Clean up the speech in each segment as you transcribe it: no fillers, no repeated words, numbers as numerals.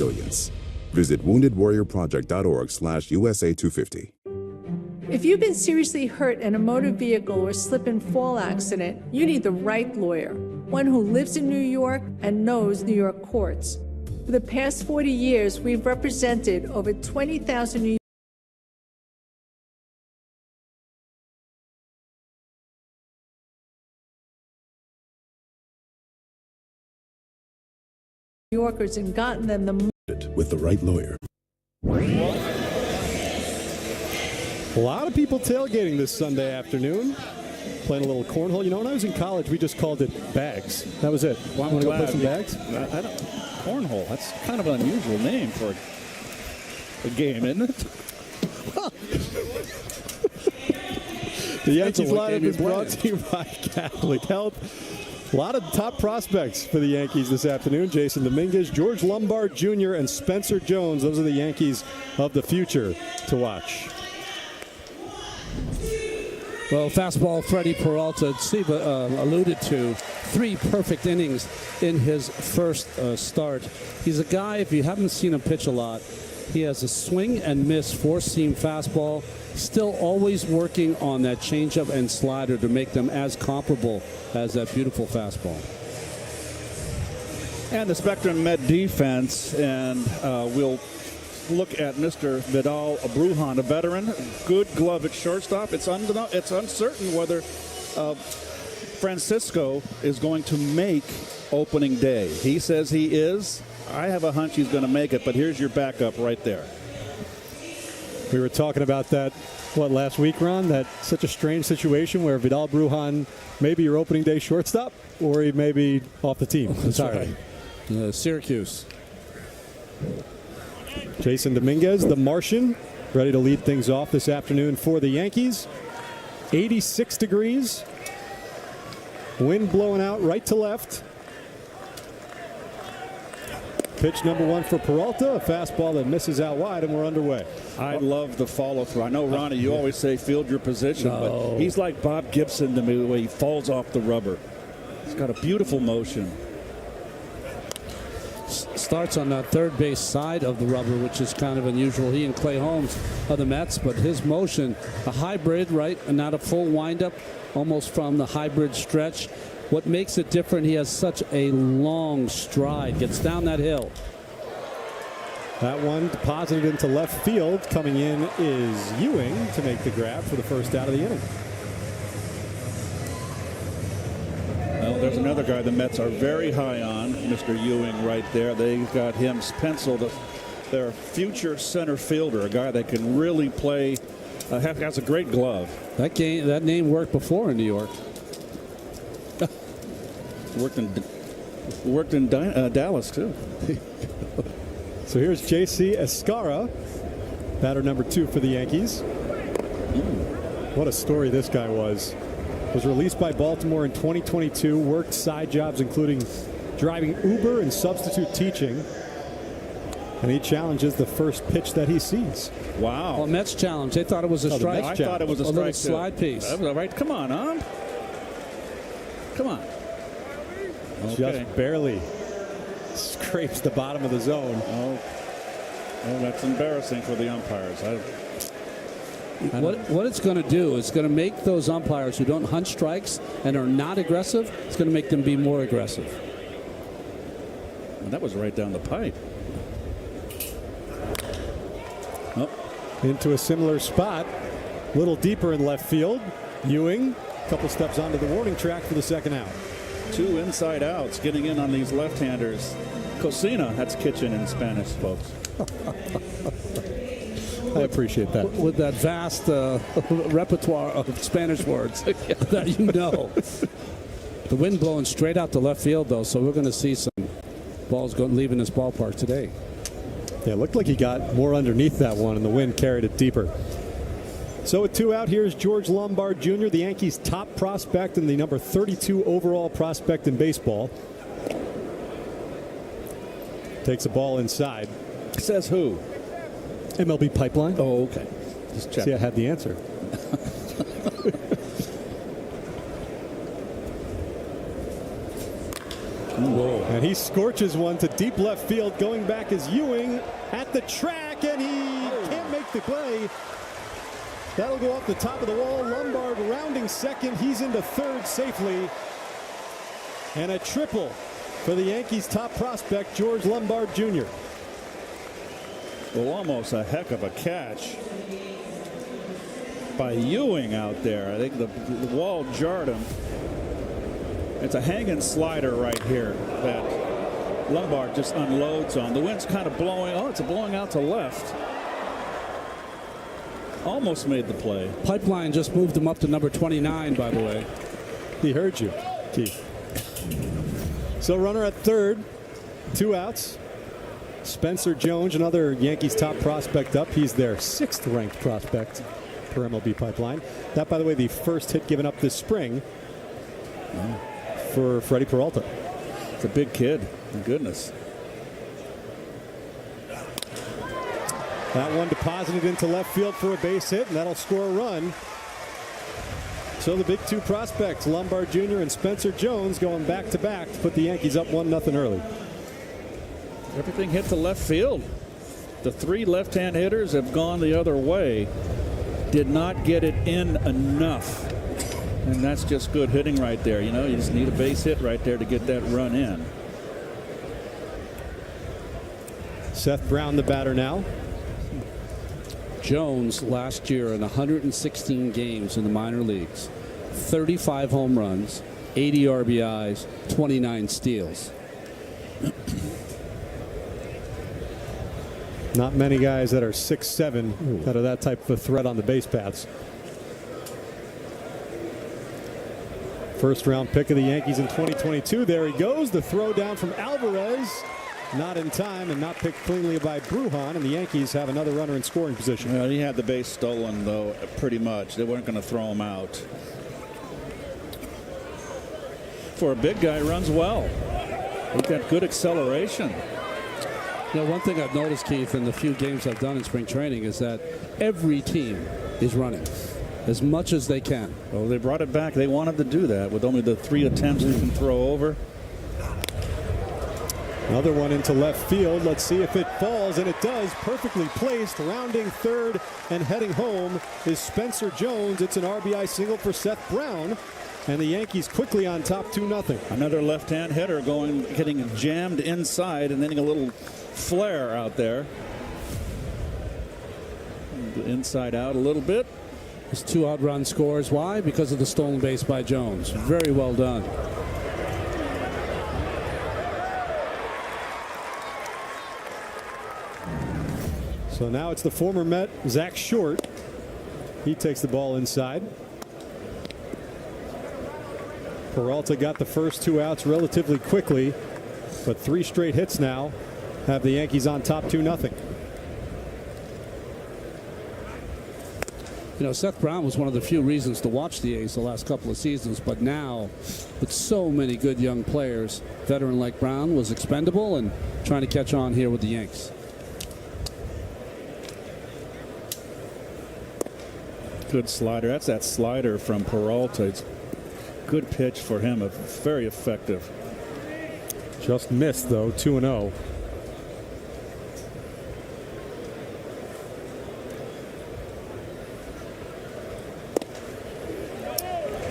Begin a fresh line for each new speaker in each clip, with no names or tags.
resilience. Visit woundedwarriorproject.org/USA250.
If you've been seriously hurt in a motor vehicle or slip and fall accident, you need the right lawyer, one who lives in New York and knows New York courts. For the past 40 years, we've represented over 20,000 New Yorkers and gotten them the
with the right lawyer.
A lot of people tailgating this Sunday afternoon, playing a little cornhole. You know, when I was in college, we just called it bags. That was it.
Well,
Want to go play some bags?
I don't, cornhole, that's kind of an unusual name for a game, isn't it?
The Yankees lineup is brought to you by Catholic Health. A lot of top prospects for the Yankees this afternoon. Jason Dominguez, George Lombard Jr., and Spencer Jones. Those are the Yankees of the future to watch.
Well, fastball Freddie Peralta, Steve alluded to, 3 perfect innings in his first start. He's a guy, if you haven't seen him pitch a lot, he has a swing and miss 4-seam fastball, still always working on that changeup and slider to make them as comparable as that beautiful fastball.
And the Spectrum Med defense, and we'll look at Mr. Vidal Brujan, a veteran, good glove at shortstop. It's uncertain whether Francisco is going to make opening day. He says he is. I have a hunch he's going to make it, but here's your backup right there.
We were talking about that, last week, Ron? That such a strange situation where Vidal Brujan may be your opening day shortstop, or he may be off the team entirely.
Right. Syracuse.
Jason Dominguez, the Martian, ready to lead things off this afternoon for the Yankees. 86 degrees. Wind blowing out right to left. Pitch number 1 for Peralta, a fastball that misses out wide, and we're underway.
I love the follow-through. I know, Ronnie, you always say field your position, but he's like Bob Gibson to me the way he falls off the rubber. He's got a beautiful motion.
Starts on the third base side of the rubber, which is kind of unusual. He and Clay Holmes are the Mets, but his motion, a hybrid, right, and not a full windup, almost from the hybrid stretch. What makes it different, he has such a long stride, gets down that hill.
That one deposited into left field. Coming in is Ewing to make the grab for the first out of the inning.
Well, there's another guy the Mets are very high on, Mr. Ewing right there. They've got him penciled, their future center fielder, a guy that can really play, has a great glove.
That name worked before in New York.
Worked in Dallas, too.
So here's J.C. Escara, batter number 2 for the Yankees. What a story this guy was. Was released by Baltimore in 2022, worked side jobs including driving Uber and substitute teaching. And he challenges the first pitch that he sees.
Wow.
Well, Mets challenge. They thought it was a strike.
I thought it was a strike,
little slide piece.
That was all right. Come on, Come on. Okay.
Just barely scrapes the bottom of the zone.
Oh, that's embarrassing for the umpires.
What it's going to do is going to make those umpires who don't hunt strikes and are not aggressive, it's going to make them be more aggressive.
And that was right down the pipe. Oh.
Into a similar spot, a little deeper in left field. Ewing, a couple steps onto the warning track for the second out.
2 inside outs, getting in on these left-handers. Cocina, that's kitchen in Spanish, folks.
I appreciate that.
With that vast repertoire of Spanish words that you know. The wind blowing straight out to left field, though, so we're going to see some balls leaving this ballpark today.
Yeah, it looked like he got more underneath that one, and the wind carried it deeper. So with 2 out, here's George Lombard Jr., the Yankees' top prospect and the number 32 overall prospect in baseball. Takes a ball inside.
Says who?
MLB Pipeline.
Oh, okay. Just check.
See, I had the answer.
Whoa.
And And he scorches one to deep left field. Going back is Ewing at the track, and he can't make the play. That'll go off the top of the wall. Lombard rounding second. He's into third safely. And a triple for the Yankees' top prospect, George Lombard Jr.
Well, almost a heck of a catch by Ewing out there. I think the wall jarred him. It's a hanging slider right here that Lombard just unloads on. The wind's kind of blowing. Oh, it's blowing out to left. Almost made the play.
Pipeline just moved him up to number 29, by the way.
He heard you, Keith. So runner at third, 2 outs. Spencer Jones, another Yankees top prospect up. He's their 6th ranked prospect per MLB Pipeline. That, by the way, the first hit given up this spring for Freddie Peralta.
It's a big kid. My goodness.
That one deposited into left field for a base hit, and that'll score a run. So the big 2 prospects, Lombard Jr. and Spencer Jones, going back-to-back to put the Yankees up 1-0 early.
Everything hit to left field. The 3 left-hand hitters have gone the other way. Did not get it in enough. And that's just good hitting right there. You know, you just need a base hit right there to get that run in.
Seth Brown, the batter now.
Jones last year in 116 games in the minor leagues, 35 home runs, 80 RBIs, 29 steals.
Not many guys that are 6'7" that are that type of a threat on the base paths. First round pick of the Yankees in 2022. There he goes. The throw down from Alvarez. Not in time and not picked cleanly by Brujan. And the Yankees have another runner in scoring position.
Well, he had the base stolen, though, pretty much. They weren't going to throw him out. For a big guy, runs well. He's got good acceleration.
You know, one thing I've noticed, Keith, in the few games I've done in spring training is that every team is running as much as they can.
Well, they brought it back. They wanted to do that with only the 3 attempts they can throw over.
Another one into left field. Let's see if it falls, and it does. Perfectly placed. Rounding third and heading home is Spencer Jones. It's an RBI single for Seth Brown, and the Yankees quickly on top 2-0.
Another left-hand hitter getting jammed inside and then a little flare out there. Inside out a little bit.
His 2 out run scores. Why? Because of the stolen base by Jones. Very well done.
So now it's the former Met, Zach Short. He takes the ball inside. Peralta got the first 2 outs relatively quickly, but 3 straight hits now have the Yankees on top 2-0.
You know, Seth Brown was one of the few reasons to watch the A's the last couple of seasons, but now with so many good young players, veteran like Brown was expendable and trying to catch on here with the Yanks.
Good slider. That's that slider from Peralta. It's good pitch for him. Very effective.
Just missed, though, 2-0.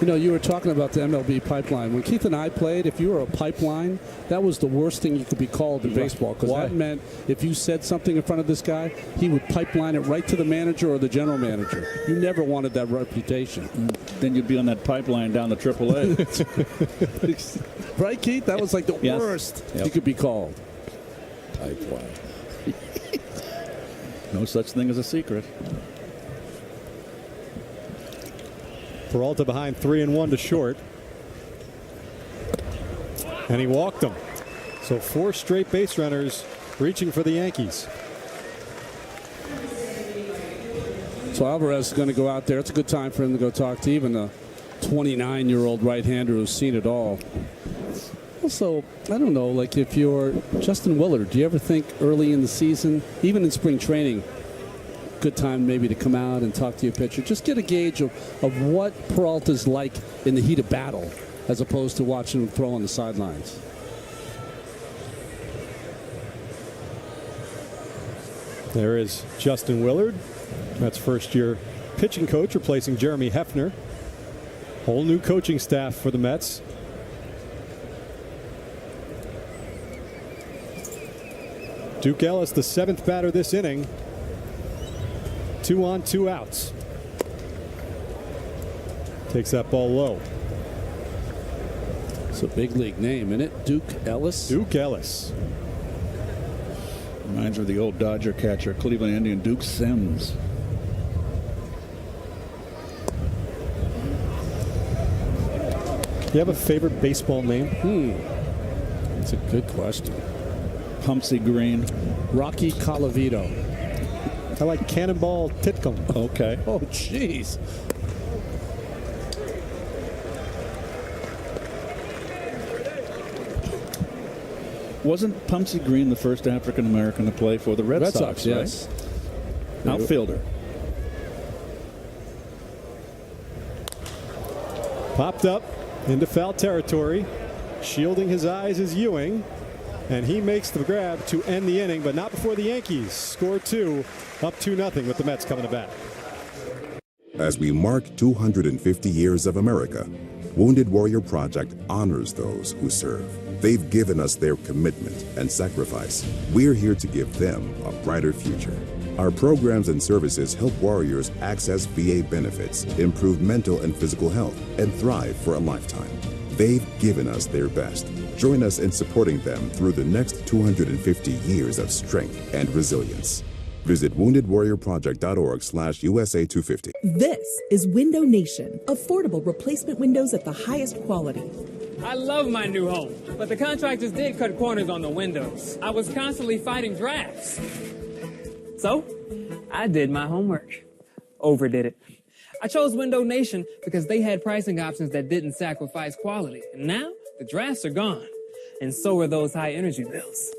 You know, you were talking about the MLB pipeline. When Keith and I played, if you were a pipeline, that was the worst thing you could be called in baseball, because that meant if you said something in front of this guy, he would pipeline it right to the manager or the general manager. You never wanted that reputation.
Then you'd be on that pipeline down to AAA.
Right, Keith? That was like the worst you could be called.
Pipeline. No such thing as a secret.
Peralta behind 3-1 to Short. And he walked them. So 4 straight base runners reaching for the Yankees.
So Alvarez is going to go out there. It's a good time for him to go talk to even the 29-year-old right-hander who's seen it all. Also, I don't know, like if you're Justin Willard, do you ever think early in the season, even in spring training, good time maybe to come out and talk to your pitcher, just get a gauge of what Peralta's like in the heat of battle as opposed to watching him throw on the sidelines?
There is Justin Willard. That's first-year pitching coach replacing Jeremy Hefner. Whole new coaching staff for the Mets. Duke Ellis, the 7th batter this inning. 2 on, 2 outs. Takes that ball low.
It's a big league name, isn't it? Duke Ellis?
Duke Ellis.
Reminds me of the old Dodger catcher, Cleveland Indian Duke Sims.
Do you have a favorite baseball name?
That's a good question.
Pumpsy Green.
Rocky Colavito.
I like Cannonball Titcomb.
Okay.
Oh, jeez.
Wasn't Pumpsy Green the first African American to play for the Red Sox? Right?
Yes.
Outfielder.
Popped up into foul territory. Shielding his eyes is Ewing. And he makes the grab to end the inning, but not before the Yankees score 2, up 2-0 with the Mets coming to bat.
As we mark 250 years of America, Wounded Warrior Project honors those who serve. They've given us their commitment and sacrifice. We're here to give them a brighter future. Our programs and services help warriors access VA benefits, improve mental and physical health, and thrive for a lifetime. They've given us their best. Join us in supporting them through the next 250 years of strength and resilience. Visit woundedwarriorproject.org/USA250.
This is Window Nation. Affordable replacement windows at the highest quality.
I love my new home, but the contractors did cut corners on the windows. I was constantly fighting drafts. So, I did my homework. Overdid it. I chose Window Nation because they had pricing options that didn't sacrifice quality. And now, the drafts are gone. And so are those high energy bills.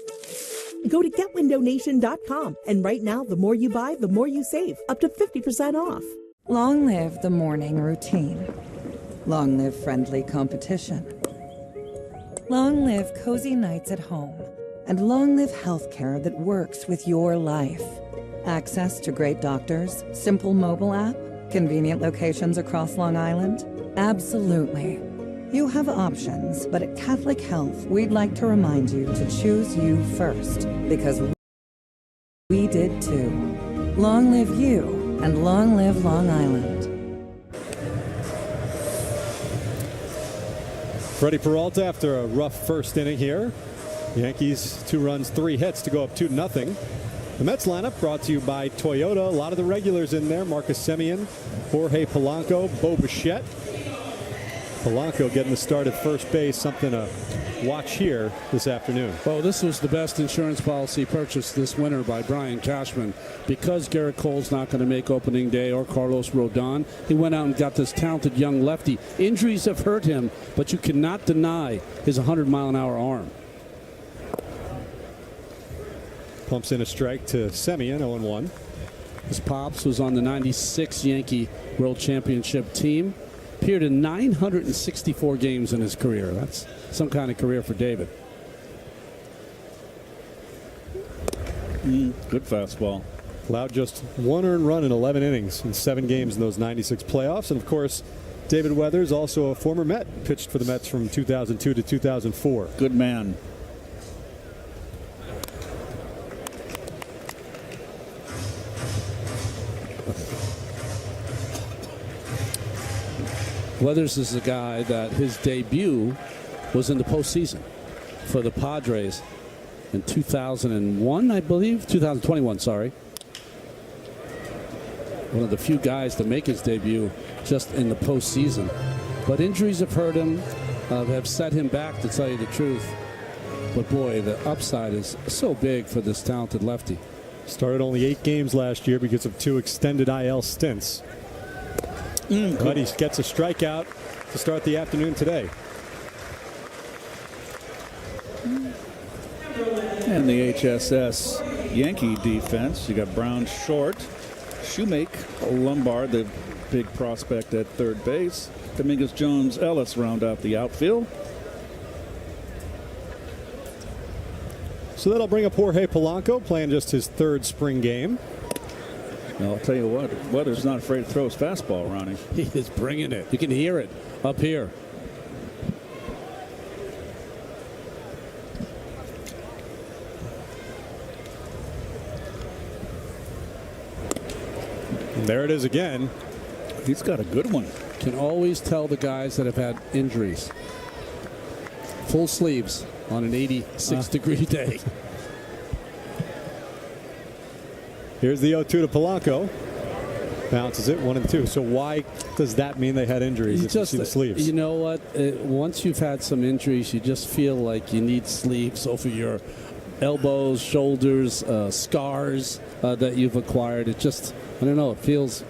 Go to getwindownation.com. And right now, the more you buy, the more you save. Up to 50% off.
Long live the morning routine. Long live friendly competition. Long live cozy nights at home. And long live healthcare that works with your life. Access to great doctors, simple mobile app, convenient locations across Long Island? Absolutely. You have options, but at Catholic Health, we'd like to remind you to choose you first, because we did too. Long live you, and long live Long Island.
Freddie Peralta after a rough first inning here. Yankees 2 runs, 3 hits to go up 2-0. The Mets lineup brought to you by Toyota. A lot of the regulars in there. Marcus Semien, Jorge Polanco, Bo Bichette. Polanco getting the start at first base, something to watch here this afternoon.
Oh, this was the best insurance policy purchased this winter by Brian Cashman. Because Garrett Cole's not going to make opening day, or Carlos Rodon, he went out and got this talented young lefty. Injuries have hurt him, but you cannot deny his 100-mile-an-hour arm.
Pumps in a strike to Semien, 0-1.
His pops was on the '96 Yankee World Championship team. Appeared in 964 games in his career. That's some kind of career for David.
Good fastball.
Allowed just 1 earned run in 11 innings in 7 games in those 96 playoffs. And of course, David Weathers, also a former Met, pitched for the Mets from 2002 to 2004.
Good man.
Weathers is a guy that his debut was in the postseason for the Padres in 2001, I believe. 2021, sorry. One of the few guys to make his debut just in the postseason. But injuries have hurt him, have set him back, to tell you the truth. But boy, the upside is so big for this talented lefty.
Started only 8 games last year because of 2 extended IL stints. But he gets a strikeout to start the afternoon today.
And the HSS Yankee defense, you got Brown short, Shoemake, Lombard, the big prospect at third base. Dominguez, Jones, Ellis round out the outfield.
So that'll bring up Jorge Polanco, playing just his 3rd spring game.
Well, I'll tell you what, Weathers not afraid to throw his fastball, Ronnie.
He is bringing it. You can hear it up here.
And there it is again.
He's got a good one.
Can always tell the guys that have had injuries. Full sleeves on an 86-degree day.
Here's the 0-2 to Polanco. Bounces it 1-2. So why does that mean they had injuries if you see the sleeves?
You know what? Once you've had some injuries, you just feel like you need sleeves over your elbows, shoulders, scars that you've acquired. It just, I don't know, it feels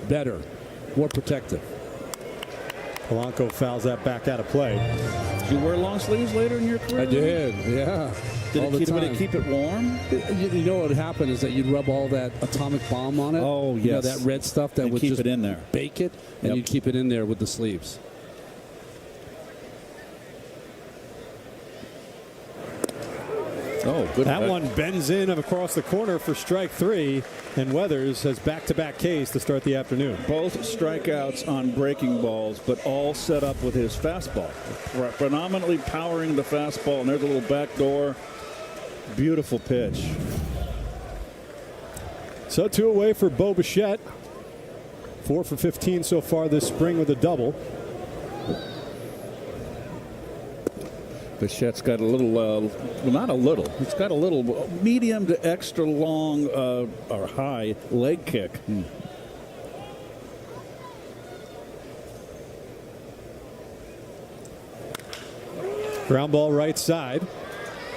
better, more protective.
Polanco fouls that back out of play.
Did you wear long sleeves later in your career?
I did, yeah.
Did it keep it warm?
You know what would happen is that you'd rub all that atomic bomb on it.
Oh, yes.
You know, that red stuff that would
keep
just
it in there.
Bake it, and you'd keep it in there with the sleeves.
Oh, good.
That one bends in across the corner for strike 3, and Weathers has back-to-back Ks to start the afternoon.
Both strikeouts on breaking balls, but all set up with his fastball. Predominantly powering the fastball, and there's a little back door. Beautiful pitch.
So 2 away for Bo Bichette. 4 for 15 so far this spring with a double.
Bichette's got a little, well, not a little. It's got a little medium to extra long or high leg kick.
Ground ball right side.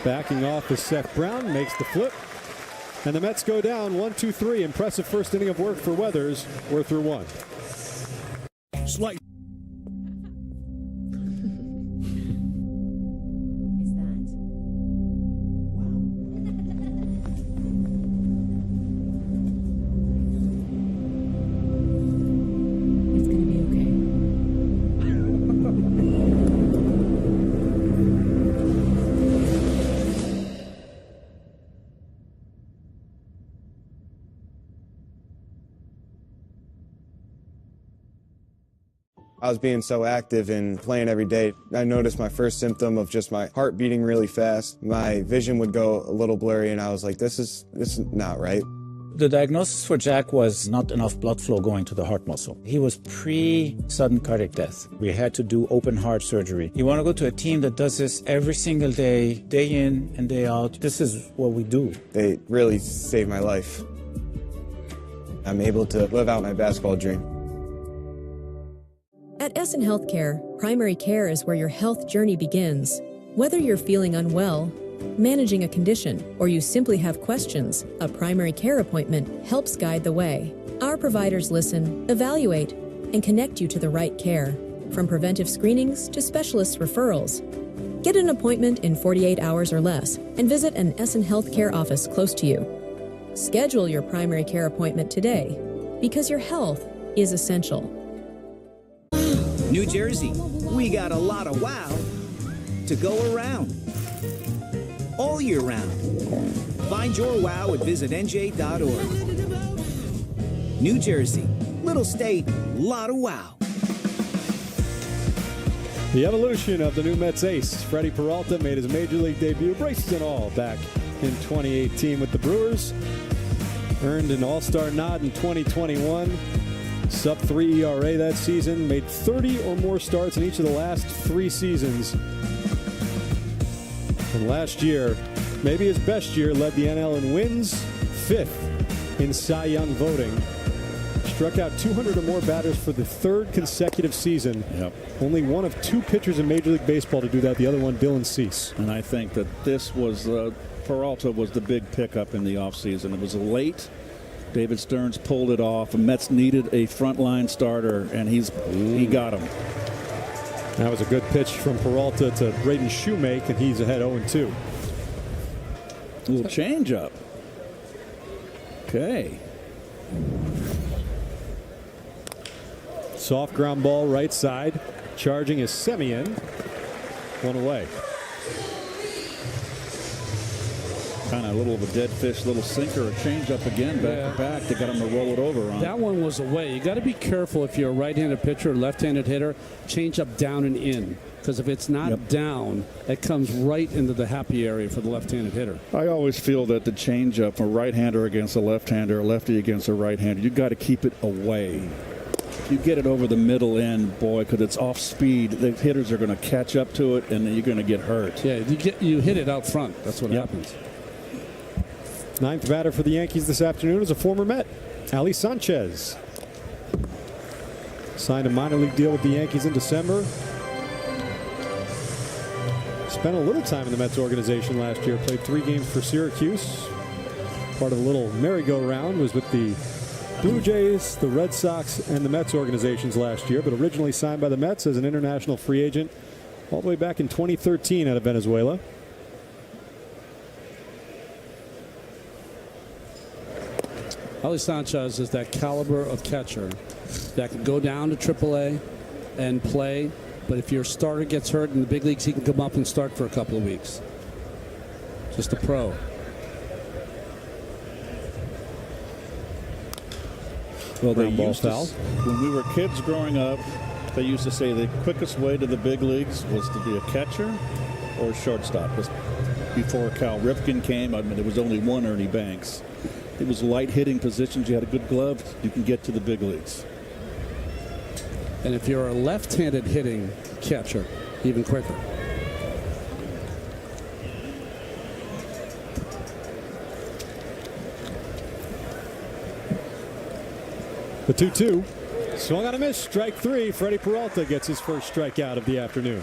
Backing off is Seth Brown, makes the flip. And the Mets go down 1-2-3. Impressive first inning of work for Weathers. We're through 1.
Slight.
I was being so active and playing every day. I noticed my first symptom of just my heart beating really fast. My vision would go a little blurry, and I was like, this is not right.
The diagnosis for Jack was not enough blood flow going to the heart muscle. He was pre-sudden cardiac death. We had to do open heart surgery. You want to go to a team that does this every single day in and day out. This is what we do.
They really saved my life. I'm able to live out my basketball dream.
At Essen Healthcare, primary care is where your health journey begins. Whether you're feeling unwell, managing a condition, or you simply have questions, a primary care appointment helps guide the way. Our providers listen, evaluate, and connect you to the right care, from preventive screenings to specialist referrals. Get an appointment in 48 hours or less and visit an Essen Healthcare office close to you. Schedule your primary care appointment today, because your health is essential.
New Jersey, we got a lot of wow to go around. All year round. Find your wow at visitnj.org. New Jersey, little state, lot of wow.
The evolution of the new Mets ace, Freddie Peralta, made his major league debut, braces and all, back in 2018 with the Brewers. Earned an all-star nod in 2021. Sub-3 ERA that season, made 30 or more starts in each of the last 3 seasons. And last year, maybe his best year, led the NL in wins, 5th in Cy Young voting. Struck out 200 or more batters for the 3rd consecutive season.
Yep.
Only one of 2 pitchers in Major League Baseball to do that, the other one, Dylan Cease.
And I think that this was, Peralta was the big pickup in the offseason. It was late. David Stearns pulled it off. The Mets needed a frontline starter, and he got him.
That was a good pitch from Peralta to Braden Shoemake, and he's ahead 0-2.
A little changeup. Okay.
Soft ground ball right side. Charging is Semien. 1 away.
Kind of a little of a dead fish, little sinker, or change up again, back to back. They got him to roll it over on.
That one was away. You got to be careful if you're a right-handed pitcher or left-handed hitter. Change up down and in. Because if it's not down, it comes right into the happy area for the left-handed hitter.
I always feel that the changeup, a right-hander against a left-hander, a lefty against a right-hander, you got to keep it away. If you get it over the middle end, boy, because it's off speed, the hitters are going to catch up to it, and then you're going to get hurt.
Yeah, you hit it out front. That's what happens.
Ninth batter for the Yankees this afternoon is a former Met, Ali Sanchez. Signed a minor league deal with the Yankees in December. Spent a little time in the Mets organization last year. Played 3 games for Syracuse. Part of a little merry-go-round. Was with the Blue Jays, the Red Sox, and the Mets organizations last year, but originally signed by the Mets as an international free agent all the way back in 2013 out of Venezuela.
Ali Sanchez is that caliber of catcher that can go down to AAA and play. But if your starter gets hurt in the big leagues, he can come up and start for a couple of weeks. Just a pro.
Well, they used to, when we were kids growing up, they used to say the quickest way to the big leagues was to be a catcher or a shortstop. Before Cal Ripken came, I mean, there was only one Ernie Banks. It was light hitting positions. You had a good glove, you can get to the big leagues.
And if you're a left-handed hitting catcher, even quicker.
The 2-2. Swung on a miss. Strike 3. Freddie Peralta gets his first strikeout of the afternoon.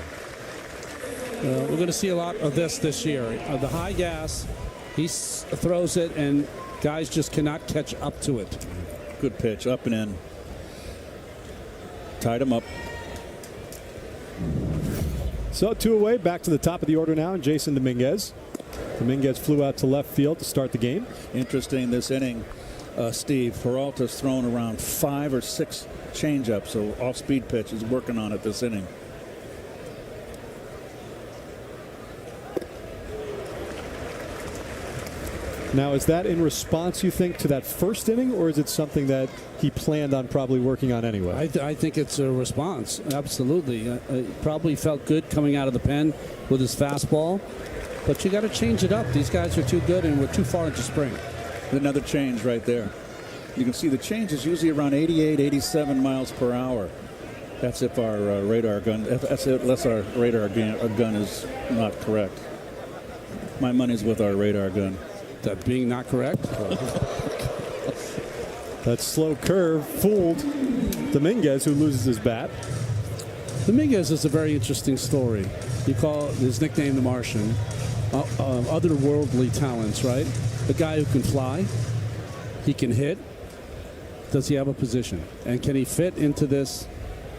We're going to see a lot of this year. The high gas, he throws it, and guys just cannot catch up to it.
Good pitch, up and in. Tied him up.
So 2 away, back to the top of the order now, and Jason Dominguez. Dominguez flew out to left field to start the game.
Interesting this inning, Steve. Peralta's thrown around 5 or 6 changeups, so off-speed pitch is working on it this inning.
Now, is that in response, you think, to that first inning, or is it something that he planned on probably working on anyway?
I think it's a response, absolutely. Probably felt good coming out of the pen with his fastball, but you got to change it up. These guys are too good, and we're too far into spring.
Another change right there. You can see the change is usually around 88, 87 miles per hour. That's if our radar gun, unless our radar gun is not correct. My money's with our radar gun.
That being not correct?
That slow curve fooled Dominguez, who loses his bat.
Dominguez is a very interesting story. You call his nickname the Martian. Otherworldly talents, right? A guy who can fly, he can hit. Does he have a position? And can he fit into this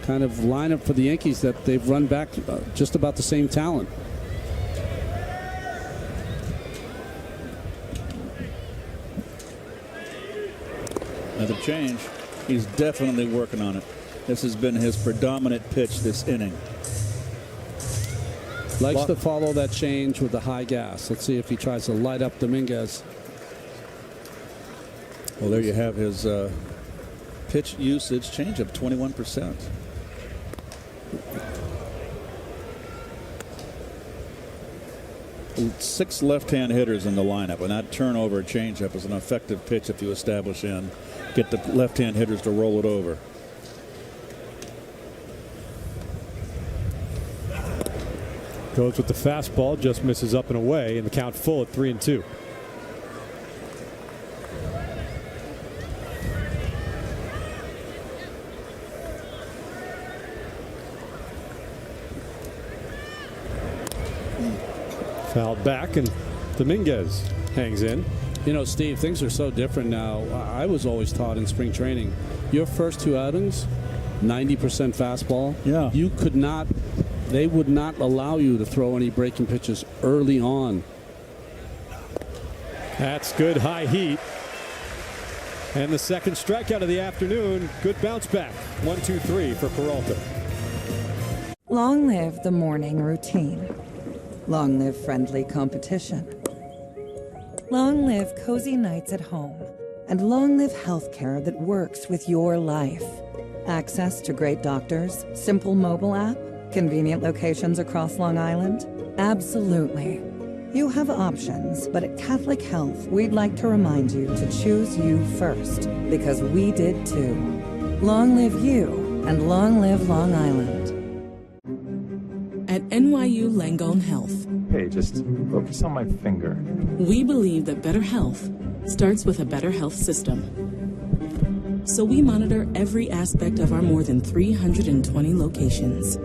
kind of lineup for the Yankees that they've run back just about the same talent?
Another change. He's definitely working on it. This has been his predominant pitch this inning.
Likes to follow that change with the high gas. Let's see if he tries to light up Dominguez.
Well, there you have his pitch usage change of 21%. Six left-hand hitters in the lineup, and that turnover changeup is an effective pitch if you establish in. Get the left-hand hitters to roll it over.
Goes with the fastball, just misses up and away, and the count full at 3-2. Fouled back, and Dominguez hangs in.
You know, Steve, things are so different now. I was always taught in spring training, your first 2 outings, 90% fastball.
Yeah.
You could not, they would not allow you to throw any breaking pitches early on.
That's good high heat. And the second strikeout of the afternoon. Good bounce back. 1-2-3 for Peralta.
Long live the morning routine. Long live friendly competition. Long live cozy nights at home. And long live healthcare that works with your life. Access to great doctors, simple mobile app, convenient locations across Long Island? Absolutely. You have options, but at Catholic Health, we'd like to remind you to choose you first, because we did too. Long live you, and long live Long Island.
At NYU Langone Health,
Hey, just focus on my finger.
we believe that better health starts with a better health system. So we monitor every aspect of our more than 320 locations,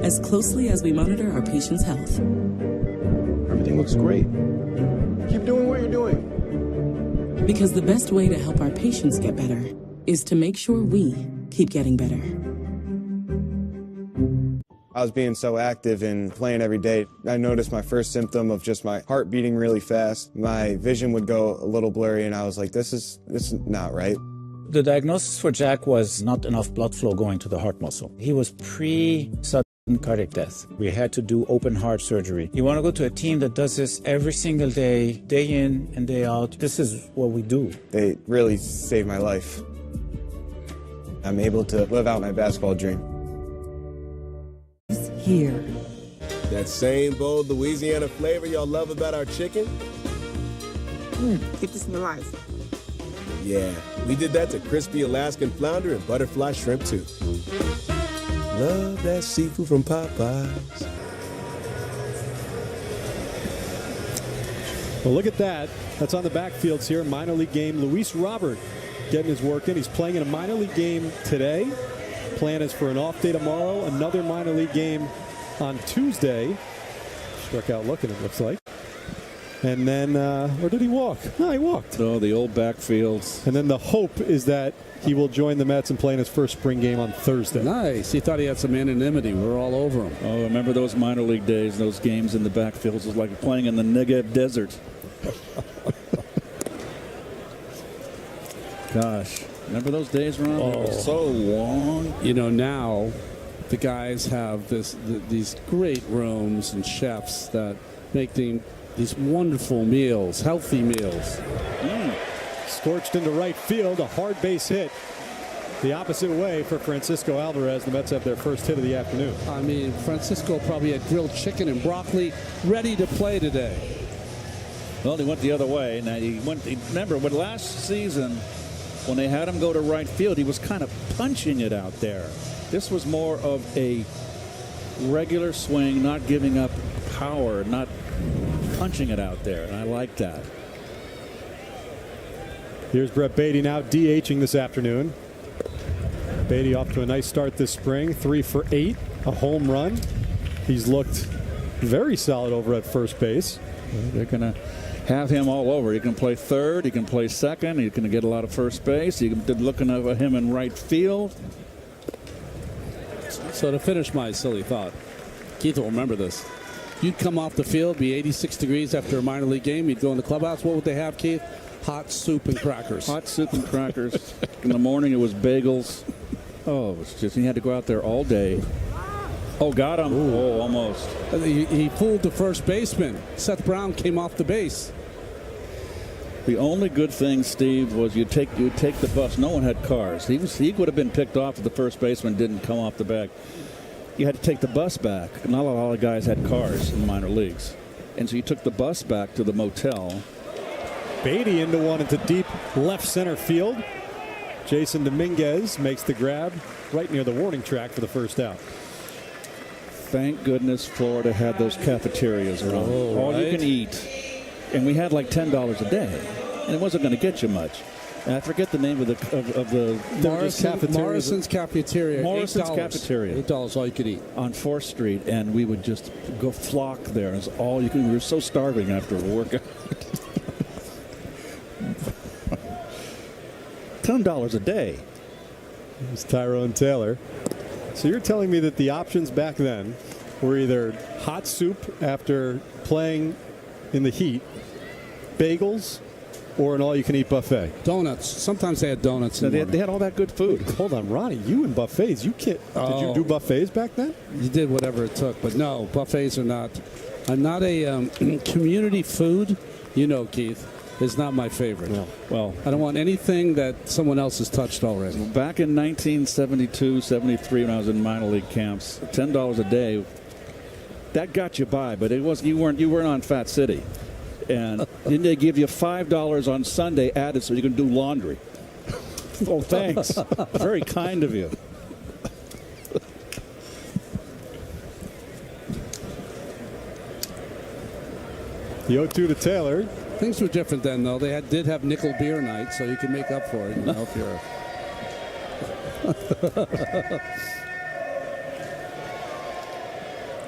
as closely as we monitor our patients' health.
Everything looks great. Keep doing what you're doing.
Because the best way to help our patients get better is to make sure we keep getting better.
I was being so active and playing every day. I noticed my first symptom of just my heart beating really fast. My vision would go a little blurry, and I was like, this is not right.
The diagnosis for Jack was not enough blood flow going to the heart muscle. He was pre-sudden cardiac death. We had to do open heart surgery. You want to go to a team that does this every single day in and day out. This is what we do.
They really saved my life. I'm able to live out my basketball dream.
Here.
That same bold Louisiana flavor y'all love about our chicken?
Keep this in the life.
Yeah, we did that to crispy Alaskan flounder and butterfly shrimp too. Love that seafood from Popeyes.
Well, look at that. That's on the backfields here. Minor league game. Luis Robert getting his work in. He's playing in a minor league game today. Plan is for an off day tomorrow. Another minor league game on Tuesday. Struck out looking, it looks like. And then, or did he walk? No, he walked.
So the old backfields.
And then the hope is that he will join the Mets and play in his first spring game on Thursday.
Nice. He thought he had some anonymity. We're all over him.
Oh, remember those minor league days, those games in the backfields? It was like playing in the Negev Desert. Gosh. Remember those days, Ron?
Oh.
It was so long.
You know, now the guys have these great rooms and chefs that make these wonderful meals, healthy meals.
Scorched into right field, a hard base hit. The opposite way for Francisco Alvarez. The Mets have their first hit of the afternoon.
I mean, Francisco probably had grilled chicken and broccoli ready to play today.
Well, he went the other way. Now, remember, when last season, when they had him go to right field, he was kind of punching it out there. This was more of a regular swing, not giving up power, not punching it out there. And I like that.
Here's Brett Beatty now DHing this afternoon. Beatty off to a nice start this spring. 3 for 8, a home run. He's looked very solid over at first base.
They're going to have him all over. He can play third. He can play second. He's going to get a lot of first base. You can looking at him in right field.
So to finish my silly thought, Keith will remember this. You'd come off the field, be 86 degrees after a minor league game. You'd go in the clubhouse. What would they have, Keith? Hot soup and crackers.
Hot soup and crackers. In the morning, it was bagels. Oh, it was just, he had to go out there all day. Oh, got him. Ooh. Oh, almost.
He fooled the first baseman. Seth Brown came off the base.
The only good thing, Steve, was you take the bus. No one had cars. He would have been picked off if the first baseman didn't come off the back. You had to take the bus back. Not a lot of guys had cars in the minor leagues. And so you took the bus back to the motel.
Beatty into one into deep left center field. Jason Dominguez makes the grab right near the warning track for the first out.
Thank goodness Florida had those cafeterias around. All you can eat. And we had like $10 a day. And it wasn't going to get you much. And I forget the name of the
Morrison's Cafeteria.
Morrison's Cafeteria.
$8 all you could eat.
On 4th Street. And we would just go flock there. It's all you could. We were so starving after a workout. $10 a day.
It was Tyrone Taylor. So you're telling me that the options back then were either hot soup after playing in the heat, bagels, or an all-you-can-eat buffet?
Donuts. Sometimes they had donuts.
They had all that good food.
Hold on, Ronnie. You and buffets. You can't. Did you do buffets back then?
You did whatever it took, but no, buffets are not. I'm not a community food you know, Keith, is not my favorite.
No. Well,
I don't want anything that someone else has touched already.
Back in 1972, 73, when I was in minor league camps, $10 a day, that got you by, but it was you weren't on Fat City. And then they give you $5 on Sunday added so you can do laundry. Oh, thanks. Very kind of you.
The 0-2 to Taylor.
Things were different then, though. They did have nickel beer night, so you can make up for it. You know, if you're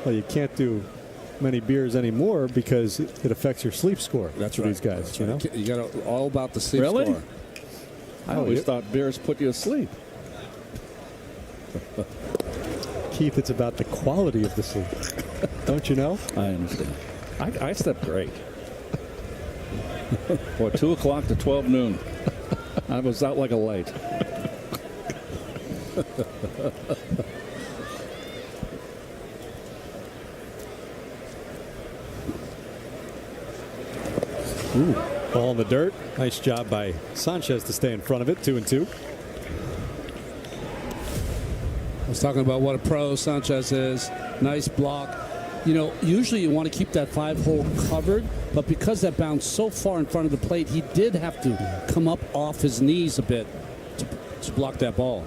Well, you can't do many beers anymore because it affects your sleep score.
That's
for
right.
these guys.
That's
You know,
right. You got all about the sleep
Really?
score.
I always thought beers put you asleep.
Keith, it's about the quality of the sleep. Don't you know?
I understand. I slept great. Boy, 2 o'clock to 12 noon. I was out like a light.
Ooh, ball in the dirt. Nice job by Sanchez to stay in front of it. 2-2.
I was talking about what a pro Sanchez is. Nice block. You know, usually you want to keep that 5-hole covered, but because that bounced so far in front of the plate, he did have to come up off his knees a bit to block that ball.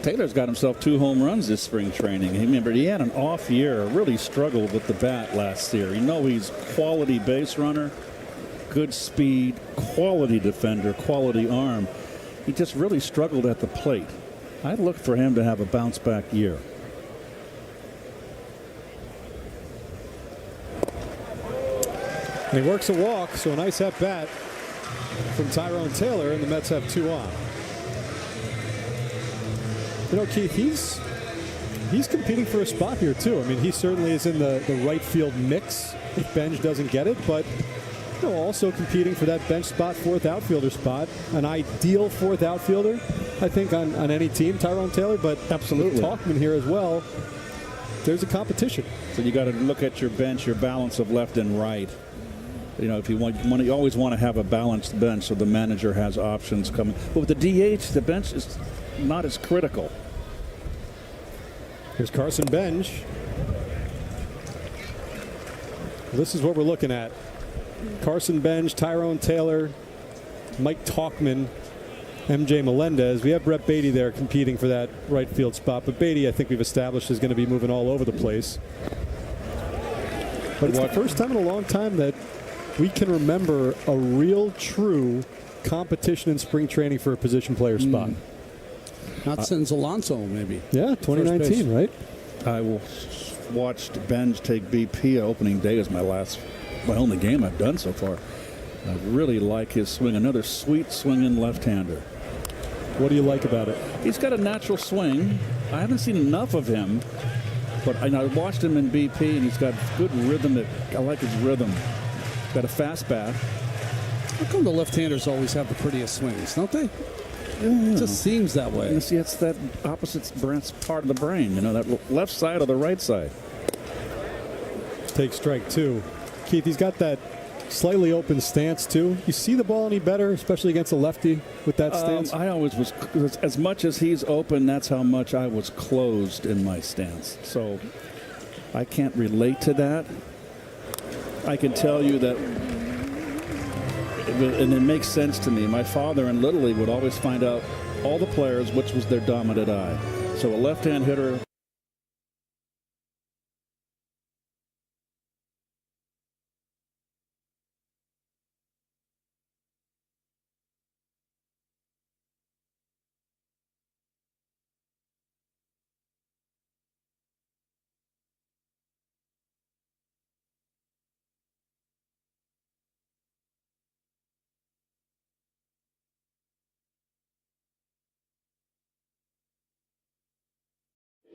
Taylor's got himself 2 home runs this spring training. Remember, he had an off year, really struggled with the bat last year. You know, he's quality base runner, good speed, quality defender, quality arm. He just really struggled at the plate. I'd look for him to have a bounce back year.
And he works a walk, so a nice at bat from Tyrone Taylor, and the Mets have 2 on. You know, Keith, he's competing for a spot here too. I mean, he certainly is in the right field mix if Benj doesn't get it, but you know, also competing for that bench spot, 4th outfielder spot, an ideal 4th outfielder, I think, on any team, Tyrone Taylor, but absolutely Talkman here as well. There's a competition.
So you got to look at your bench, your balance of left and right. You know, if you you always want to have a balanced bench so the manager has options coming. But with the DH, the bench is not as critical.
Here's Carson Benj. This is what we're looking at. Carson Benj, Tyrone Taylor, Mike Talkman, MJ Melendez. We have Brett Beatty there competing for that right field spot. But Beatty, I think we've established, is going to be moving all over the place. But it's the first time in a long time that we can remember a real, true competition in spring training for a position player spot.
Not since Alonso, maybe.
Yeah, 2019, right?
I watched Benj take BP opening day as my only game I've done so far. I really like his swing. Another sweet swinging left-hander.
What do you like about it?
He's got a natural swing. I haven't seen enough of him, but I watched him in BP, and he's got good rhythm. I like his rhythm. He's got a fast bat.
How come the left-handers always have the prettiest swings, don't they? It just seems that way.
You see, it's that opposite part of the brain, you know, that left side or the right side.
Take strike 2. Keith, he's got that slightly open stance, too. You see the ball any better, especially against a lefty with that stance?
I always was, as much as he's open, that's how much I was closed in my stance. So I can't relate to that. I can tell you that, and it makes sense to me. My father in Little League would always find out all the players which was their dominant eye. So a left-hand hitter.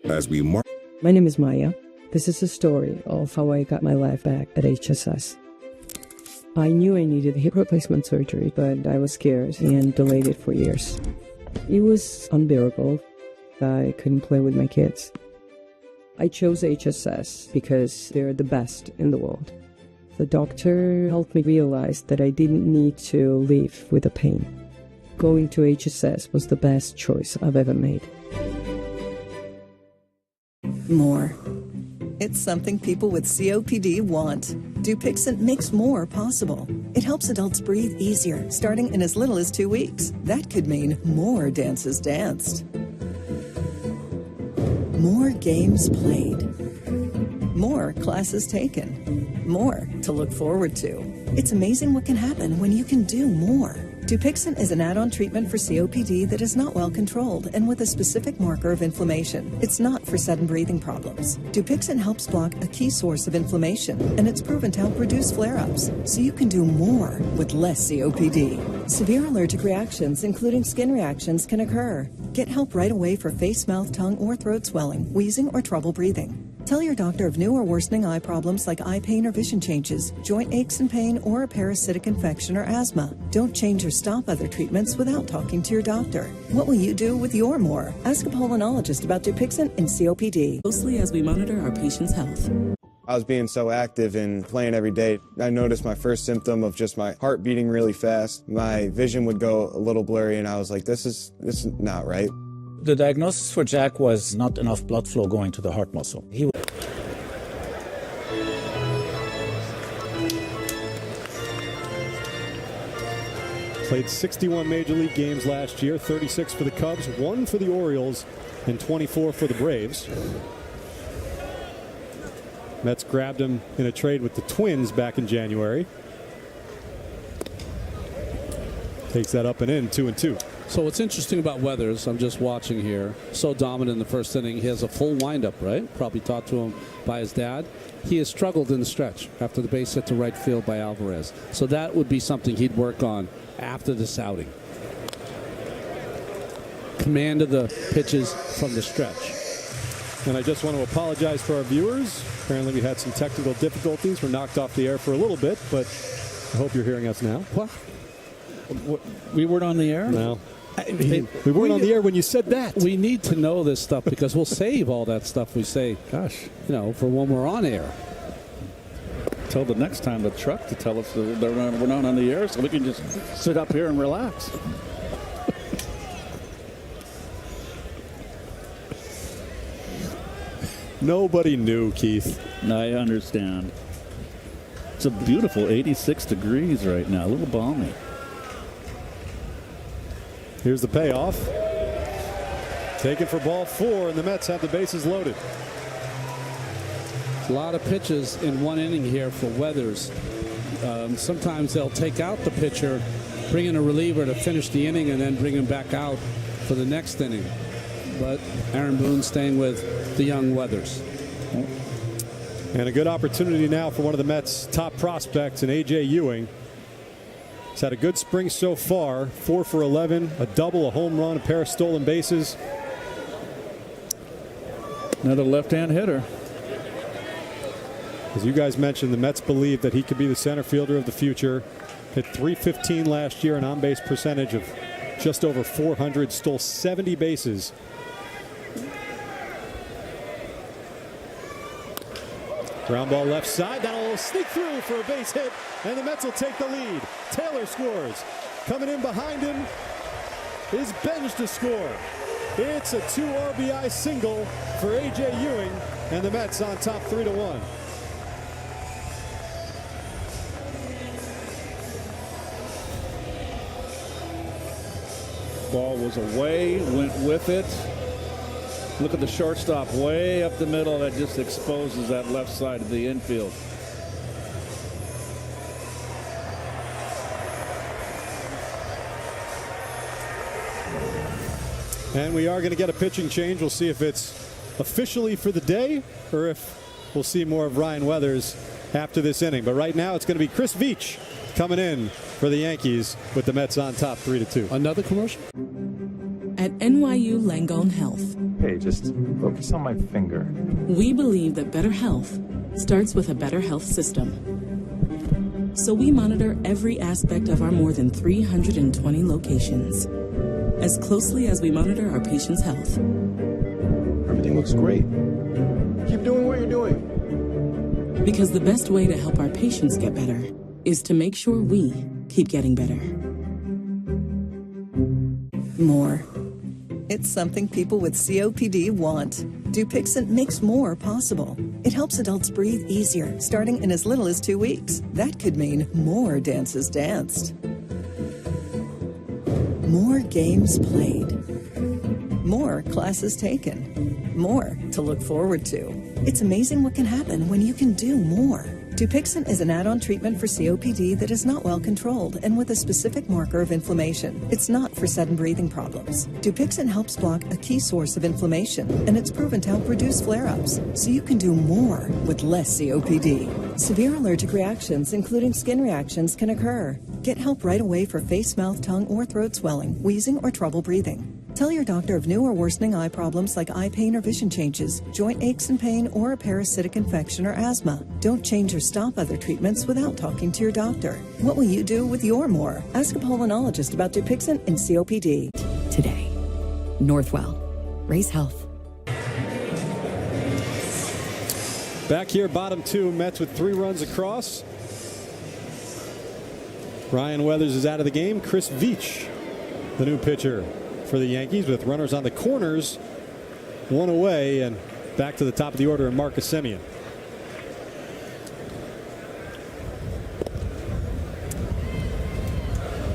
As we mark.
My name is Maya. This is a story of how I got my life back at HSS. I knew I needed hip replacement surgery, but I was scared and delayed it for years. It was unbearable. I couldn't play with my kids. I chose HSS because they're the best in the world. The doctor helped me realize that I didn't need to live with the pain. Going to HSS was the best choice I've ever made.
More. It's something people with COPD want. Dupixent makes more possible. It helps adults breathe easier, starting in as little as 2 weeks. That could mean more dances danced, more games played, more classes taken, more to look forward to. It's amazing what can happen when you can do more. Dupixent is an add-on treatment for COPD that is not well controlled and with a specific marker of inflammation. It's not for sudden breathing problems. Dupixent helps block a key source of inflammation, and it's proven to help reduce flare-ups, so you can do more with less COPD. Severe allergic reactions, including skin reactions, can occur. Get help right away for face, mouth, tongue, or throat swelling, wheezing, or trouble breathing. Tell your doctor of new or worsening eye problems like eye pain or vision changes, joint aches and pain, or a parasitic infection or asthma. Don't change or stop other treatments without talking to your doctor. What will you do with your more? Ask a pulmonologist about Dupixent and COPD.
Closely as we monitor our patient's health.
I was being so active and playing every day. I noticed my first symptom of just my heart beating really fast. My vision would go a little blurry, and I was like, this is not right.
The diagnosis for Jack was not enough blood flow going to the heart muscle. He
played 61 Major League games last year, 36 for the Cubs, 1 for the Orioles, and 24 for the Braves. Mets grabbed him in a trade with the Twins back in January. Takes that up and in, 2-2.
So what's interesting about Weathers, I'm just watching here, so dominant in the first inning. He has a full windup, right? Probably taught to him by his dad. He has struggled in the stretch after the base hit to right field by Alvarez. So that would be something he'd work on after this outing. Command of the pitches from the stretch.
And I just want to apologize for our viewers. Apparently we had some technical difficulties. We're knocked off the air for a little bit, but I hope you're hearing us now.
What?
We weren't on the air?
No. We weren't on the air when you said that.
We need to know this stuff because we'll save all that stuff we say,
gosh,
for when we're on air.
Tell the next time the truck to tell us that we're not on the air so we can just sit up here and relax.
Nobody knew, Keith.
I understand. It's a beautiful 86 degrees right now, a little balmy.
Here's the payoff. Taken for ball 4, and the Mets have the bases loaded.
A lot of pitches in one inning here for Weathers. Sometimes they'll take out the pitcher, bring in a reliever to finish the inning, and then bring him back out for the next inning. But Aaron Boone staying with the young Weathers.
And a good opportunity now for one of the Mets' top prospects in A.J. Ewing. He's had a good spring so far, 4 for 11, a double, a home run, a pair of stolen bases.
Another left-hand hitter.
As you guys mentioned, the Mets believe that he could be the center fielder of the future. Hit .315 last year, an on-base percentage of just over 400, stole 70 bases. Ground ball left side. That'll sneak through for a base hit, and the Mets will take the lead. Taylor scores. Coming in behind him is Benj to score. It's a 2 RBI single for A.J. Ewing, and the Mets on top 3-1.
Ball was away, went with it. Look at the shortstop way up the middle. That just exposes that left side of the infield.
And we are going to get a pitching change. We'll see if it's officially for the day or if we'll see more of Ryan Weathers after this inning. But right now it's going to be Chris Veach coming in for the Yankees with the Mets on top 3-2.
Another commercial?
At NYU Langone Health,
hey, just focus on my finger.
We believe that better health starts with a better health system. So we monitor every aspect of our more than 320 locations, as closely as we monitor our patient's health.
Everything looks great. Keep doing what you're doing.
Because the best way to help our patients get better is to make sure we keep getting better.
More. It's something people with COPD want. Dupixent makes more possible. It helps adults breathe easier, starting in as little as 2 weeks. That could mean more dances danced. More games played. More classes taken. More to look forward to. It's amazing what can happen when you can do more. Dupixent is an add-on treatment for COPD that is not well controlled and with a specific marker of inflammation. It's not for sudden breathing problems. Dupixent helps block a key source of inflammation, and it's proven to help reduce flare-ups, so you can do more with less COPD. Severe allergic reactions, including skin reactions, can occur. Get help right away for face, mouth, tongue, or throat swelling, wheezing, or trouble breathing. Tell your doctor of new or worsening eye problems like eye pain or vision changes, joint aches and pain, or a parasitic infection or asthma. Don't change or stop other treatments without talking to your doctor. What will you do with your more? Ask a pulmonologist about Dupixent and COPD.
Today, Northwell. Raise health.
Back here, bottom two, Mets with 3 runs across. Ryan Weathers is out of the game. Chris Veach, the new pitcher for the Yankees, with runners on the corners, 1 away, and back to the top of the order, and Marcus Semien.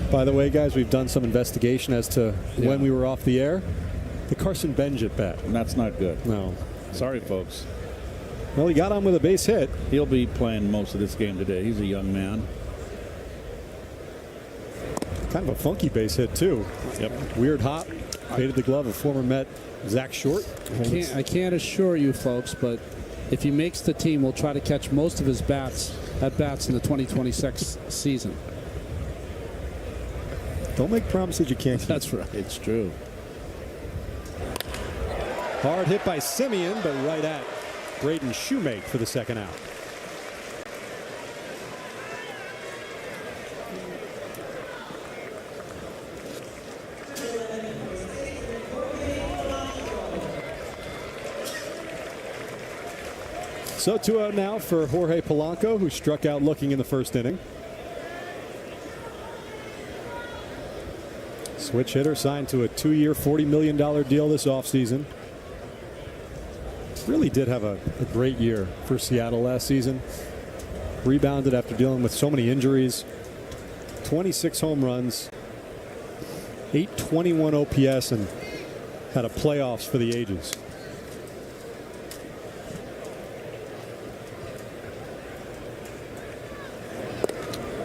By the way, guys, we've done some investigation as to when we were off the air. The Carson Benj at bat.
And that's not good.
No.
Sorry, folks.
Well, he got on with a base hit.
He'll be playing most of this game today. He's a young man.
Kind of a funky base hit, too.
Yep.
Weird hop. Faded the glove of former Met Zach Short.
I can't assure you, folks, but if he makes the team, we'll try to catch most of his bats in the 2026 season.
Don't make promises you can't keep.
That's right.
It's true.
Hard hit by Semien, but right at Braden Shoemake for the second out. So 2 out now for Jorge Polanco, who struck out looking in the first inning. Switch hitter signed to a 2-year, $40 million deal this offseason. Really did have a great year for Seattle last season. Rebounded after dealing with so many injuries. 26 home runs, 821 OPS, and had a playoffs for the ages.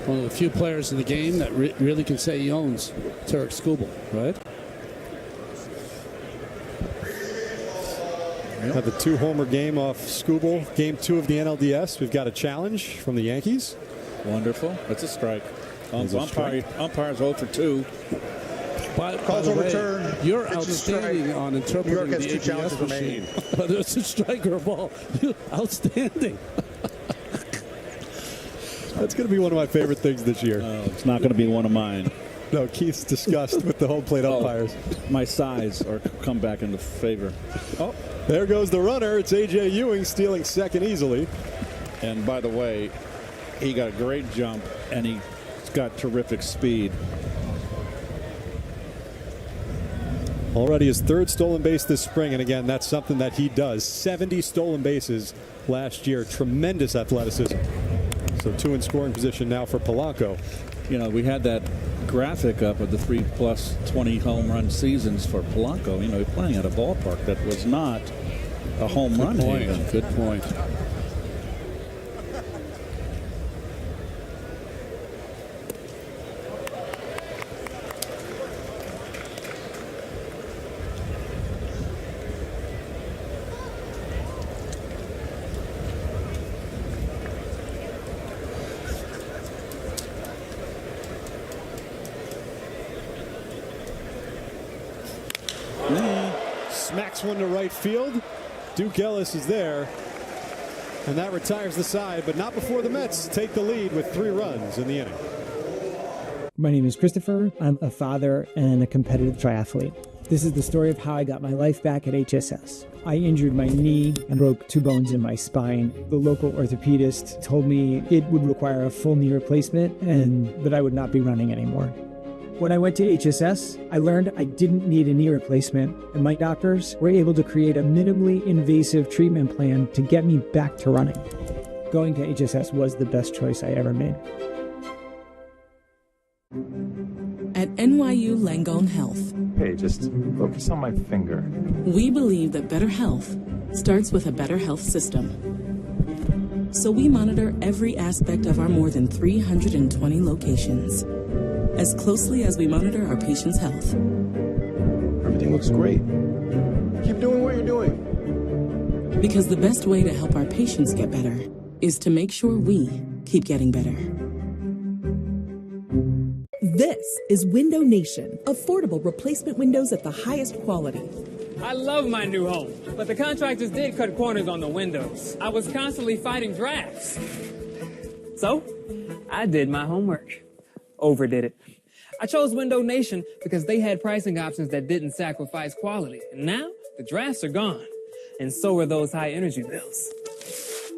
One of the few players in the game that really can say he owns Tarek Skubal, right?
Had the 2-homer game off Skubal. Game 2 of the NLDS. We've got a challenge from the Yankees.
Wonderful. That's a strike. Umpire's 0 for 2.
By
Calls
the
over
way,
turn.
you're
Pitch is
outstanding
strike.
on
New York
interpreting
has
the
2
ABS
challenges
machine.
remaining.
Whether it's a strike or a ball, outstanding.
That's going to be one of my favorite things this year.
It's not going to be one of mine.
No, Keith's disgust with the home plate umpires.
My size or come back into favor.
Oh, there goes the runner. It's A.J. Ewing stealing second easily.
And by the way, he got a great jump, and he's got terrific speed.
Already his 3rd stolen base this spring, and again, that's something that he does. 70 stolen bases last year. Tremendous athleticism. So 2 in scoring position now for Polanco.
You know, we had that graphic up of the 3+ 20 home run seasons for Polanco. You know, playing at a ballpark that was not a home run haven.
Good point.
Smacks one to right field. Duke Ellis is there. And that retires the side, but not before the Mets take the lead with 3 runs in the inning.
My name is Christopher. I'm a father and a competitive triathlete. This is the story of how I got my life back at HSS. I injured my knee and broke 2 bones in my spine. The local orthopedist told me it would require a full knee replacement and that I would not be running anymore. When I went to HSS, I learned I didn't need a knee replacement, and my doctors were able to create a minimally invasive treatment plan to get me back to running. Going to HSS was the best choice I ever made.
At NYU Langone Health,
Hey, just focus on my finger.
we believe that better health starts with a better health system. So we monitor every aspect of our more than 320 locations, as closely as we monitor our patients' health.
Everything looks great. Keep doing what you're doing.
Because the best way to help our patients get better is to make sure we keep getting better.
This is Window Nation. Affordable replacement windows at the highest quality.
I love my new home, but the contractors did cut corners on the windows. I was constantly fighting drafts. So, I did my homework. Overdid it. I chose Window Nation because they had pricing options that didn't sacrifice quality. And now, the drafts are gone. And so are those high energy bills.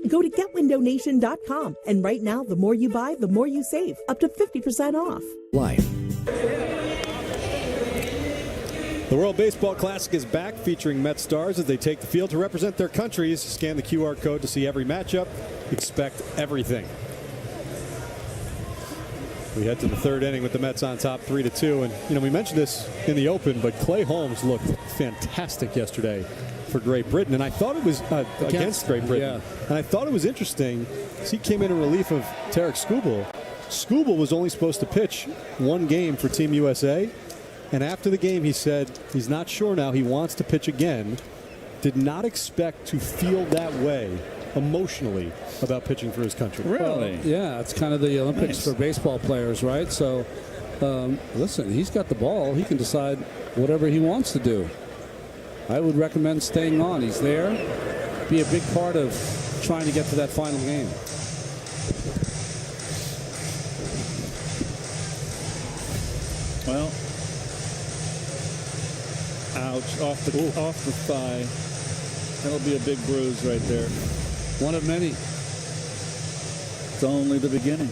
Go to getwindownation.com, and right now, the more you buy, the more you save, up to 50% off.
Life.
The World Baseball Classic is back, featuring Met stars as they take the field to represent their countries. Scan the QR code to see every matchup. Expect everything. We head to the third inning with the Mets on top 3-2. And, we mentioned this in the open, but Clay Holmes looked fantastic yesterday for Great Britain. And I thought it was against Great Britain. Yeah. And I thought it was interesting because he came in relief of Tarek Skubal. Skubal was only supposed to pitch 1 game for Team USA. And after the game, he said he's not sure now. He wants to pitch again. Did not expect to feel that way emotionally about pitching for his country.
Really?
Well, yeah, it's kind of the Olympics for baseball players, right? So, listen, he's got the ball. He can decide whatever he wants to do. I would recommend staying on. He's there. Be a big part of trying to get to that final game.
Well, ouch, off the thigh. That'll be a big bruise right there.
One of many.
It's only the beginning.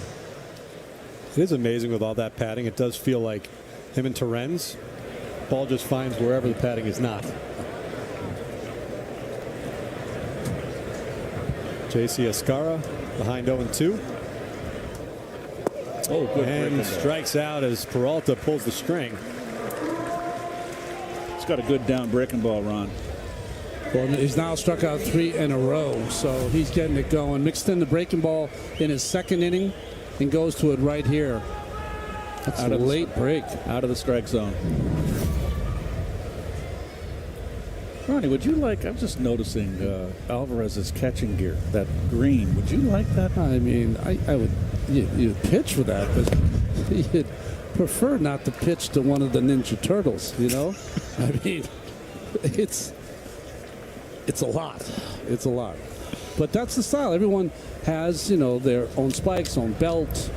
It is amazing with all that padding. It does feel like him and Terens. Ball just finds wherever the padding is not. J.C. Escarra behind 0-2.
Oh, good.
And strikes out as Peralta pulls the string.
He's got a good down breaking ball, Ron.
Well, he's now struck out 3 in a row, so he's getting it going. Mixed in the breaking ball in his second inning and goes to it right here. That's a late break.
Out of the strike zone. Ronnie, would you like, I'm just noticing Alvarez's catching gear, that green. Would you like that?
I mean, I would, you'd pitch for that, but you'd prefer not to pitch to one of the Ninja Turtles, I mean, it's a lot. It's a lot. But that's the style. Everyone has, their own spikes, own belt,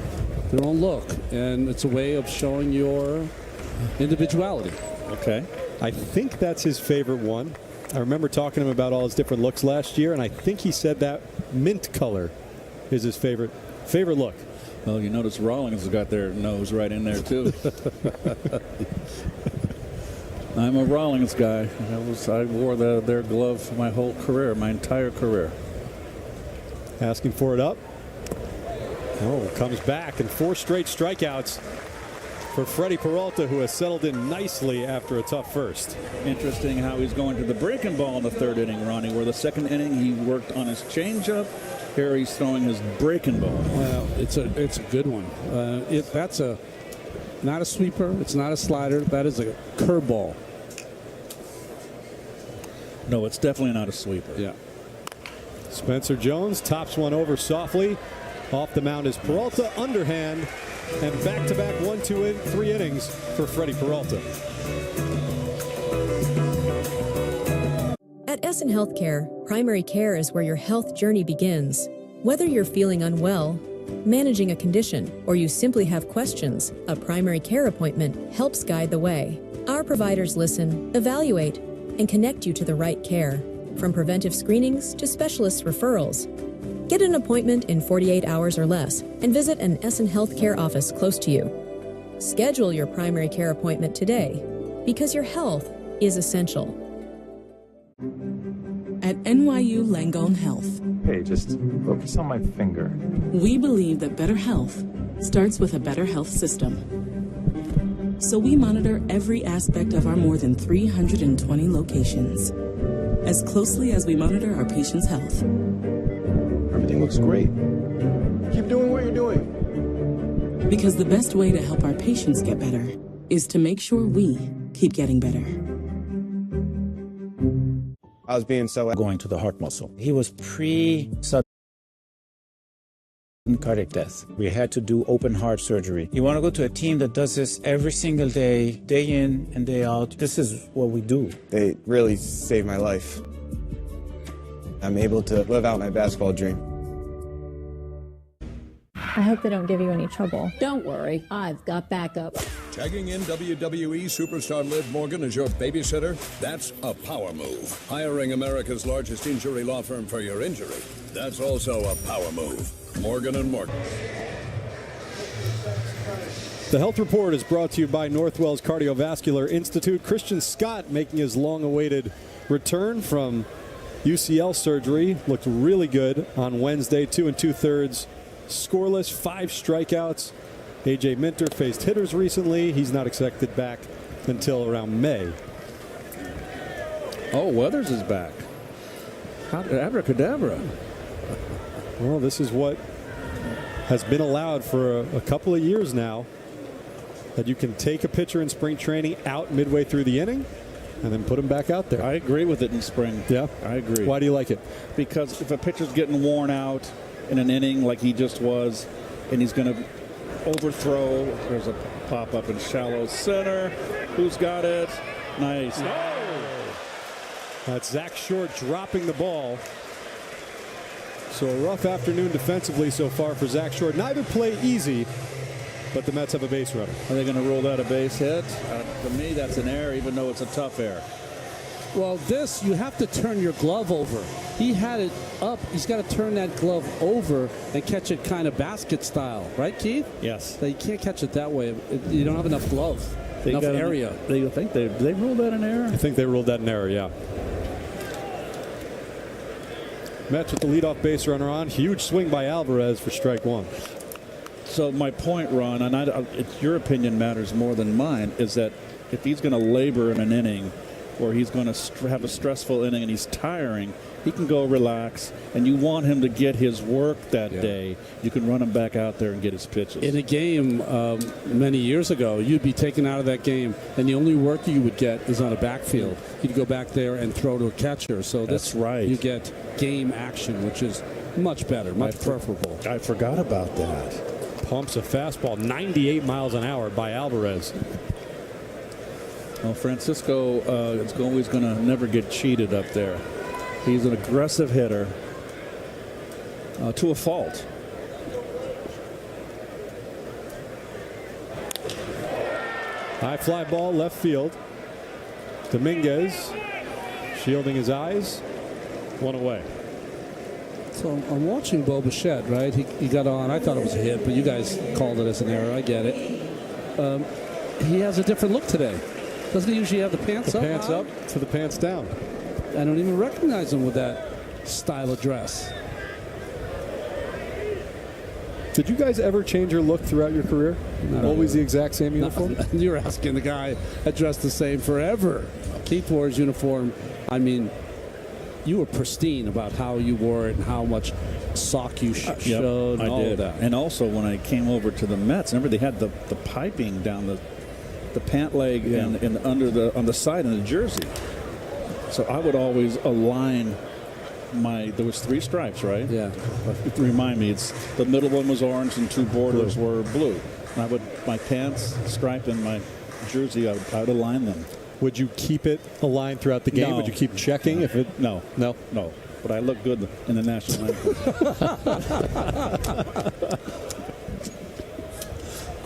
their own look. And it's a way of showing your individuality.
Okay. I think that's his favorite one. I remember talking to him about all his different looks last year, and I think he said that mint color is his favorite look.
Well, you notice Rawlings has got their nose right in there, too. I'm a Rawlings guy. I wore their glove my whole career, my entire career.
Asking for it up. Oh, comes back, and 4 straight strikeouts for Freddie Peralta, who has settled in nicely after a tough first.
Interesting how he's going to the breaking ball in the third inning, Ronnie, where the second inning he worked on his changeup. Here he's throwing his breaking ball.
Well, it's a good one. That's not a sweeper. It's not a slider. That is a curveball.
No, it's definitely not a sweeper.
Yeah.
Spencer Jones tops one over softly. Off the mound is Peralta, underhand, and back-to-back 1-2-3 innings for Freddie Peralta.
At Essen Healthcare, primary care is where your health journey begins. Whether you're feeling unwell, managing a condition, or you simply have questions, a primary care appointment helps guide the way. Our providers listen, evaluate, and connect you to the right care, from preventive screenings to specialist referrals. Get an appointment in 48 hours or less and visit an Essen Healthcare office close to you. Schedule your primary care appointment today, because your health is essential.
At NYU Langone Health,
Hey, just focus on my finger.
we believe that better health starts with a better health system. So we monitor every aspect of our more than 320 locations, as closely as we monitor our patients' health.
Everything looks great. Keep doing what you're doing.
Because the best way to help our patients get better is to make sure we keep getting better.
I was being so
going to the heart muscle. He was pre-sudden cardiac death. We had to do open heart surgery. You want to go to a team that does this every single day, day in and day out. This is what we do.
They really saved my life. I'm able to live out my basketball dream.
I hope they don't give you any trouble.
Don't worry, I've got backup.
Tagging in WWE superstar Liv Morgan as your babysitter? That's a power move. Hiring America's largest injury law firm for your injury? That's also a power move. Morgan & Morgan.
The Health Report is brought to you by Northwell's Cardiovascular Institute. Christian Scott making his long-awaited return from UCL surgery. Looked really good on Wednesday, 2 2/3 scoreless, 5 strikeouts. A.J. Minter faced hitters recently. He's not expected back until around May.
Oh, Weathers is back. Abracadabra.
Well, this is what has been allowed for a couple of years now, that you can take a pitcher in spring training out midway through the inning and then put him back out there.
I agree with it in spring.
Yeah?
I agree.
Why do you like it?
Because if a pitcher's getting worn out in an inning like he just was, and he's going to overthrow, there's a pop-up in shallow center. Who's got it? Nice.
That's Zach Short dropping the ball. So a rough afternoon defensively so far for Zach Short. Neither play easy, but the Mets have a base runner.
Are they going to rule that a base hit? To me, that's an error, even though it's a tough error.
Well, this, you have to turn your glove over. He had it up. He's got to turn that glove over and catch it kind of basket style. Right, Keith?
Yes.
You can't catch it that way. You don't have enough glove, enough area.
They think they ruled that an error?
I think they ruled that an error, yeah. Mets with the leadoff base runner on. Huge swing by Alvarez for strike one.
So my point, Ron, and your opinion matters more than mine, is that if he's going to labor in an inning, or he's going to have a stressful inning and he's tiring, he can go relax, and you want him to get his work that day. You can run him back out there and get his pitches.
In a game many years ago, you'd be taken out of that game, and the only work you would get is on a backfield. You'd go back there and throw to a catcher. So
that's right.
You get game action, which is much better, much preferable.
I forgot about that.
Pumps a fastball 98 miles an hour by Alvarez.
Well, Francisco is always going to never get cheated up there. He's an aggressive hitter to a fault.
High fly ball left field. Dominguez shielding his eyes. One away.
So I'm watching Bo Bichette, right? He got on. I thought it was a hit, but you guys called it as an error. I get it. He has a different look today. Doesn't he usually have the pants up?
The pants up to the pants down.
I don't even recognize him with that style of dress.
Did you guys ever change your look throughout your career? Always the exact same uniform?
You're asking the guy that dressed the same forever. Keith wore his uniform. I mean, you were pristine about how you wore it and how much sock you showed and all of that.
And also when I came over to the Mets, remember they had the piping down the pant leg and on the side of the jersey. So I would always align there was 3 stripes, right?
Yeah.
Remind me, the middle one was orange and 2 borders were blue. And my pants stripe and my jersey, I would align them.
Would you keep it aligned throughout the game?
No.
Would you keep checking if it?
No. but I look good in the national anthem.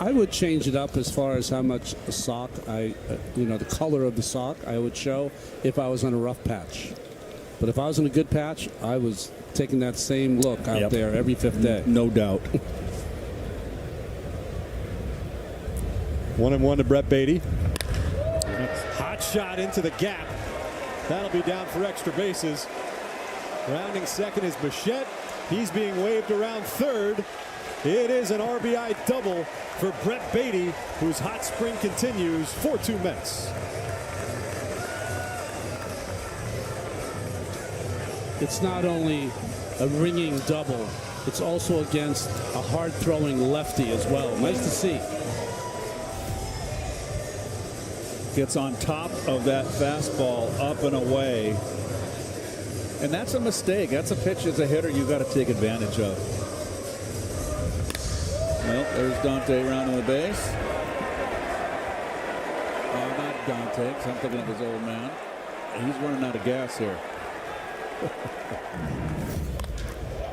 I would change it up as far as how much sock the color of the sock I would show if I was on a rough patch. But if I was on a good patch, I was taking that same look out there every fifth day.
No doubt.
1-1 to Brett Beatty. Hot shot into the gap. That'll be down for extra bases. Rounding second is Bichette. He's being waved around third. It is an RBI double for Brett Beatty, whose hot spring continues. 4-2 Mets.
It's not only a ringing double, it's also against a hard-throwing lefty as well. Nice to see.
Gets on top of that fastball, up and away. And that's a mistake. That's a pitch as a hitter you got to take advantage of. Well, there's Dante rounding the base. Oh, not Dante, 'cause I'm thinking of his old man. He's running out of gas here.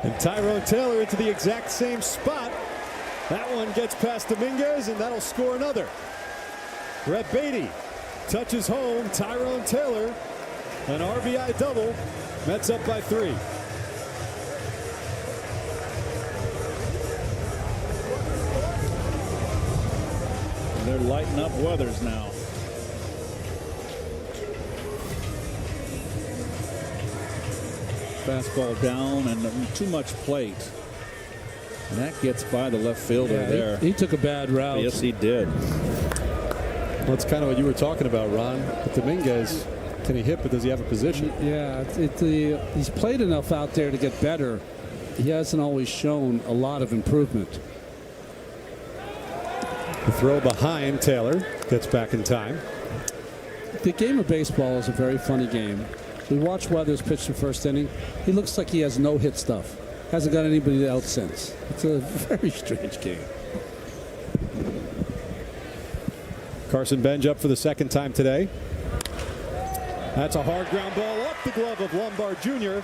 And Tyrone Taylor into the exact same spot. That one gets past Dominguez, and that'll score another. Brett Beatty touches home. Tyrone Taylor, an RBI double. Mets up by 3.
And they're lighting up Weathers now. Fastball down and too much plate. And that gets by the left fielder there.
He took a bad route.
Yes, he did.
Well, that's kind of what you were talking about, Ron. With Dominguez, can he hit, but does he have a position?
Yeah, he's played enough out there to get better. He hasn't always shown a lot of improvement.
The throw behind Taylor gets back in time.
The game of baseball is a very funny game. We watched Weathers pitch the first inning. He looks like he has no hit stuff. Hasn't got anybody else since. It's a very strange game.
Carson Benj up for the second time today. That's a hard ground ball off the glove of Lombard Jr.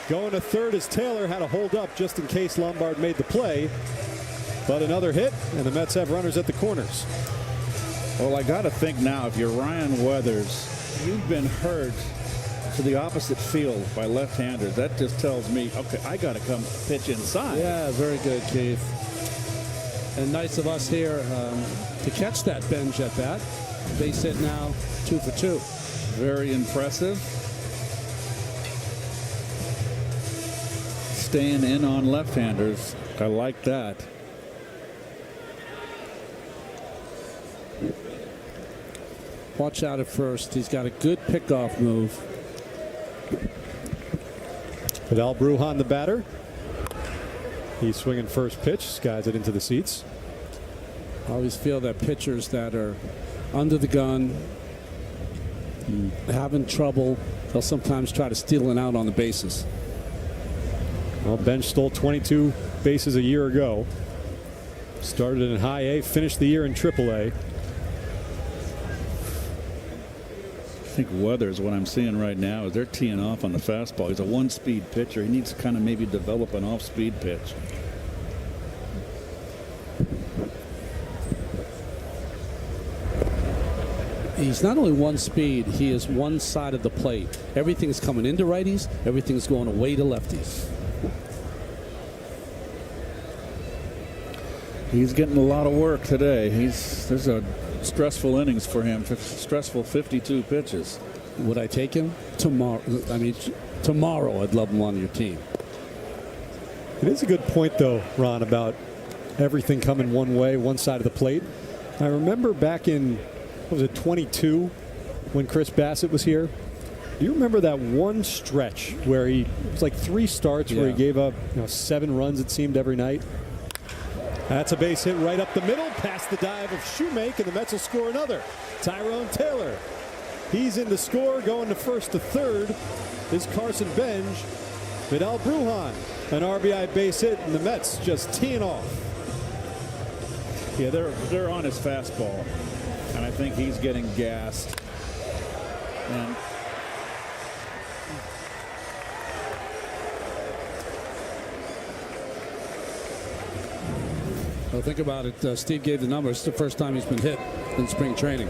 Going to third as Taylor had to hold up just in case Lombard made the play. But another hit, and the Mets have runners at the corners.
Well, I got to think now, if you're Ryan Weathers, you've been hurt to the opposite field by left-handers. That just tells me, okay, I got to come pitch inside.
Yeah, very good, Keith. And nice of us here to catch that Benj at bat. Base hit now, 2 for 2.
Very impressive. Staying in on left-handers. I like that.
Watch out at first. He's got a good pickoff move.
Vidal Brujan, the batter. He's swinging first pitch, skies it into the seats.
I always feel that pitchers that are under the gun, having trouble, they'll sometimes try to steal it out on the bases.
Well, Benj stole 22 bases a year ago. Started in high A, finished the year in triple A.
I think Weathers, what I'm seeing right now, is they're teeing off on the fastball. He's a one-speed pitcher. He needs to kind of maybe develop an off-speed pitch.
He's not only one speed, he is one side of the plate. Everything's coming into righties, everything's going away to lefties.
He's getting a lot of work today. There's a stressful innings for him. Stressful 52 pitches.
Would I take him tomorrow? I mean, tomorrow I'd love him on your team.
It is a good point, though, Ron, about everything coming one way, one side of the plate. I remember back in, what was it, 22, when Chris Bassett was here. Do you remember that one stretch where it was like 3 starts where he gave up 7 runs, it seemed, every night? That's a base hit right up the middle, past the dive of Shoemake, and the Mets will score another. Tyrone Taylor. He's in the score, going to first to third is Carson Benj. Vidal Brujan, an RBI base hit, and the Mets just teeing off.
Yeah, they're on his fastball, and I think he's getting gassed. And
Well, think about it. Steve gave the numbers. It's the first time he's been hit in spring training.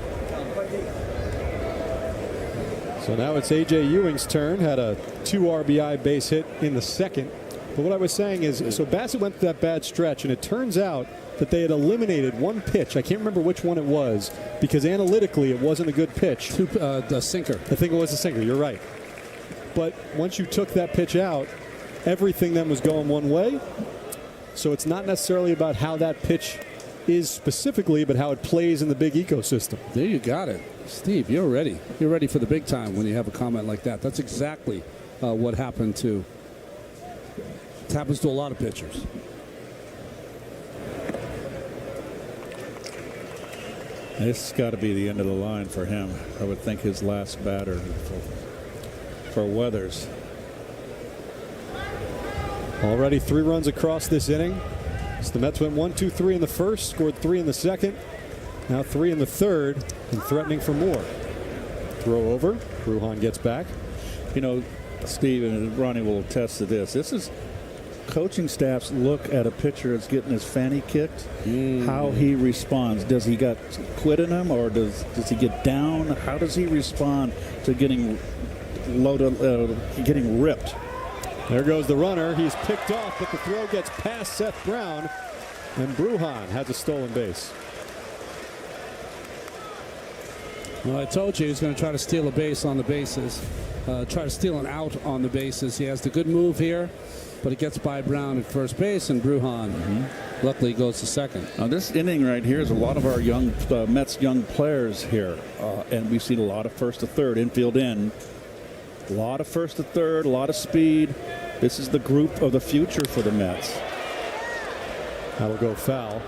So now it's A.J. Ewing's turn. Had a 2 RBI base hit in the second. But what I was saying is, so Bassett went through that bad stretch, and it turns out that they had eliminated one pitch. I can't remember which one it was, because analytically it wasn't a good pitch.
The sinker.
I think it was a sinker. You're right. But once you took that pitch out, everything then was going one way. So it's not necessarily about how that pitch is specifically, but how it plays in the big ecosystem.
There you got it. Steve, you're ready. You're ready for the big time when you have a comment like that. That's exactly what happened to. It happens to a lot of pitchers.
This has got to be the end of the line for him. I would think his last batter for Weathers.
Already 3 runs across this inning. So the Mets went 1-2-3 in the first, scored 3 in the second, now 3 in the third, and threatening for more. Throw over. Brujan gets back.
You know, Steve and Ronnie will attest to this. This is coaching staffs look at a pitcher that's getting his fanny kicked, how he responds. Does he got quit in him, or does he get down? How does he respond to getting loaded, getting ripped?
There goes the runner. He's picked off, but the throw gets past Seth Brown, and Brujan has a stolen base.
Well, I told you he was going to try to steal a base on the bases, try to steal an out on the bases. He has the good move here, but it gets by Brown at first base, and Brujan luckily goes to second.
Now this inning right here is a lot of our young Mets young players here, and we've seen a lot of first to third, infield in. A lot of first to third, a lot of speed. This is the group of the future for the Mets.
That'll go foul.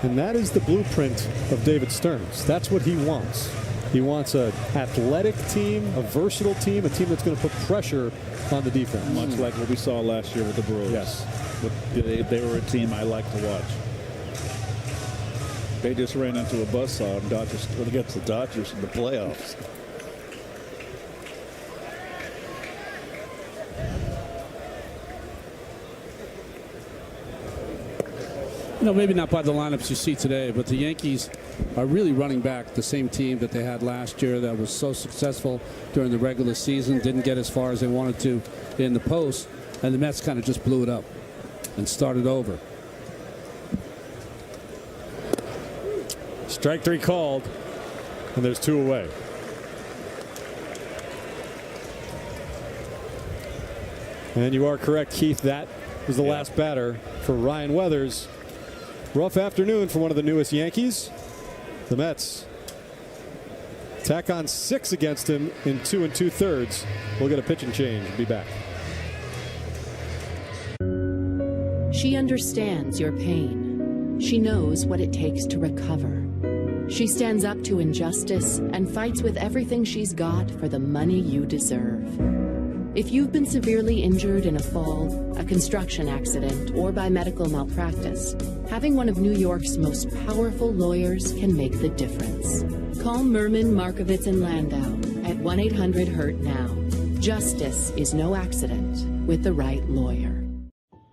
And that is the blueprint of David Stearns. That's what he wants. He wants an athletic team, a versatile team, a team that's going to put pressure on the defense.
Much like what we saw last year with the Brewers.
Yes.
But they were a team I like to watch. They just ran into a buzzsaw against the Dodgers in the playoffs.
You know, maybe not by the lineups you see today, but the Yankees are really running back the same team that they had last year that was so successful during the regular season, didn't get as far as they wanted to in the post, and the Mets kind of just blew it up and started over.
Strike 3 called, and there's 2 away. And you are correct, Keith. That was the last batter for Ryan Weathers. Rough afternoon for one of the newest Yankees. The Mets tack on 6 against him in 2 2/3. We'll get a pitching change. Be back.
She understands your pain. She knows what it takes to recover. She stands up to injustice and fights with everything she's got for the money you deserve. If you've been severely injured in a fall, a construction accident, or by medical malpractice, having one of New York's most powerful lawyers can make the difference. Call Merman, Markovitz, and Landau at 1-800-HURT-NOW. Justice is no accident with the right lawyer.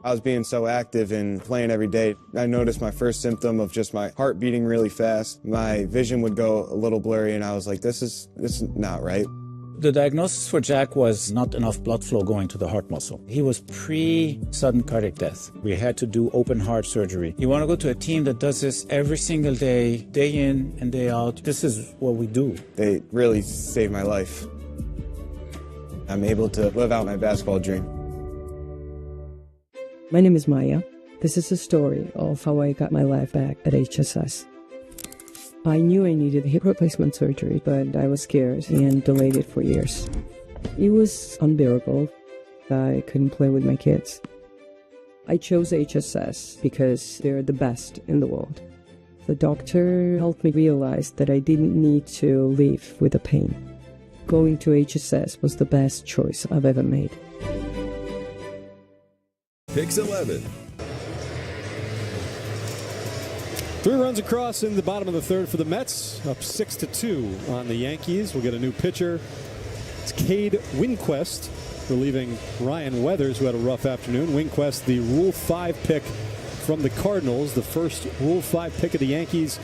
I was being so active and playing every day. I noticed my first symptom of just my heart beating really fast. My vision would go a little blurry, and I was like, this is not right.
The diagnosis for Jack was not enough blood flow going to the heart muscle. He was pre-sudden cardiac death. We had to do open heart surgery. You want to go to a team that does this every single day, day in and day out. This is what we do.
They really saved my life. I'm able to live out my basketball dream.
My name is Maya. This is a story of how I got my life back at HSS. I knew I needed hip replacement surgery, but I was scared and delayed it for years. It was unbearable. I couldn't play with my kids. I chose HSS because they're the best in the world. The doctor helped me realize that I didn't need to live with the pain. Going to HSS was the best choice I've ever made.
PIX11.
3 runs across in the bottom of the third for the Mets, up 6-2 on the Yankees. We'll get a new pitcher. It's Cade Winquist relieving Ryan Weathers, who had a rough afternoon. Winquist, the Rule 5 pick from the Cardinals, the first Rule 5 pick of the Yankees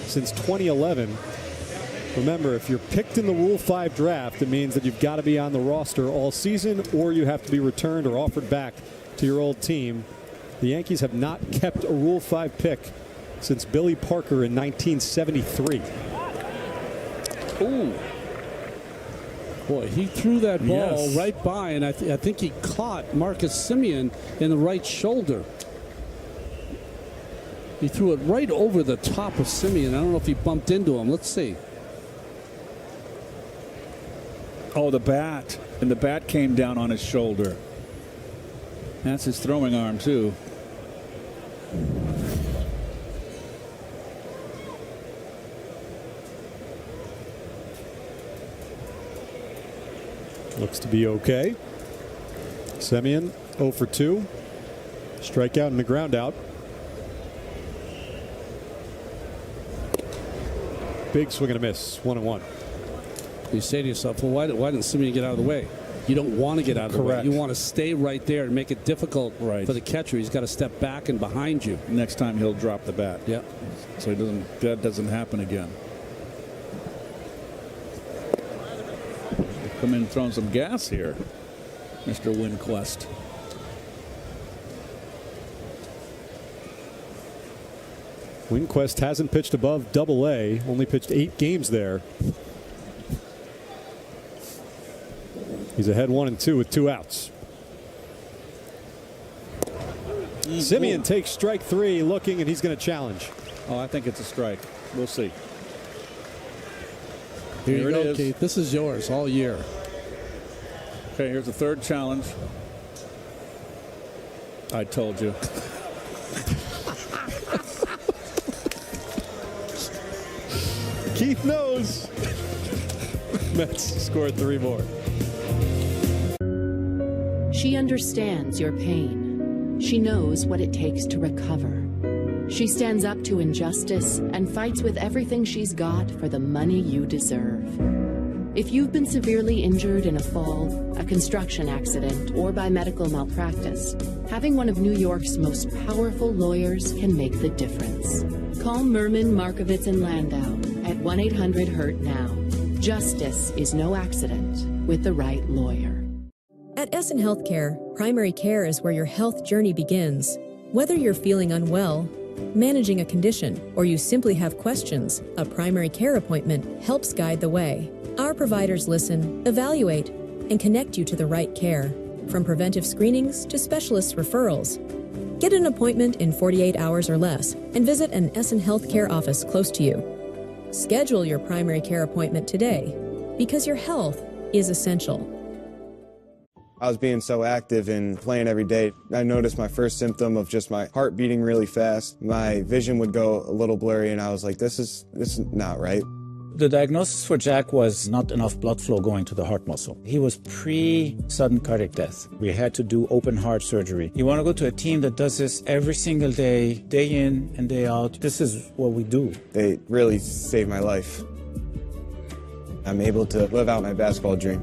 since 2011. Remember, if you're picked in the Rule 5 draft, it means that you've got to be on the roster all season, or you have to be returned or offered back to your old team. The Yankees have not kept a Rule 5 pick since Billy Parker in 1973.
Ooh. Boy, he threw that ball
Yes.
right by, and I think he caught Marcus Semien in the right shoulder. He threw it right over the top of Semien. I don't know if he bumped into him. Let's see.
Oh, the bat. And the bat came down on his shoulder. That's his throwing arm, too.
Looks to be okay. Semien 0 for 2. Strikeout and a ground out. Big swing and a miss. 1-1.
You say to yourself, well, why didn't Semien get out of the way? You don't want to get out of the way. You want to stay right there and make it difficult for the catcher. He's got to step back and behind you.
Next time he'll drop the bat.
Yeah.
So that doesn't happen again. Come in throwing some gas here, Mr. Winquest.
Winquest hasn't pitched above Double-A, only pitched 8 games there. He's ahead 1-2 with 2 outs. Semien takes strike 3, looking, and he's going to challenge.
Oh, I think it's a strike. We'll see.
Here you
it
go,
is.
Keith. This is yours all year.
Okay, here's the third challenge. I told you.
Keith knows. Mets scored 3 more.
She understands your pain. She knows what it takes to recover. She stands up to injustice and fights with everything she's got for the money you deserve. If you've been severely injured in a fall, a construction accident, or by medical malpractice, having one of New York's most powerful lawyers can make the difference. Call Merman, Markovitz, and Landau at 1-800-HURT-NOW. Justice is no accident with the right lawyer.
At Essen Healthcare, primary care is where your health journey begins. Whether you're feeling unwell, managing a condition, or you simply have questions, a primary care appointment helps guide the way. Our providers listen, evaluate, and connect you to the right care, from preventive screenings to specialist referrals. Get an appointment in 48 hours or less and visit an Essen Healthcare office close to you. Schedule your primary care appointment today, because your health is essential.
I was being so active and playing every day. I noticed my first symptom of just my heart beating really fast. My vision would go a little blurry, and I was like, this is not right.
The diagnosis for Jack was not enough blood flow going to the heart muscle. He was pre-sudden cardiac death. We had to do open heart surgery. You want to go to a team that does this every single day, day in and day out. This is what we do.
They really saved my life. I'm able to live out my basketball dream.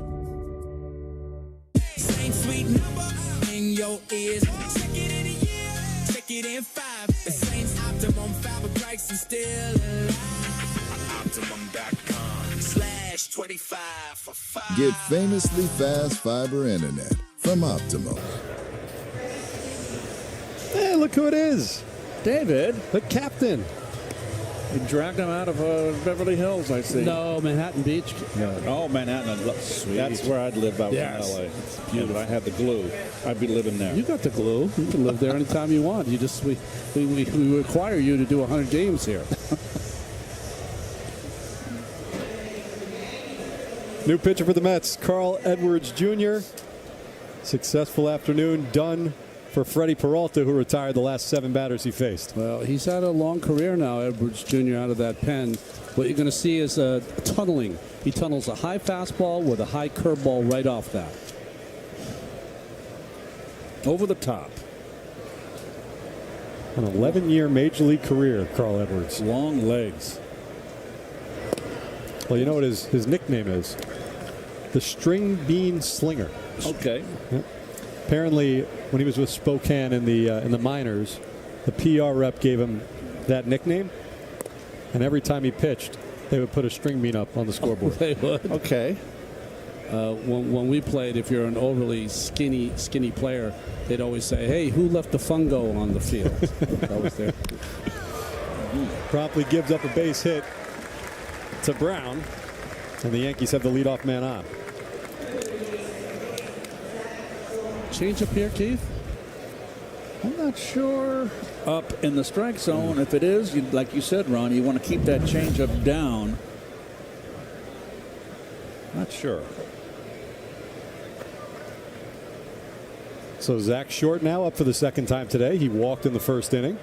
Same sweet number in your ears. Check it in a year, check it in 5. The same Optimum fabrics and still alive. Optimum.com/25 for 5.
Get famously fast fiber internet from Optimum.
Hey, look who it is.
David.
The captain.
You dragged him out of Beverly Hills, I see.
No, Manhattan Beach.
No. Oh, Manhattan. Sweet. That's where I'd live out in L.A. It's beautiful. If I had the glue, I'd be living there.
You got the glue. You can live there anytime you want. You just we require you to do 100 games here.
New pitcher for the Mets, Carl Edwards Jr. Successful afternoon done for Freddie Peralta, who retired the last 7 batters he faced.
Well, he's had a long career now, Edwards Jr., out of that pen. What you're going to see is tunneling. He tunnels a high fastball with a high curveball right off that.
Over the top.
An 11-year Major League career, Carl Edwards.
Long legs.
Well, you know what his nickname is? The String Bean Slinger.
Okay.
Yep. Apparently, when he was with Spokane in the minors, The PR rep gave him that nickname, and every time he pitched, they would put a string bean up on the scoreboard.
They would.
Okay.
When we played, if you're an overly skinny player, they'd always say, "Hey, who left the fungo on the field?" That was there.
Promptly gives up a base hit to Brown, and the Yankees have the leadoff man on.
Change up here, Keith?
I'm not sure. Up in the strike zone. If it is, like you said, Ron, you want to keep that changeup down. Not sure.
So Zach Short now up for the second time today. He walked in the first inning.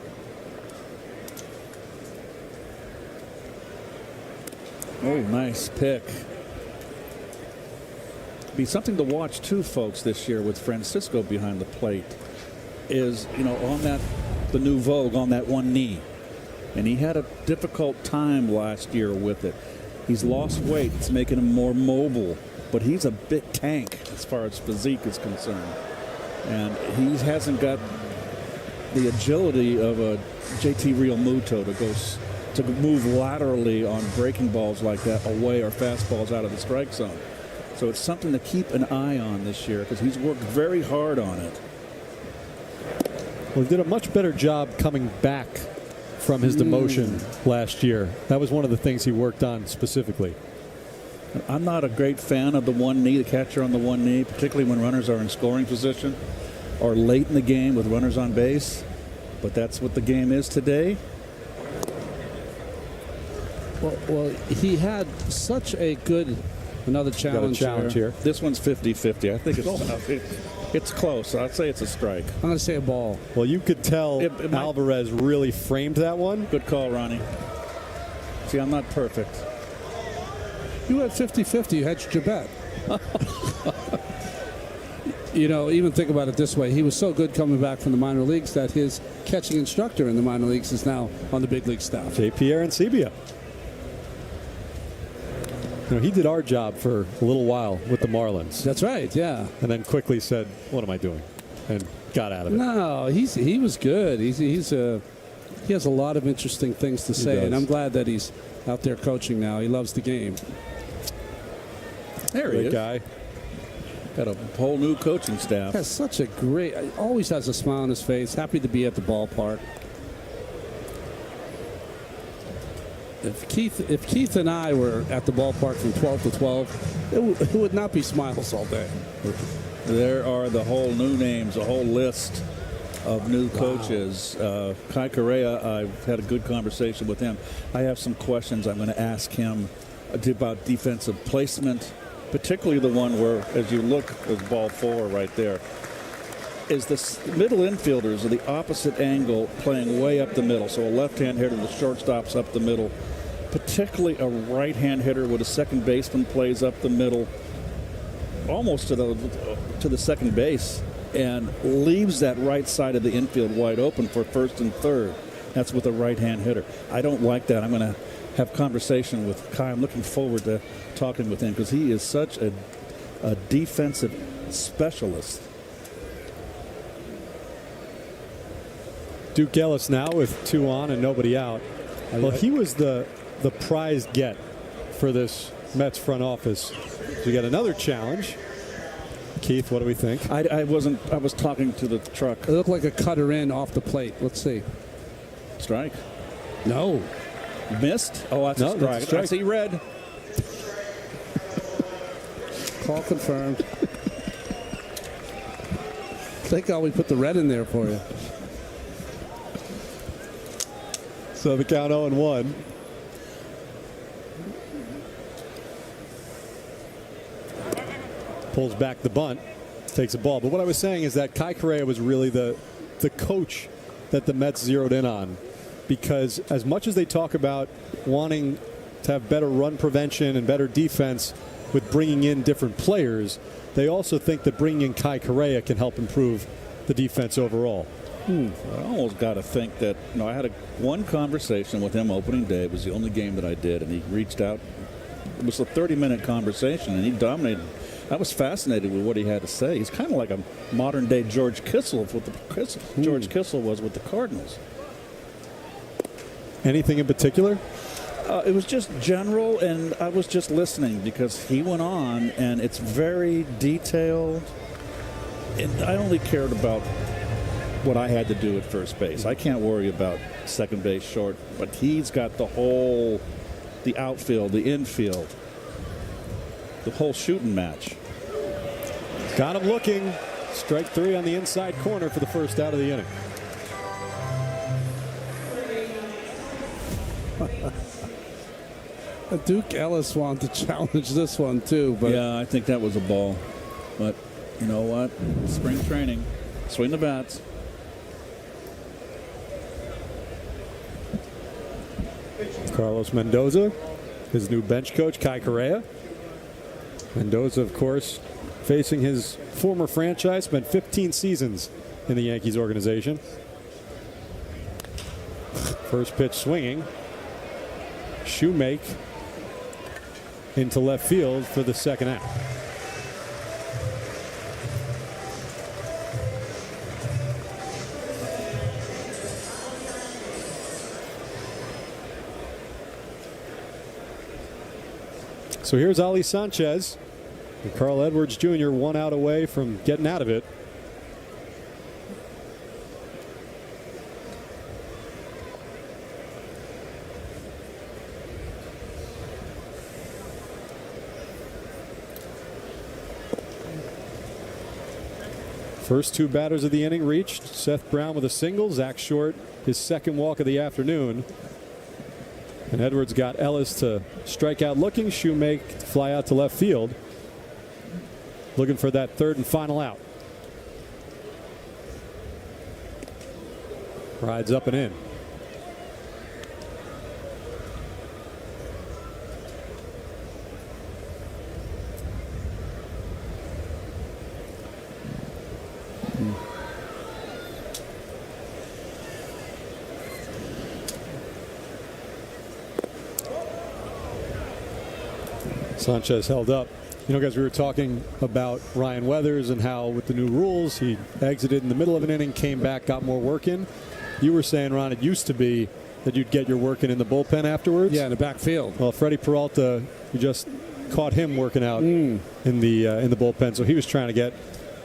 Oh, nice pick. Be something to watch too, folks, this year with Francisco behind the plate. Is, on the new vogue on that one knee. And he had a difficult time last year with it. He's lost weight. It's making him more mobile. But he's a big tank as far as physique is concerned. And he hasn't got the agility of a JT Realmuto to move laterally on breaking balls like that away or fastballs out of the strike zone. So it's something to keep an eye on this year because he's worked very hard on it.
Well, he did a much better job coming back from his demotion last year. That was one of the things he worked on specifically.
I'm not a great fan of the one knee, the catcher on the one knee, particularly when runners are in scoring position or late in the game with runners on base. But that's what the game is today.
Well, he had such a good another challenge here.
This one's 50-50. I think it's close. I'd say it's a strike.
I'm going to say a ball.
Well, you could tell Alvarez really framed that one.
Good call, Ronnie. See, I'm not perfect.
You had 50-50. You hedged your bet. Even think about it this way. He was so good coming back from the minor leagues that his catching instructor in the minor leagues is now on the big league staff.
J.P. Arancibia. He did our job for a little while with the Marlins.
That's right, yeah.
And then quickly said, "What am I doing?" and got out of it.
No, he was good. He has a lot of interesting things to say, and I'm glad that he's out there coaching now. He loves the game.
There he is.
Guy.
Got a whole new coaching staff.
Has such a great. Always has a smile on his face. Happy to be at the ballpark. If Keith and I were at the ballpark from 12 to 12, it would not be smiles all day.
There are the whole new names, a whole list of new coaches. Kai Correa, I've had a good conversation with him. I have some questions I'm going to ask him about defensive placement, particularly the one where, as you look at ball 4 right there, is the middle infielders are the opposite angle playing way up the middle. So a left-hand hitter, the shortstop's up the middle. Particularly a right-hand hitter with a second baseman plays up the middle, almost to the second base, and leaves that right side of the infield wide open for first and third. That's with a right-hand hitter. I don't like that. I'm going to have conversation with Kai. I'm looking forward to talking with him because he is such a defensive specialist.
Duke Ellis now with 2 on and nobody out. Well, he was the prize get for this Mets front office. So we got another challenge. Keith, what do we think?
I was talking to the truck.
It looked like a cutter in off the plate. Let's see.
Strike?
No.
Missed? Oh, that's a strike.
That's a strike.
I see red.
Call confirmed. Thank God we put the red in there for you.
So the count 0-1. Pulls back the bunt, takes a ball. But what I was saying is that Kai Correa was really the coach that the Mets zeroed in on, because as much as they talk about wanting to have better run prevention and better defense with bringing in different players, they also think that bringing in Kai Correa can help improve the defense overall.
I almost got to think that, I had one conversation with him opening day. It was the only game that I did, and he reached out. It was a 30-minute conversation, and he dominated. I was fascinated with what he had to say. He's kind of like a modern-day George Kissel, George Kissel was with the Cardinals.
Anything in particular?
It was just general, and I was just listening because he went on, and it's very detailed. And I only cared about what I had to do at first base. I can't worry about second base, short, but he's got the outfield, the infield, the whole shooting match.
Got him looking. Strike 3 on the inside corner for the first out of the inning.
Duke Ellis wanted to challenge this one too, but
yeah, I think that was a ball. But you know what? Spring training, swing the bats.
Carlos Mendoza, his new bench coach, Kai Correa. Mendoza, of course, facing his former franchise, spent 15 seasons in the Yankees organization. First pitch swinging. Shoemake into left field for the second out. So here's Ali Sanchez. And Carl Edwards Jr. 1 out away from getting out of it. First 2 batters of the inning reached. Seth Brown with a single. Zach Short, his second walk of the afternoon. And Edwards got Ellis to strike out looking. Shoemake to fly out to left field. Looking for that third and final out. Rides up and in. Sanchez held up. You know, guys, we were talking about Ryan Weathers and how with the new rules he exited in the middle of an inning, came back, got more work in. You were saying, Ron, it used to be that you'd get your work in the bullpen afterwards.
Yeah, in the backfield.
Well, Freddie Peralta, you just caught him working out in the bullpen, so he was trying to get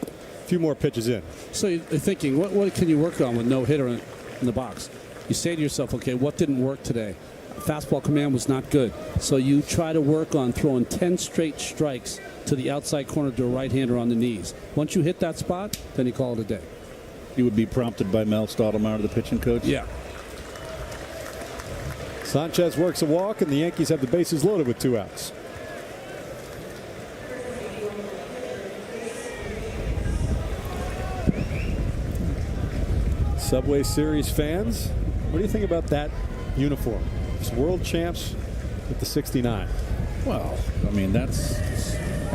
a few more pitches in.
So you're thinking, what can you work on with no hitter in the box? You say to yourself, okay, what didn't work today? Fastball command was not good. So you try to work on throwing 10 straight strikes to the outside corner to a right-hander on the knees. Once you hit that spot, then you call it a day.
You would be prompted by Mel Stottlemyre, the pitching coach?
Yeah.
Sanchez works a walk, and the Yankees have the bases loaded with 2 outs. Subway Series fans, what do you think about that uniform? It's world champs with the 69.
Well, I mean, that's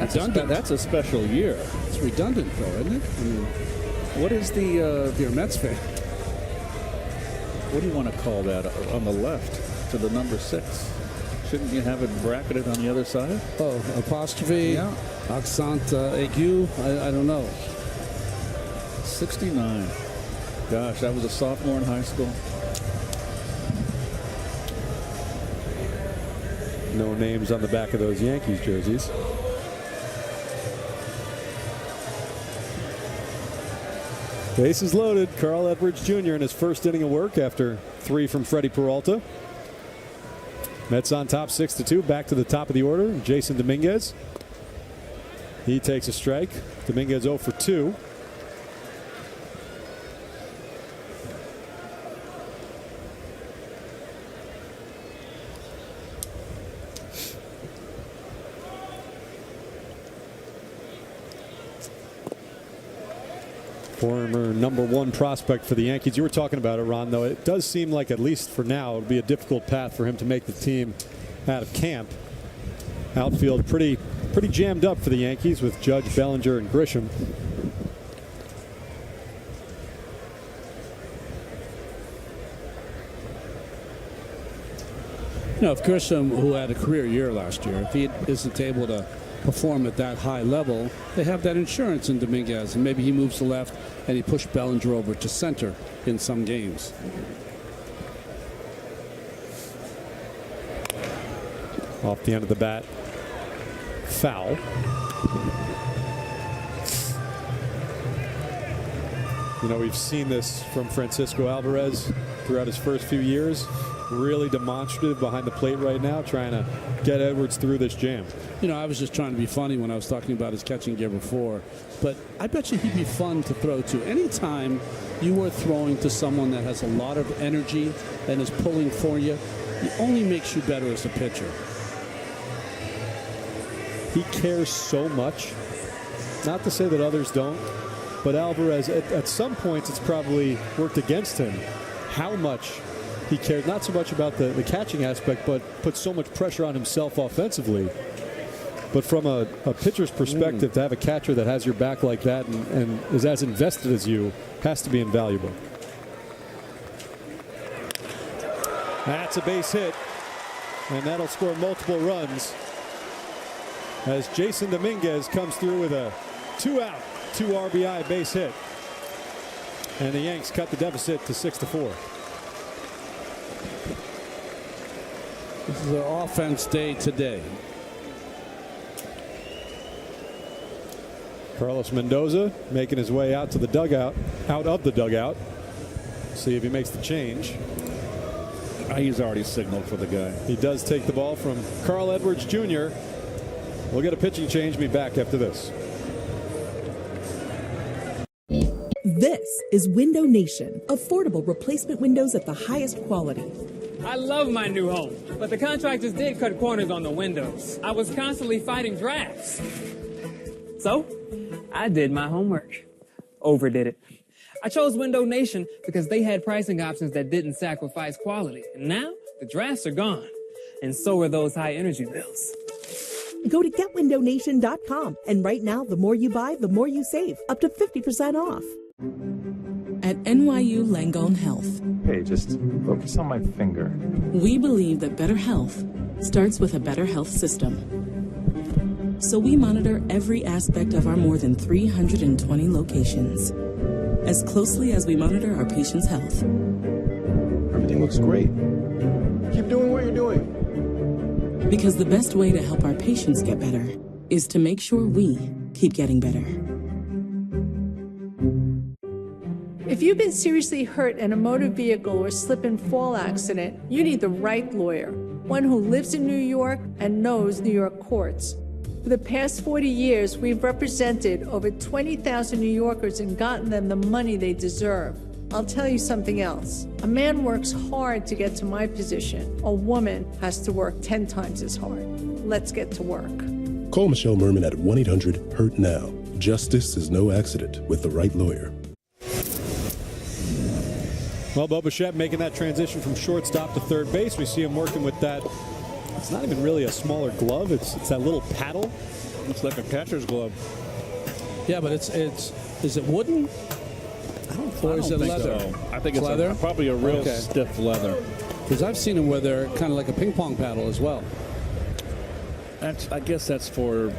a special year.
It's redundant, though, isn't it? I mean,
what is
if you're a Mets fan?
What do you want to call that on the left to the number 6? Shouldn't you have it bracketed on the other side?
Oh, apostrophe, accent aigu, I don't know.
69. Gosh, I was a sophomore in high school.
No names on the back of those Yankees jerseys. Bases loaded. Carl Edwards Jr. in his first inning of work after 3 from Freddie Peralta. Mets on top 6-2. Back to the top of the order. Jason Dominguez. He takes a strike. Dominguez 0 for 2. Former #1 prospect for the Yankees. You were talking about it, Ron, though. It does seem like, at least for now, it would be a difficult path for him to make the team out of camp. Outfield pretty jammed up for the Yankees with Judge, Bellinger, and Grisham.
You know, if Grisham, who had a career year last year, if he isn't able to perform at that high level, they have that insurance in Dominguez, and maybe he moves to left and he pushed Bellinger over to center in some games.
Off the end of the bat. Foul. You know, we've seen this from Francisco Alvarez throughout his first few years. Really demonstrative behind the plate right now, trying to get Edwards through this jam.
You know, I was just trying to be funny when I was talking about his catching gear before, but I bet you he'd be fun to throw to. Anytime you are throwing to someone that has a lot of energy and is pulling for you, it only makes you better as a pitcher.
He cares so much. Not to say that others don't, but Alvarez, at some points, it's probably worked against him how much he cared, not so much about the catching aspect, but put so much pressure on himself offensively. But from a pitcher's perspective, to have a catcher that has your back like that and is as invested as you has to be invaluable. That's a base hit, and that'll score multiple runs as Jason Dominguez comes through with a 2-out, 2 RBI base hit. And the Yanks cut the deficit to 6-4.
This is an offense day today.
Carlos Mendoza making his way out to the dugout, out of the dugout. See if he makes the change.
He's already signaled for the guy.
He does take the ball from Carl Edwards Jr. We'll get a pitching change. Be back after this.
This is Window Nation. Affordable replacement windows at the highest quality.
I love my new home, but the contractors did cut corners on the windows. I was constantly fighting drafts. So, I did my homework. Overdid it. I chose Window Nation because they had pricing options that didn't sacrifice quality. And now, the drafts are gone. And so are those high energy bills.
Go to getwindownation.com, and right now, the more you buy, the more you save, up to 50% off.
At NYU Langone Health,
Hey, just focus on my finger.
we believe that better health starts with a better health system. So we monitor every aspect of our more than 320 locations, as closely as we monitor our patients' health.
Everything looks great. Keep doing what you're doing.
Because the best way to help our patients get better is to make sure we keep getting better.
If you've been seriously hurt in a motor vehicle or slip and fall accident, you need the right lawyer, one who lives in New York and knows New York courts. For the past 40 years, we've represented over 20,000 New Yorkers and gotten them the money they deserve. I'll tell you something else. A man works hard to get to my position. A woman has to work 10 times as hard. Let's get to work.
Call Michelle Merman at 1-800-HURT-NOW. Justice is no accident with the right lawyer.
Well, Bo Bichette making that transition from shortstop to third base. We see him working with that. It's not even really a smaller glove. It's that little paddle.
It's like a catcher's glove.
Yeah, but is it wooden?
I don't
Is it
think
leather?
so. I think it's
leather?
probably a real
Okay.
stiff leather.
Because I've seen them where they're kind of like a ping pong paddle as well.
I guess that's for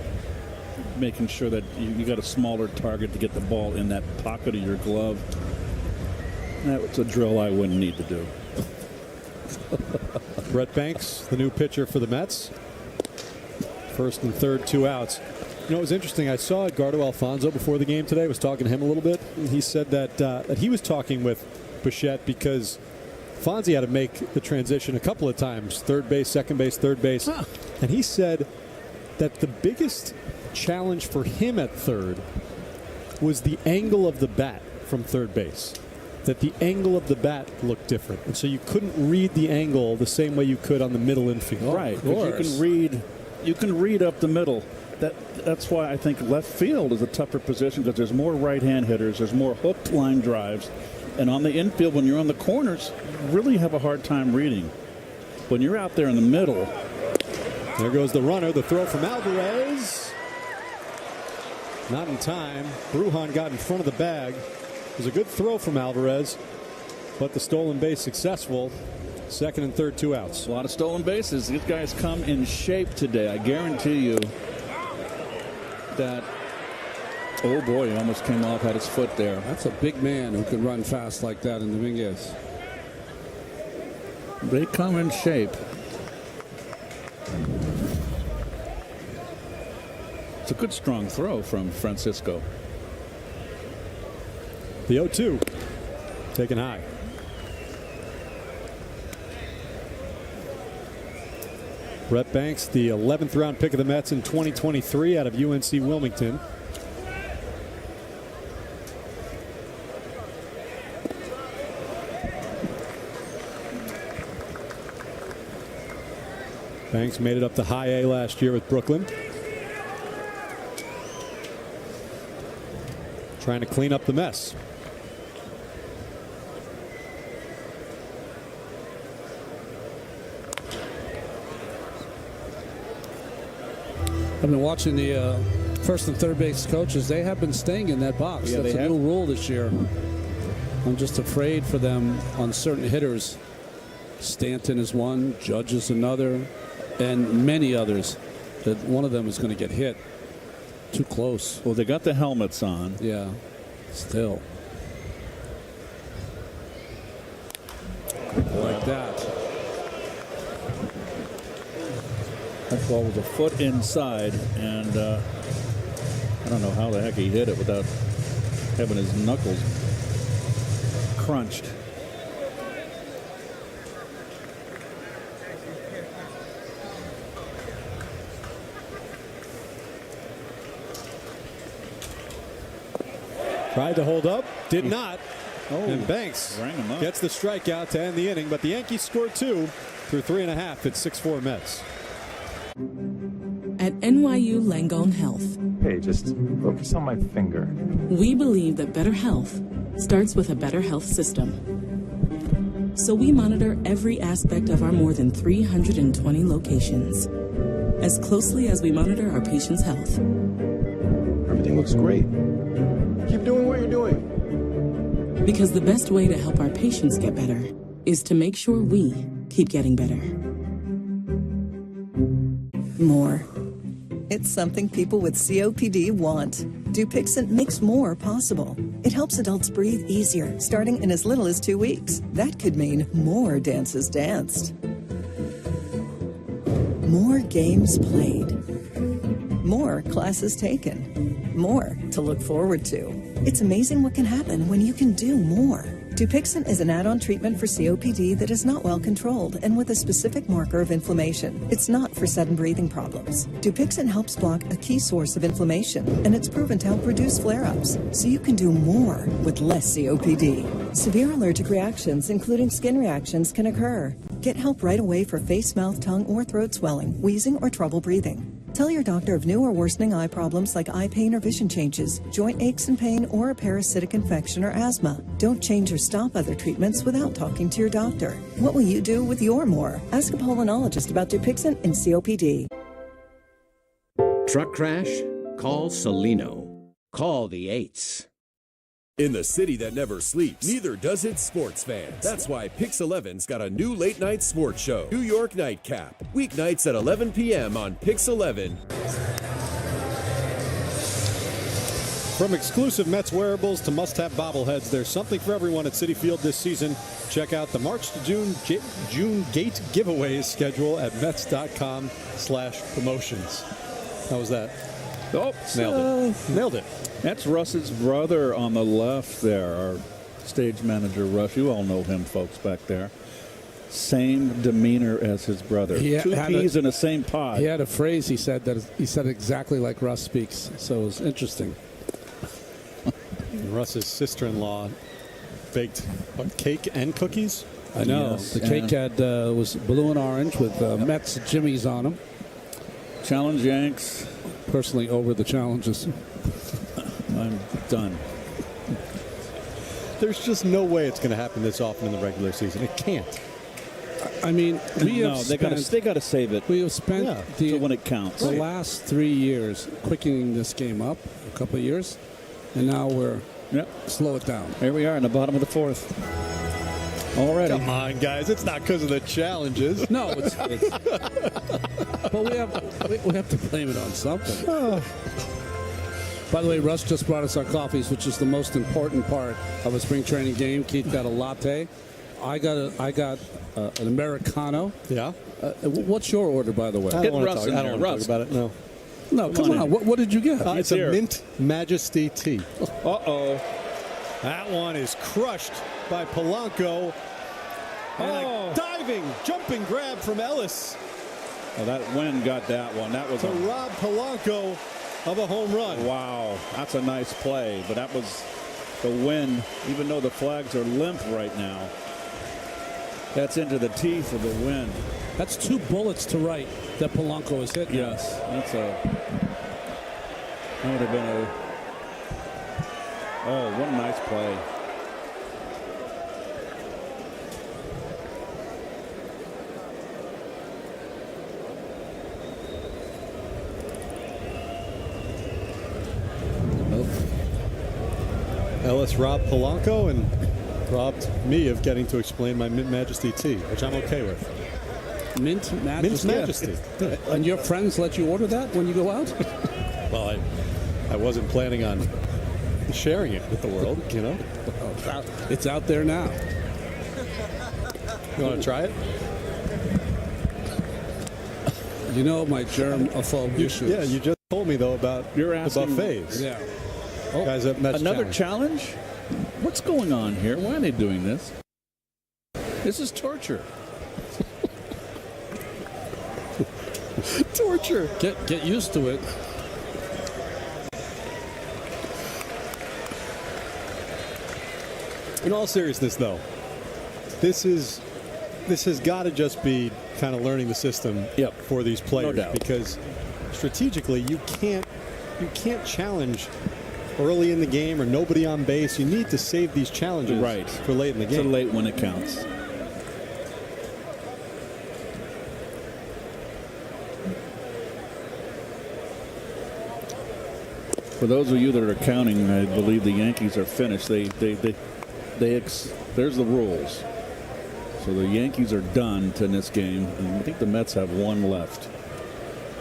making sure that you got a smaller target to get the ball in that pocket of your glove. That's a drill I wouldn't need to do.
Brett Banks, the new pitcher for the Mets. First and third, 2 outs. You know, it was interesting. I saw Edgardo Alfonso before the game today. I was talking to him a little bit. And he said that he was talking with Bichette because Fonzie had to make the transition a couple of times. Third base, second base, third base.
Huh.
And he said that the biggest challenge for him at third was the angle of the bat from third base. That the angle of the bat looked different. And so you couldn't read the angle the same way you could on the middle infield.
Right. You can read up the middle. That's why I think left field is a tougher position because there's more right-hand hitters, there's more hooked line drives, and on the infield when you're on the corners, you really have a hard time reading. When you're out there in the middle,
there goes the runner. The throw from Alvarez. Not in time. Brujan got in front of the bag. It was a good throw from Alvarez, but the stolen base successful. Second and third, 2 outs.
A lot of stolen bases. These guys come in shape today. I guarantee you that. Oh boy, he almost came off, had his foot there.
That's a big man who can run fast like that in Dominguez.
They come in shape. It's a good strong throw from Francisco.
The 0-2 taken high. Brett Banks, the 11th round pick of the Mets in 2023 out of UNC Wilmington. Banks made it up to high A last year with Brooklyn. Trying to clean up the mess.
I've been watching the first and third base coaches. They have been staying in that box.
Yeah,
that's a new rule this year. I'm just afraid for them on certain hitters. Stanton is one, Judge is another, and many others. That one of them is going to get hit. Too close.
Well, they got the helmets on.
Yeah, still. Like that.
That ball was a foot inside, and I don't know how the heck he hit it without having his knuckles crunched.
Tried to hold up, did not.
Oh,
and Banks
rang him up.
Gets the strikeout to end the inning, but the Yankees scored 2 through 3.5 at 6-4 Mets.
At NYU Langone Health,
Hey, just focus on my finger.
we believe that better health starts with a better health system. So we monitor every aspect of our more than 320 locations, as closely as we monitor our patients' health.
Everything looks great. Keep doing what you're doing.
Because the best way to help our patients get better is to make sure we keep getting better.
More. It's something people with COPD want. Dupixent makes more possible. It helps adults breathe easier, starting in as little as 2 weeks. That could mean more dances danced, more games played, more classes taken, more to look forward to. It's amazing what can happen when you can do more. Dupixent is an add-on treatment for COPD that is not well controlled and with a specific marker of inflammation. It's not for sudden breathing problems. Dupixent helps block a key source of inflammation, and it's proven to help reduce flare-ups, so you can do more with less COPD. Severe allergic reactions, including skin reactions, can occur. Get help right away for face, mouth, tongue, or throat swelling, wheezing, or trouble breathing. Tell your doctor of new or worsening eye problems like eye pain or vision changes, joint aches and pain, or a parasitic infection or asthma. Don't change or stop other treatments without talking to your doctor. What will you do with your more? Ask a pulmonologist about Dupixent and COPD.
Truck crash? Call Salino. Call the 8s.
In the city that never sleeps, neither does its sports fans. That's why PIX11's got a new late-night sports show, New York Nightcap. Weeknights at 11 p.m. on PIX11.
From exclusive Mets wearables to must-have bobbleheads, there's something for everyone at Citi Field this season. Check out the March to June gate giveaways schedule at Mets.com/promotions. How was that?
Oh,
Nailed it.
That's Russ's brother on the left there, our stage manager, Russ. You all know him, folks, back there. Same demeanor as his brother. Two peas in the same pod.
He had a phrase he said exactly like Russ speaks, so it was interesting.
Russ's sister-in-law baked cake and cookies.
I know.
Yes,
the cake was blue and orange with Mets jimmies on them.
Challenge Yanks.
Personally over the challenges.
I'm done.
There's just no way it's going to happen this often in the regular season. It can't.
I mean, they got
to save it.
We have spent
when it counts.
The last 3 years quickening this game up, a couple of years, and now we're slow it down.
Here we are in the bottom of the fourth. Already.
Come on, guys. It's not because of the challenges.
No, it's but we have to blame it on something. By the way, Russ just brought us our coffees, which is the most important part of a spring training game. Keith got a latte. I got an Americano.
Yeah.
What's your order, by the way?
I don't want to talk about it. No.
No, come on. What did you get?
It's a Mint Majesty tea.
Uh-oh.
That one is crushed by Polanco. And a diving, jumping grab from Ellis.
Well, that wind got that one. That was
to rob Polanco of a home run.
Wow, that's a nice play, but that was the wind, even though the flags are limp right now. That's into the teeth of the wind.
That's 2 bullets to right that Polanco has hit.
Yes, that would have been a. Oh, what a nice play.
Ellis robbed Polanco and robbed me of getting to explain my Mint Majesty tea, which I'm okay with.
Mint Majesty.
Mint Majesty.
And your friends let you order that when you go out?
Well, I wasn't planning on sharing it with the world, you know.
It's out there now.
You want to try it?
You know my germ-phobe issues.
Yeah, you just told me, though, about
the
buffets.
Yeah.
Guys at Mets
Another challenge? What's going on here? Why are they doing this? This is torture.
Torture.
Get used to it.
In all seriousness, though, this has got to just be kind of learning the system for these players,
No doubt.
because strategically you can't challenge early in the game or nobody on base. You need to save these challenges for late in the game.
So late when it counts. For those of you that are counting, I believe the Yankees are finished. There's the rules. So the Yankees are done in this game, and I think the Mets have 1 left.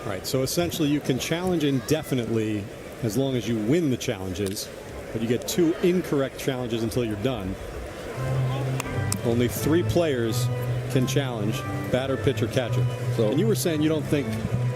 All right, so essentially you can challenge indefinitely as long as you win the challenges, but you get 2 incorrect challenges until you're done. Only 3 players can challenge, batter, pitcher, catcher. And you were saying you don't think,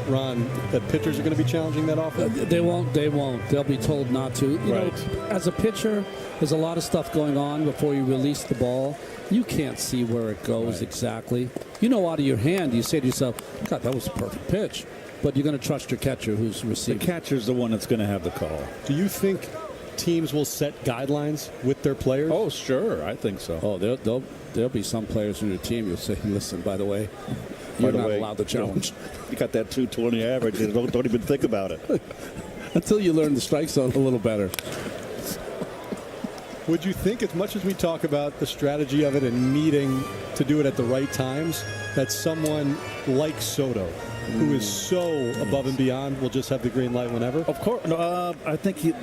Ron, that pitchers are going to be challenging that often?
They won't. They'll be told not to. You know, as a pitcher, there's a lot of stuff going on before you release the ball. You can't see where it goes exactly. You know, out of your hand, you say to yourself, God, that was a perfect pitch. But you're going to trust your catcher who's receiving.
The catcher's the one that's going to have the call.
Do you think teams will set guidelines with their players?
Oh, sure. I think so.
Oh, there'll be some players in your team you'll say, listen, by the way, you're not allowed to challenge.
You got that 220 average. Don't even think about it.
Until you learn the strike zone a little better.
Would you think, as much as we talk about the strategy of it and needing to do it at the right times, that someone like Soto, who is so above and beyond, will just have the green light whenever?
Of course. I think you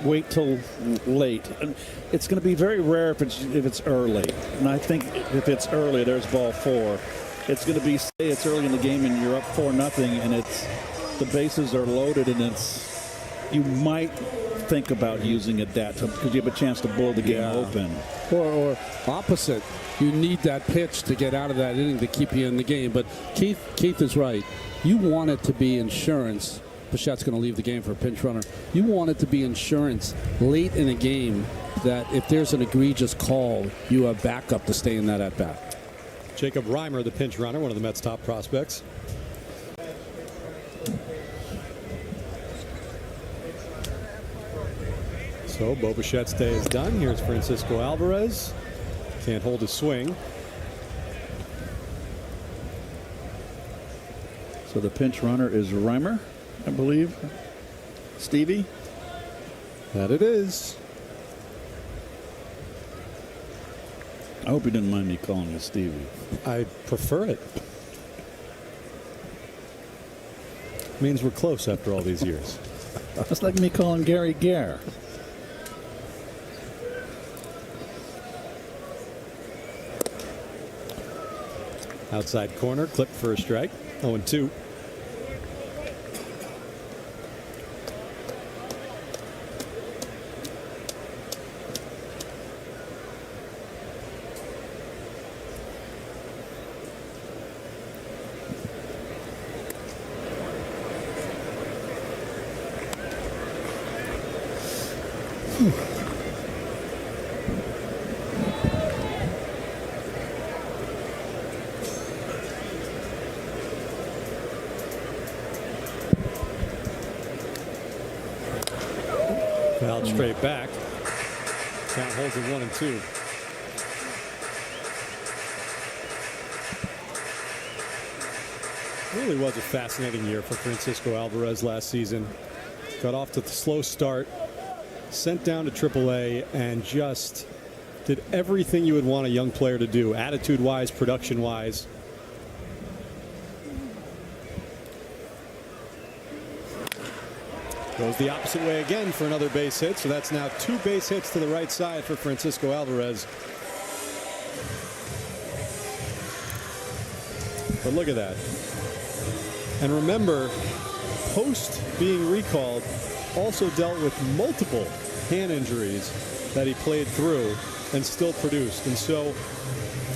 wait till late. And it's going to be very rare if it's early. And I think if it's early, there's ball 4. It's going to be, say it's early in the game and you're up 4-0, and it's the bases are loaded, and you might think about using it because you have a chance to blow the game open.
Or opposite. You need that pitch to get out of that inning to keep you in the game. But Keith is right. You want it to be insurance. Bichette's going to leave the game for a pinch runner. You want it to be insurance late in a game that if there's an egregious call, you have backup to stay in that at-bat.
Jacob Reimer, the pinch runner, one of the Mets' top prospects. So Bo Bichette's day is done. Here's Francisco Alvarez. Can't hold his swing.
So the pinch runner is Reimer, I believe. Stevie?
That it is.
I hope you didn't mind me calling you Stevie.
I prefer it. Means we're close after all these years.
That's like me calling Gary Gare.
Outside corner, clipped for a strike. 0-2. Fouled straight back. Count holds it 1-2. Really was a fascinating year for Francisco Alvarez last season. Got off to the slow start, sent down to AAA, and just did everything you would want a young player to do, attitude-wise, production-wise. Goes the opposite way again for another base hit, so that's now 2 base hits to the right side for Francisco Alvarez. But look at that. And remember, post being recalled, also dealt with multiple hand injuries that he played through and still produced. And so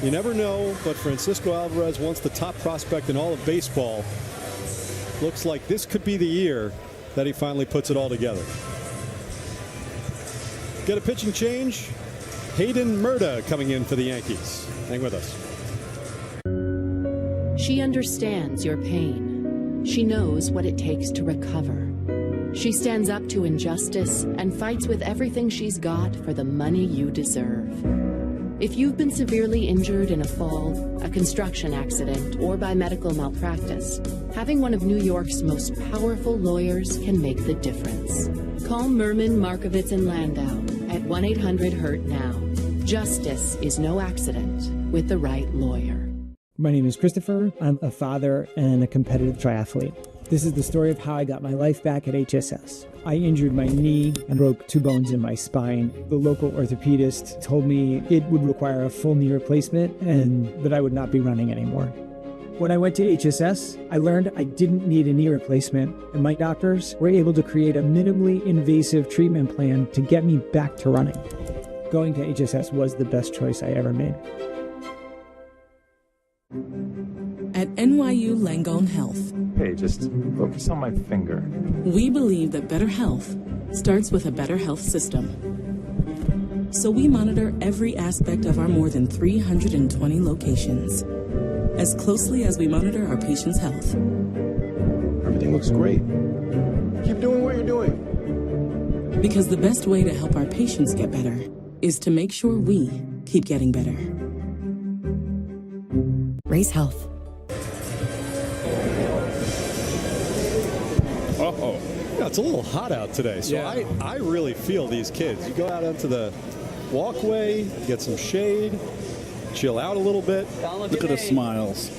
you never know, but Francisco Alvarez, once the top prospect in all of baseball, looks like this could be the year that he finally puts it all together. Get a pitching change. Hayden Murta coming in for the Yankees. Hang with us.
She understands your pain. She knows what it takes to recover. She stands up to injustice and fights with everything she's got for the money you deserve. If you've been severely injured in a fall, a construction accident, or by medical malpractice, having one of New York's most powerful lawyers can make the difference. Call Merman, Markovitz, and Landau at 1-800-HURT-NOW. Justice is no accident with the right lawyer.
My name is Christopher. I'm a father and a competitive triathlete. This is the story of how I got my life back at HSS. I injured my knee and broke 2 bones in my spine. The local orthopedist told me it would require a full knee replacement and that I would not be running anymore. When I went to HSS, I learned I didn't need a knee replacement, and my doctors were able to create a minimally invasive treatment plan to get me back to running. Going to HSS was the best choice I ever made.
At NYU Langone Health,
Hey, just focus on my finger.
we believe that better health starts with a better health system. So we monitor every aspect of our more than 320 locations, as closely as we monitor our patients' health.
Everything looks great. Keep doing what you're doing.
Because the best way to help our patients get better is to make sure we keep getting better.
Raise Health.
Uh-oh.
Yeah, it's a little hot out today, so
Yeah.
I really feel these kids. You go out onto the walkway, get some shade, chill out a little bit.
Look at the smiles.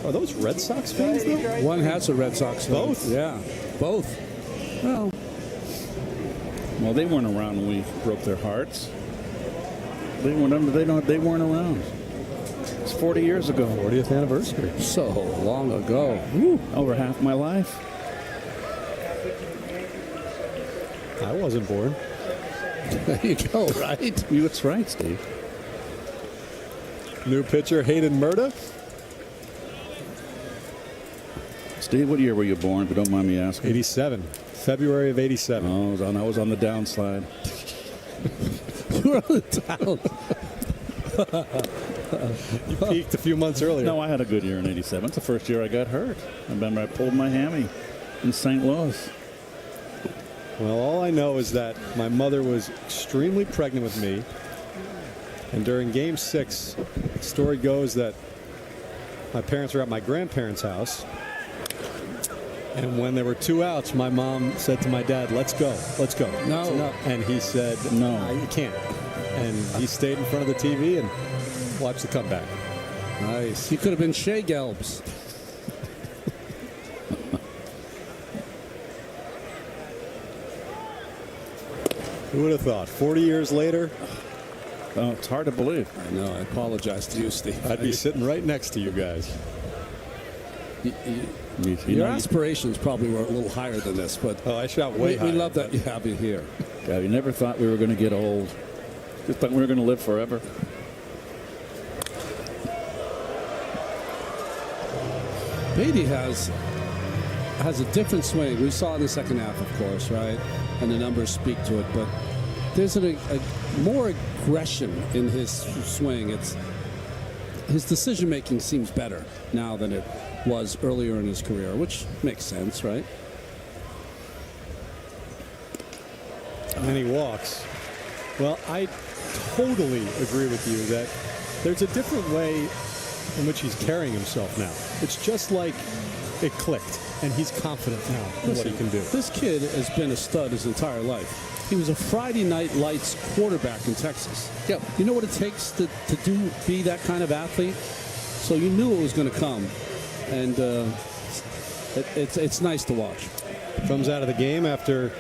Are those Red Sox fans, though?
One has a Red Sox fan.
Both?
Yeah, both. Well,
They weren't around when we broke their hearts. They weren't around. It's 40 years ago.
40th anniversary.
so long ago.
Woo, over half my life.
I wasn't born.
There you go, right?
That's right, Steve.
New pitcher, Hayden Murta.
Steve, what year were you born, if you don't mind me asking?
87. February of 87.
Oh, I was on the downside.
You were on the down.
You peaked a few months earlier.
No, I had a good year in 87. It's the first year I got hurt. I remember I pulled my hammy in St. Louis.
Well, all I know is that my mother was extremely pregnant with me. And during Game 6, the story goes that my parents were at my grandparents' house. And when there were 2 outs, my mom said to my dad, let's go.
No.
And he said,
No.
You can't. And he stayed in front of the TV and watched the comeback.
Nice. He could have been Shea Gelbs.
Who would have thought? 40 years later?
Oh, it's hard to believe.
I know. I apologize to you, Steve.
I'd be sitting right next to you guys.
Your aspirations probably were a little higher than this, but
I shot way higher.
We love that you have you here.
God, we never thought we were going to get old. Just thought we were going to live forever.
Beatty has has a different swing. We saw it in the second half, of course, right? And the numbers speak to it. But there's a more aggression in his swing. His decision-making seems better now than it was earlier in his career, which makes sense, right?
And he walks. Well, I totally agree with you that there's a different way in which he's carrying himself now. It's just like it clicked, and he's confident now in what he can do.
This kid has been a stud his entire life. He was a Friday Night Lights quarterback in Texas. Yep. You know what it takes to be that kind of athlete? So you knew it was going to come, and it's nice to watch.
Comes out of the game after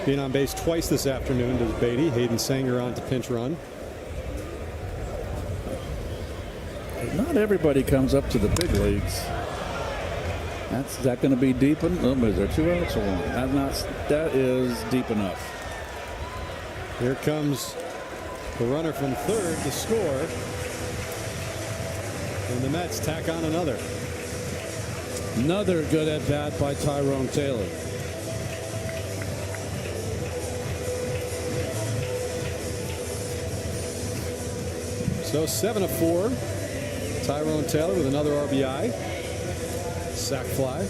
being on base twice this afternoon to Beatty. Hayden Sanger on to pinch run.
Not everybody comes up to the big leagues. Is that going to be deep enough? Is there 2 outs or 1? That is deep enough.
Here comes the runner from third to score. And the Mets tack on another.
Another good at bat by Tyrone Taylor.
So 7 of 4. Tyrone Taylor with another RBI. Sac fly.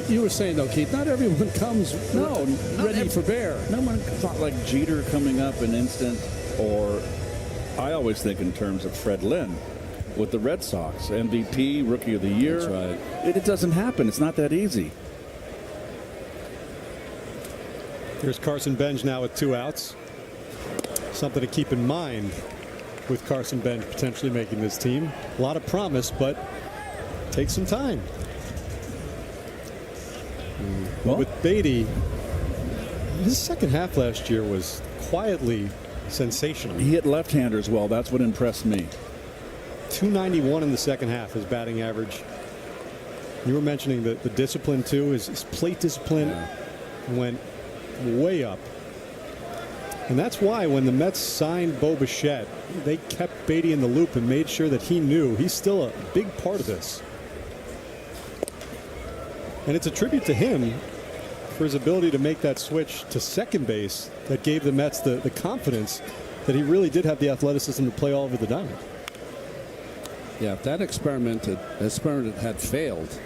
You were saying, though, Keith, not everyone comes ready for bear.
No one, it's not like Jeter coming up an instant, or I always think in terms of Fred Lynn with the Red Sox. MVP, Rookie of the Year.
That's right.
It doesn't happen. It's not that easy.
Here's Carson Bench now with 2 outs. Something to keep in mind with Carson Bench potentially making this team. A lot of promise, but takes some time. Well, with Beatty, his second half last year was quietly sensational.
He hit left-handers well. That's what impressed me.
291 in the second half, his batting average. You were mentioning the discipline, too. His plate discipline went way up. And that's why when the Mets signed Bo Bichette, they kept Beatty in the loop and made sure that he knew he's still a big part of this. And it's a tribute to him for his ability to make that switch to second base that gave the Mets the confidence that he really did have the athleticism to play all over the diamond.
Yeah, if that experiment had failed,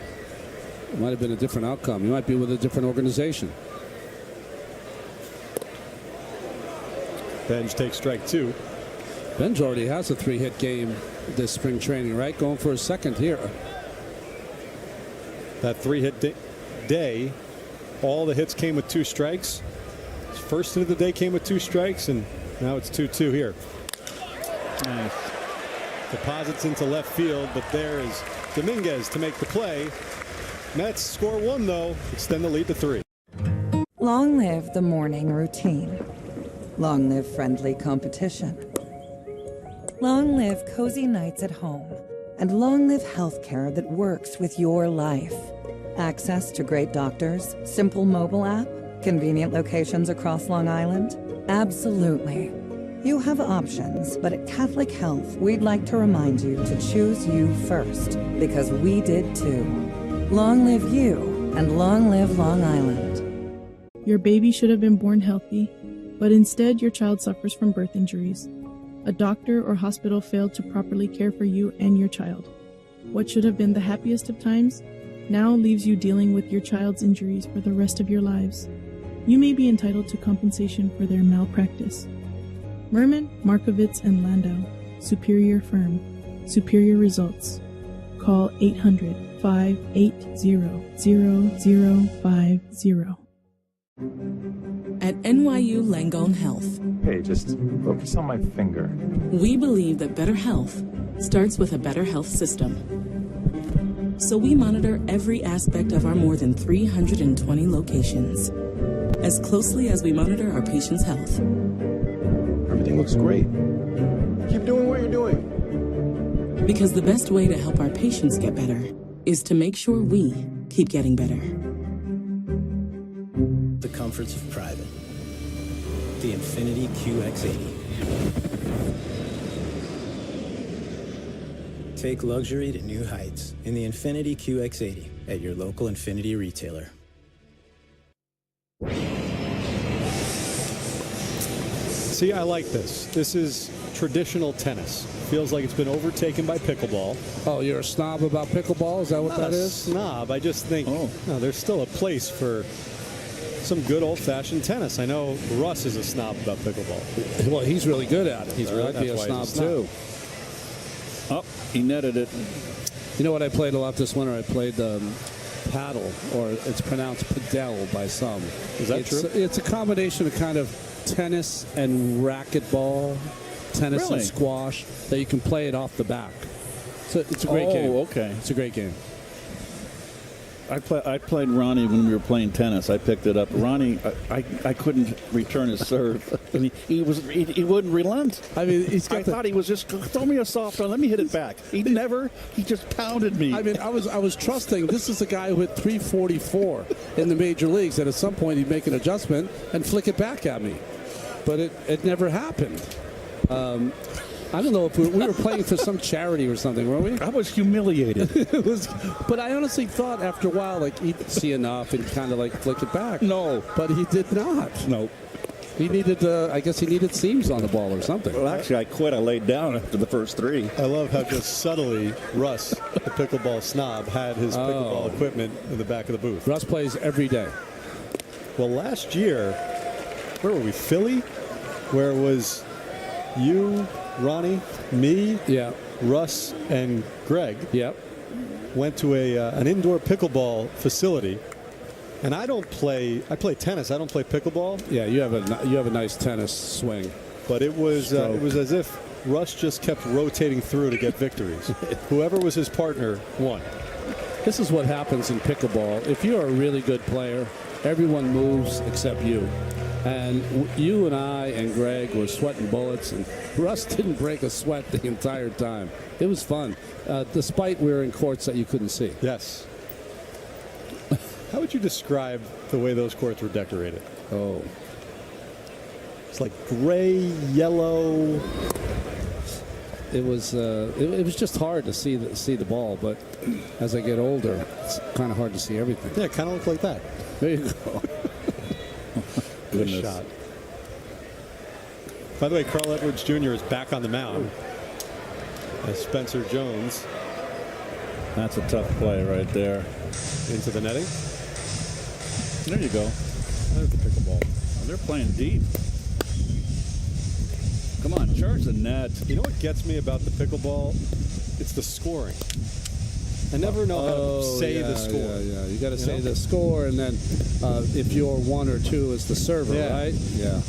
it might have been a different outcome. You might be with a different organization.
Benj takes strike 2.
Benj already has a 3-hit game this spring training, right? Going for a second here.
That 3-hit day, all the hits came with 2 strikes. His first hit of the day came with 2 strikes, and now it's 2-2 here. Nice. Deposits into left field, but there is Dominguez to make the play. Mets score 1, though, extend the lead to 3.
Long live the morning routine. Long live friendly competition. Long live cozy nights at home. And long live healthcare that works with your life. Access to great doctors, simple mobile app, convenient locations across Long Island? Absolutely. You have options, but at Catholic Health, we'd like to remind you to choose you first, because we did too. Long live you, and long live Long Island.
Your baby should have been born healthy, but instead your child suffers from birth injuries. A doctor or hospital failed to properly care for you and your child. What should have been the happiest of times now leaves you dealing with your child's injuries for the rest of your lives. You may be entitled to compensation for their malpractice. Merman, Markovitz, and Landau. Superior Firm. Superior results. Call 800-580-0050.
At NYU Langone Health,
Hey, just focus on my finger.
we believe that better health starts with a better health system. So we monitor every aspect of our more than 320 locations, as closely as we monitor our patients' health.
Everything looks great. Keep doing what you're doing.
Because the best way to help our patients get better is to make sure we keep getting better.
The comforts of private. The Infiniti QX80. Take luxury to new heights in the Infiniti QX80 at your local Infiniti retailer.
See, I like this. This is traditional tennis. Feels like it's been overtaken by pickleball.
Oh, you're a snob about pickleball? Is that what that is?
Snob. I just think no, there's still a place for some good old-fashioned tennis. I know Russ is a snob about pickleball.
Well, he's really good at it.
He's really
I'd be a snob too.
Oh, he netted it.
You know what I played a lot this winter? I played paddle, or it's pronounced padel by some.
Is that true?
It's a combination of kind of tennis and racquetball, tennis and squash, that you can play it off the back. So it's a great game.
Oh, okay.
It's a great game.
I played Ronnie when we were playing tennis. I picked it up. Ronnie, I couldn't return his serve. And he wouldn't relent.
I mean, I
thought he was just, throw me a soft one, let me hit it back. He just pounded me.
I mean, I was trusting. This is a guy who hit 344 in the major leagues, and at some point he'd make an adjustment and flick it back at me. But it never happened. I don't know if we were playing for some charity or something, weren't we?
I was humiliated.
But I honestly thought after a while, like, he'd see enough and kind of like flick it back.
No.
But he did not.
No.
He needed, I guess he needed seams on the ball or something.
Well, actually, I quit. I laid down after the first three.
I love how just subtly Russ, the pickleball snob, had his pickleball equipment in the back of the booth.
Russ plays every day.
Well, last year, where were we? Philly? Where it was you, Ronnie, me, Russ, and Greg.
Yep.
Went to an indoor pickleball facility, and I play tennis. I don't play pickleball.
Yeah, you have a nice tennis swing.
But it was as if Russ just kept rotating through to get victories. Whoever was his partner won.
This is what happens in pickleball. If you're a really good player, everyone moves except you. And you and I and Greg were sweating bullets, and Russ didn't break a sweat the entire time. It was fun, despite we were in courts that you couldn't see.
Yes. How would you describe the way those courts were decorated?
Oh.
It's like gray, yellow.
It was just hard to see the ball, but as I get older, it's kind of hard to see everything.
Yeah, it kind of looked like that.
There you go.
Good shot. By the way, Carl Edwards Jr. is back on the mound as Spencer Jones.
That's a tough play right there.
Into the netting.
There you go.
There's the pickleball.
Oh, they're playing deep. Come on, charge the net.
You know what gets me about the pickleball? It's the scoring. I never know how to say the score.
Yeah. You got to say the score, and then if you're 1 or 2 is the server, right? Yeah.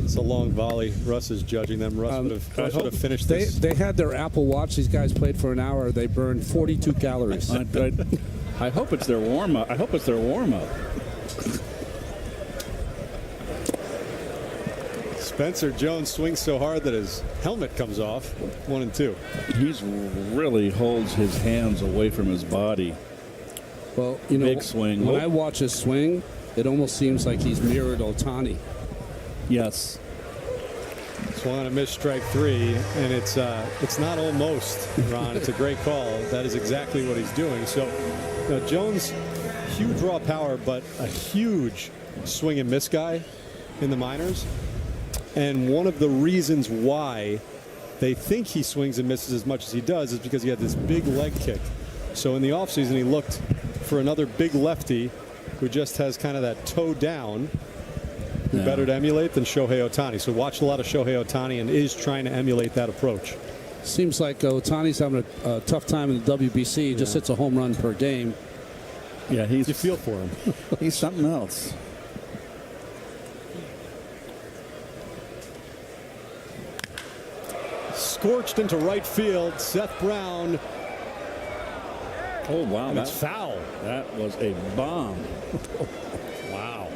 It's a long volley. Russ is judging them. Russ would have finished this.
They had their Apple Watch. These guys played for an hour. They burned 42 calories.
I hope it's their warm-up.
Spencer Jones swings so hard that his helmet comes off. 1 and 2.
He's really holds his hands away from his body.
Well, you know,
big swing.
When I watch his swing, it almost seems like he's mirrored Ohtani.
Yes.
Swung on a missed strike 3, and it's not almost, Ron. It's a great call. That is exactly what he's doing. So, Jones, huge raw power, but a huge swing and miss guy in the minors. And one of the reasons why they think he swings and misses as much as he does is because he had this big leg kick. So in the offseason, he looked for another big lefty who just has kind of that toe down. Better to emulate than Shohei Ohtani. So watched a lot of Shohei Ohtani and is trying to emulate that approach.
Seems like Ohtani's having a tough time in the WBC. He just hits a home run per game.
Yeah, you
feel for him.
He's something else.
Scorched into right field. Seth Brown.
Oh, wow.
That's foul.
That was a bomb.
Wow.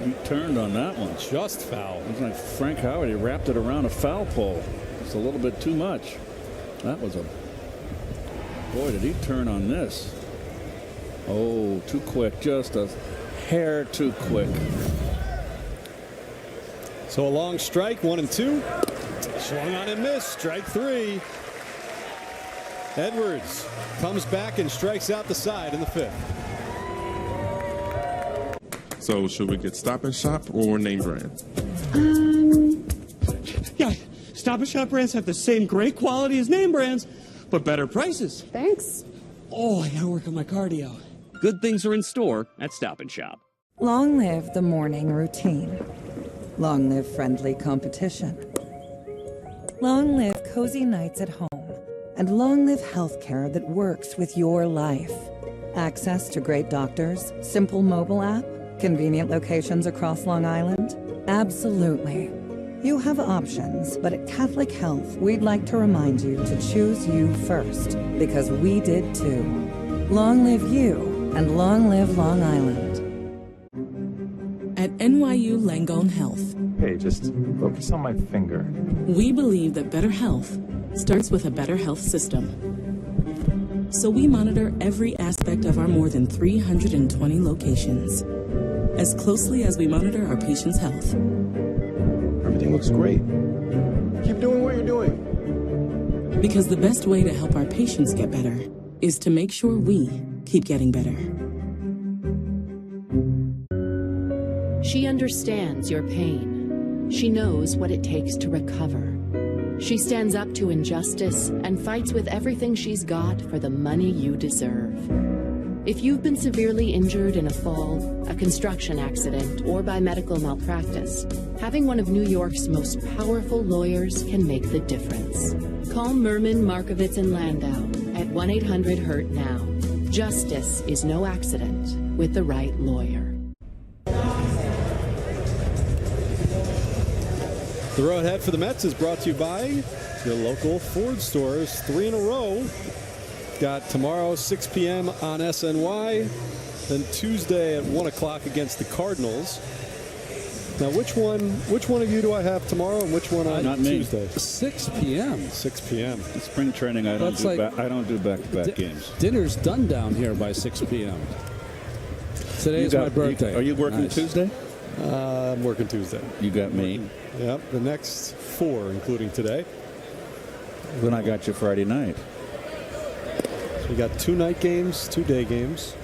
He turned on that one.
Just foul.
It's like Frank Howard. He wrapped it around a foul pole. It's a little bit too much. That was a... Boy, did he turn on this. Oh, too quick. Just a hair too quick.
So a long strike, 1 and 2. Swung on and missed. Strike 3. Edwards comes back and strikes out the side in the 5th.
So should we get Stop and Shop or name brand?
Yeah, Stop and Shop brands have the same great quality as name brands, but better prices.
Thanks.
Oh, I gotta work on my cardio. Good things are in store at Stop and Shop.
Long live the morning routine. Long live friendly competition. Long live cozy nights at home. And long live healthcare that works with your life. Access to great doctors, simple mobile app, convenient locations across Long Island? Absolutely. You have options, but at Catholic Health, we'd like to remind you to choose you first, because we did too. Long live you, and long live Long Island.
At NYU Langone Health,
Hey, just focus on my finger.
we believe that better health starts with a better health system. So we monitor every aspect of our more than 320 locations, as closely as we monitor our patients' health.
Everything looks great. Keep doing what you're doing.
Because the best way to help our patients get better is to make sure we keep getting better.
She understands your pain. She knows what it takes to recover. She stands up to injustice and fights with everything she's got for the money you deserve. If you've been severely injured in a fall, a construction accident, or by medical malpractice, having one of New York's most powerful lawyers can make the difference. Call Merman, Markovitz, and Landau at 1-800-HURT-NOW. Justice is no accident with the right lawyer.
The road ahead for the Mets is brought to you by your local Ford stores. 3 in a row. Got tomorrow 6 p.m. on SNY, then Tuesday at 1 o'clock against the Cardinals. Now, which one of you do I have tomorrow, and which one on
Not me.
Tuesday?
6 p.m.
6 p.m.
In spring training, I don't do back-to-back games.
Dinner's done down here by 6 p.m. Today's my birthday.
Are you working
Nice.
Tuesday?
I'm working Tuesday.
You got me.
Yep, the next 4, including today.
Then I got you Friday night.
So we got 2 night games, 2 day games.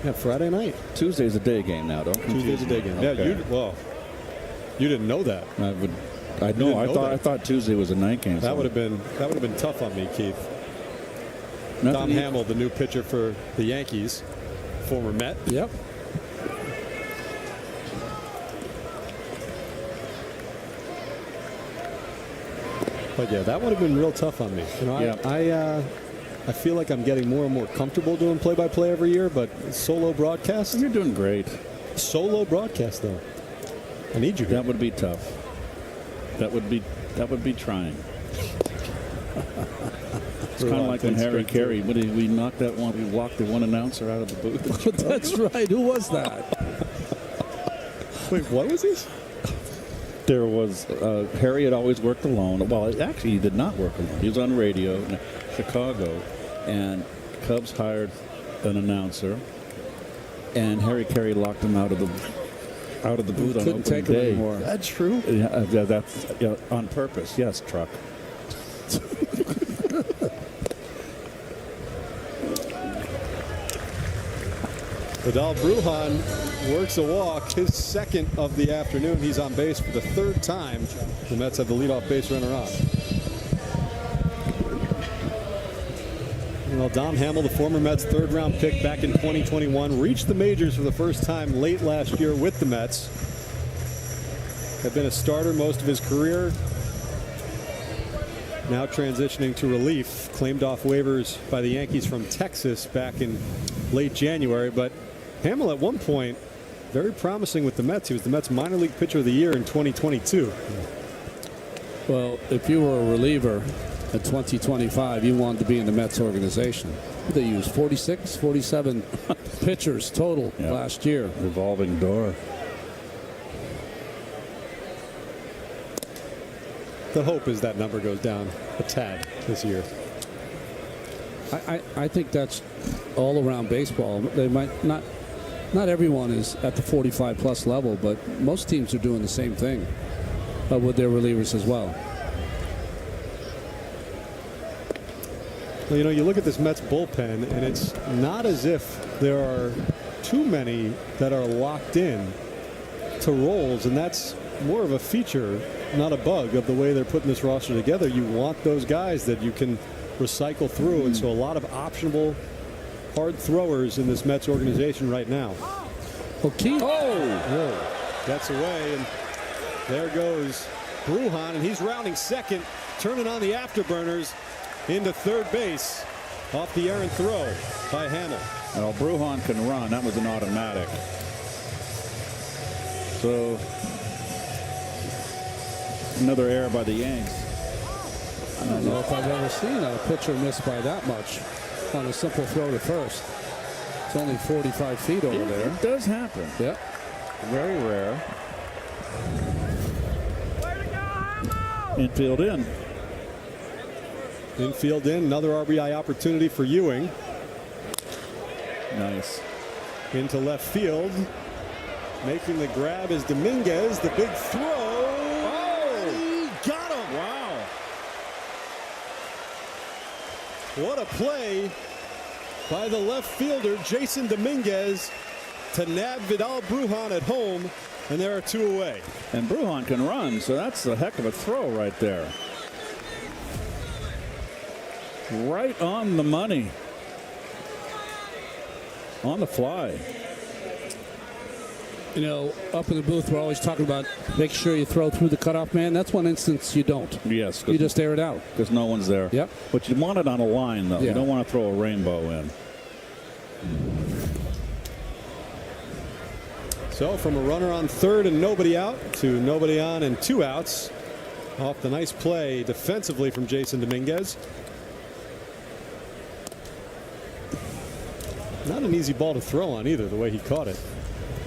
Yeah, Friday night.
Tuesday's a day game now, don't confuse
Tuesday's a day
me.
game.
Okay.
Yeah, you didn't know that.
I thought Tuesday was a night game.
That would have been tough on me, Keith. Dom Hamill, the new pitcher for the Yankees, former Met.
Yep.
But yeah, that would have been real tough on me. You know, I feel like I'm getting more and more comfortable doing play-by-play every year, but solo broadcast.
You're doing great.
Solo broadcast though. I need you.
That would be tough. That would be trying. It's kind of like when Harry Carey, we knocked that one, we walked the one announcer out of the booth.
That's right. Who was that?
Wait, what was this?
There was Harry had always worked alone. Well, actually, he did not work alone. He was on radio in Chicago, and Cubs hired an announcer, and Harry Carey locked him out of the booth on opening day.
That's true.
Yeah, that's on purpose. Yes, Truck.
Vidal Brujan works a walk, his second of the afternoon. He's on base for the 3rd time. The Mets have the leadoff base runner on. Well, Dom Hamill, the former Mets 3rd-round pick back in 2021, reached the majors for the first time late last year with the Mets. Had been a starter most of his career. Now transitioning to relief. Claimed off waivers by the Yankees from Texas back in late January. But Hamill at one point, very promising with the Mets. He was the Mets minor league pitcher of the year in 2022.
Well, if you were a reliever at 2025, you wanted to be in the Mets organization. They used 46, 47 pitchers total last year.
Revolving door.
The hope is that number goes down a tad this year.
I think that's all around baseball. They might not everyone is at the 45-plus level, but most teams are doing the same thing with their relievers as well.
Well, you know, you look at this Mets bullpen, and it's not as if there are too many that are locked in to roles, and that's more of a feature, not a bug, of the way they're putting this roster together. You want those guys that you can recycle through, and so a lot of optionable hard throwers in this Mets organization right now.
Okay.
Oh! Gets away, and there goes Brujan, and he's rounding second, turning on the afterburners into third base off the errant throw by Hamill.
Well, Brujan can run. That was an automatic. So another error by the Yanks.
I don't know if I've ever seen a pitcher miss by that much on a simple throw to first. It's only 45 feet over there.
It does happen.
Yep.
Very rare. Infield in.
Infield in. Another RBI opportunity for Ewing.
Nice.
Into left field. Making the grab is Dominguez. The big throw. Oh! He got him.
Wow.
What a play by the left fielder, Jason Dominguez, to nab Vidal Brujan at home, and there are two away.
And Brujan can run, so that's a heck of a throw right there. Right on the money. On the fly.
You know, up in the booth, we're always talking about make sure you throw through the cutoff man. That's one instance you don't.
Yes.
You just air it out.
Because no one's there.
Yep.
But you want it on a line, though.
Yeah.
You don't want to throw a rainbow in.
So from a runner on third and nobody out to nobody on and two outs off the nice play defensively from Jason Dominguez. Not an easy ball to throw on either, the way he caught it.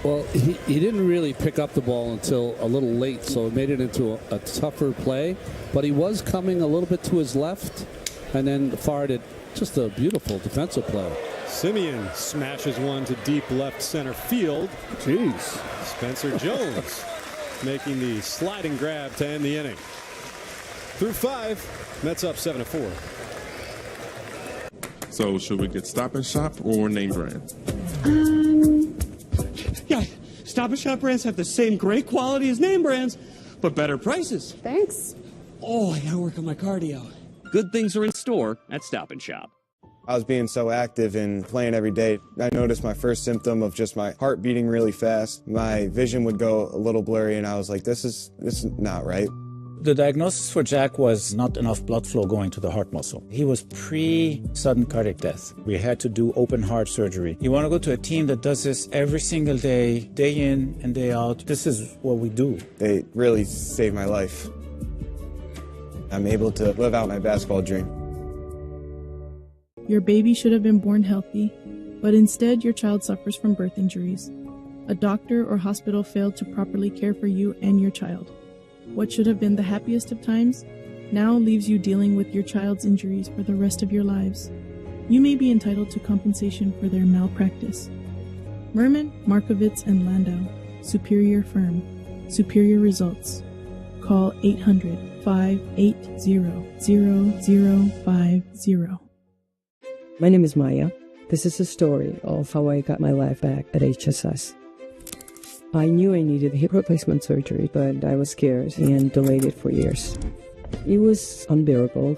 Well, he didn't really pick up the ball until a little late, so it made it into a tougher play. But he was coming a little bit to his left and then fired it. Just a beautiful defensive play.
Simeon smashes one to deep left center field.
Jeez.
Spencer Jones making the sliding grab to end the inning. Through five, Mets up 7-4.
So should we get Stop and Shop or name brand?
Yeah, Stop and Shop brands have the same great quality as name brands, but better prices.
Thanks.
Oh, I gotta work on my cardio.
Good things are in store at Stop and Shop.
I was being so active and playing every day. I noticed my first symptom of just my heart beating really fast. My vision would go a little blurry, and I was like, this is not right.
The diagnosis for Jack was not enough blood flow going to the heart muscle. He was pre-sudden cardiac death. We had to do open heart surgery. You want to go to a team that does this every single day, day in and day out. This is what we do.
They really saved my life. I'm able to live out my basketball dream.
Your baby should have been born healthy, but instead your child suffers from birth injuries. A doctor or hospital failed to properly care for you and your child. What should have been the happiest of times now leaves you dealing with your child's injuries for the rest of your lives. You may be entitled to compensation for their malpractice. Merman, Markovitz, and Landau. Superior Firm. Superior results. Call 800-580-0050.
My name is Maya. This is a story of how I got my life back at HSS. I knew I needed hip replacement surgery, but I was scared and delayed it for years. It was unbearable.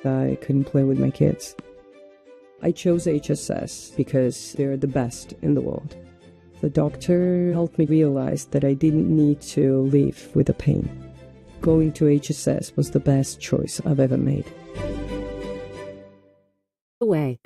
I couldn't play with my kids. I chose HSS because they're the best in the world. The doctor helped me realize that I didn't need to live with the pain. Going to HSS was the best choice I've ever made.
Away.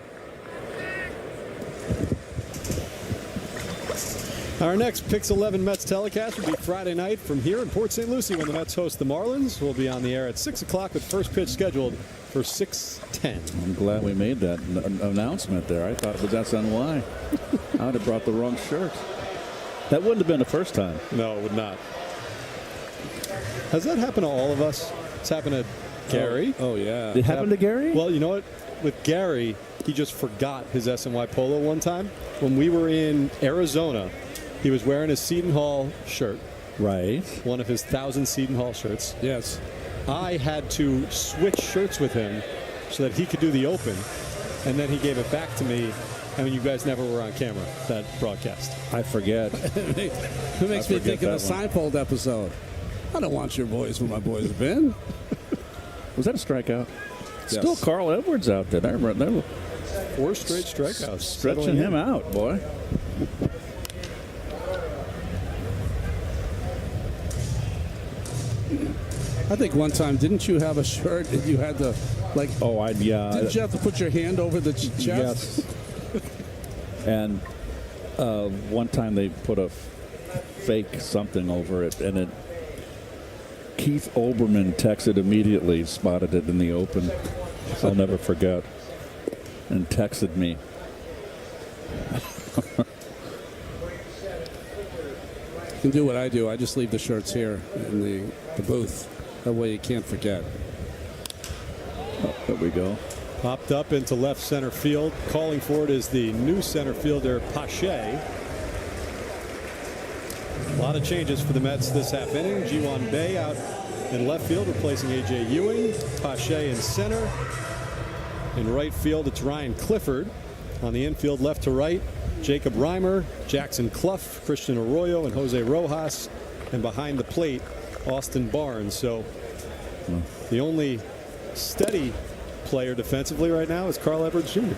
Our next PIX11 Mets telecast will be Friday night from here in Port St. Lucie when the Mets host the Marlins. We'll be on the air at 6 o'clock with first pitch scheduled for 6:10.
I'm glad we made that announcement there. I thought it was SNY. I would have brought the wrong shirt. That wouldn't have been the first time.
No, it would not. Has that happened to all of us? It's happened to Gary.
Oh yeah.
It happened to Gary?
Well, you know what? With Gary, he just forgot his SNY polo one time. When we were in Arizona, he was wearing his Seton Hall shirt.
Right.
One of his 1,000 Seton Hall shirts.
Yes.
I had to switch shirts with him so that he could do the open, and then he gave it back to me. I mean, you guys never were on camera, that broadcast.
I forget.
Who makes me think of a Seinfeld episode? I don't want your boys where my boys have been.
Was that a strikeout?
Yes.
Still Carl Edwards out there. They were
4 straight strikeouts.
Stretching him out, boy.
I think one time, didn't you have a shirt that you had to, like...
Oh, yeah.
Didn't you have to put your hand over the chest?
Yes. And one time they put a fake something over it, and Keith Olbermann texted immediately, spotted it in the open. I'll never forget. And texted me.
You can do what I do. I just leave the shirts here in the booth. That way you can't forget.
Oh, there we go.
Popped up into left center field. Calling for it is the new center fielder, Pache. A lot of changes for the Mets this half inning. Ji-Hwan Bae out in left field, replacing A.J. Ewing. Pache in center. In right field, it's Ryan Clifford. On the infield, left to right, Jacob Reimer, Jackson Clough, Christian Arroyo, and Jose Rojas. And behind the plate, Austin Barnes. So the only steady player defensively right now is Carl Edwards Jr.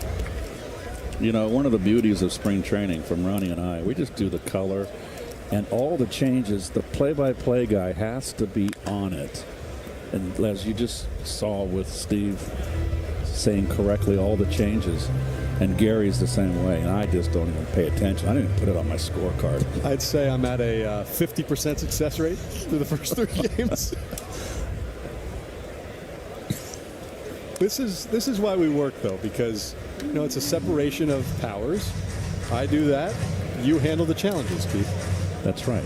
You know, one of the beauties of spring training from Ronnie and I, we just do the color and all the changes. The play-by-play guy has to be on it. And as you just saw with Steve saying correctly all the changes, and Gary's the same way, and I just don't even pay attention. I didn't even put it on my scorecard.
I'd say I'm at a 50% success rate through the first 3 games. This is why we work, though, because it's a separation of powers. I do that. You handle the challenges, Keith.
That's right.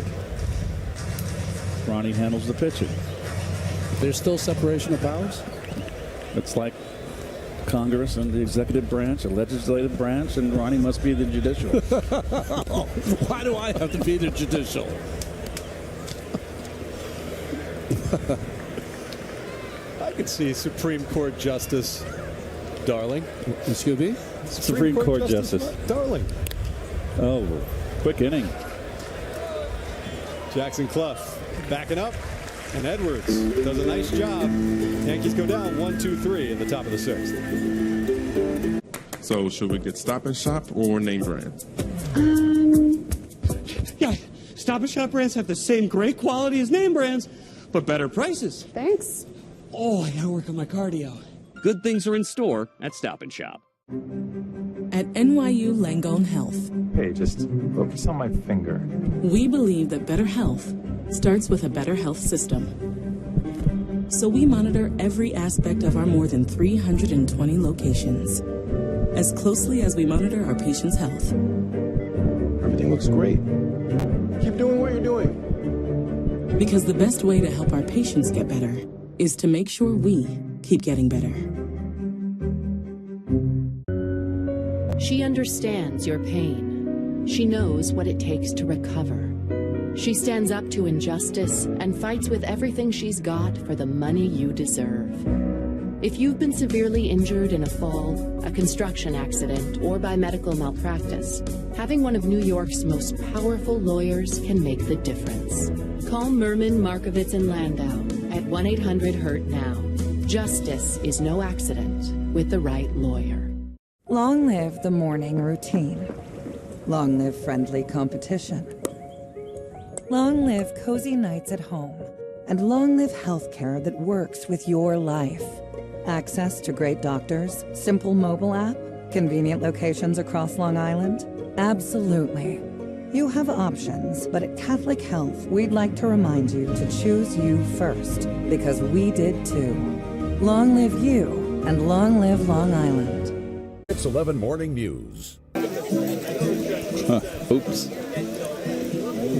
Ronnie handles the pitching.
There's still separation of powers?
It's like Congress and the executive branch, the legislative branch, and Ronnie must be the judicial.
Why do I have to be the judicial?
I could see Supreme Court Justice Darling.
Excuse me?
Supreme Court Justice
Darling.
Oh, quick inning.
Jackson Clough backing up, and Edwards does a nice job. Yankees go down 1-2-3 in the top of the 6th.
So should we get Stop and Shop or name brand?
Yeah, Stop and Shop brands have the same great quality as name brands, but better prices.
Thanks.
Oh, I gotta work on my cardio.
Good things are in store at Stop and Shop.
At NYU Langone Health,
Hey, just focus on my finger.
we believe that better health starts with a better health system. So we monitor every aspect of our more than 320 locations, as closely as we monitor our patients' health.
Everything looks great. Keep doing what you're doing.
Because the best way to help our patients get better is to make sure we keep getting better.
She understands your pain. She knows what it takes to recover. She stands up to injustice and fights with everything she's got for the money you deserve. If you've been severely injured in a fall, a construction accident, or by medical malpractice, having one of New York's most powerful lawyers can make the difference. Call Merman, Markovitz, and Landau at 1-800-HURT-NOW. Justice is no accident with the right lawyer.
Long live the morning routine. Long live friendly competition. Long live cozy nights at home. And long live healthcare that works with your life. Access to great doctors, simple mobile app, convenient locations across Long Island? Absolutely. You have options, but at Catholic Health, we'd like to remind you to choose you first, because we did too. Long live you, and long live Long Island.
PIX11 Morning News.
Oops.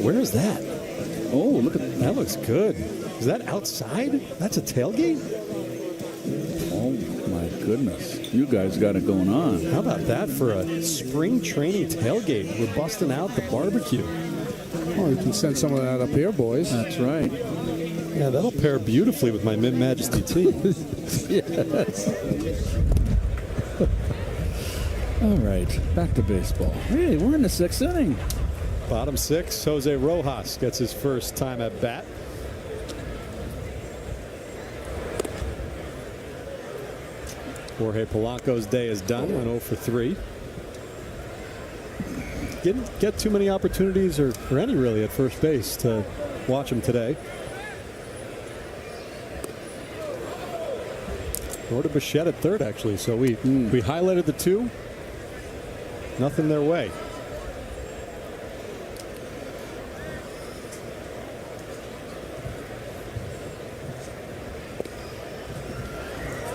Where is that?
Oh, look at
that. Looks good. Is that outside? That's a tailgate?
Oh, my goodness. You guys got it going on.
How about that for a spring training tailgate? We're busting out the barbecue.
Oh, you can send some of that up here, boys.
That's right.
Yeah, that'll pair beautifully with my Mid Majesty team.
Yes. All right, back to baseball. Hey, we're in the 6th inning.
Bottom 6, Jose Rojas gets his first time at bat. Jorge Polanco's day is done, went 0 for 3. Didn't get too many opportunities, or any really, at first base to watch him today. Or to Bichette at third, actually. So we highlighted the 2. Nothing their way.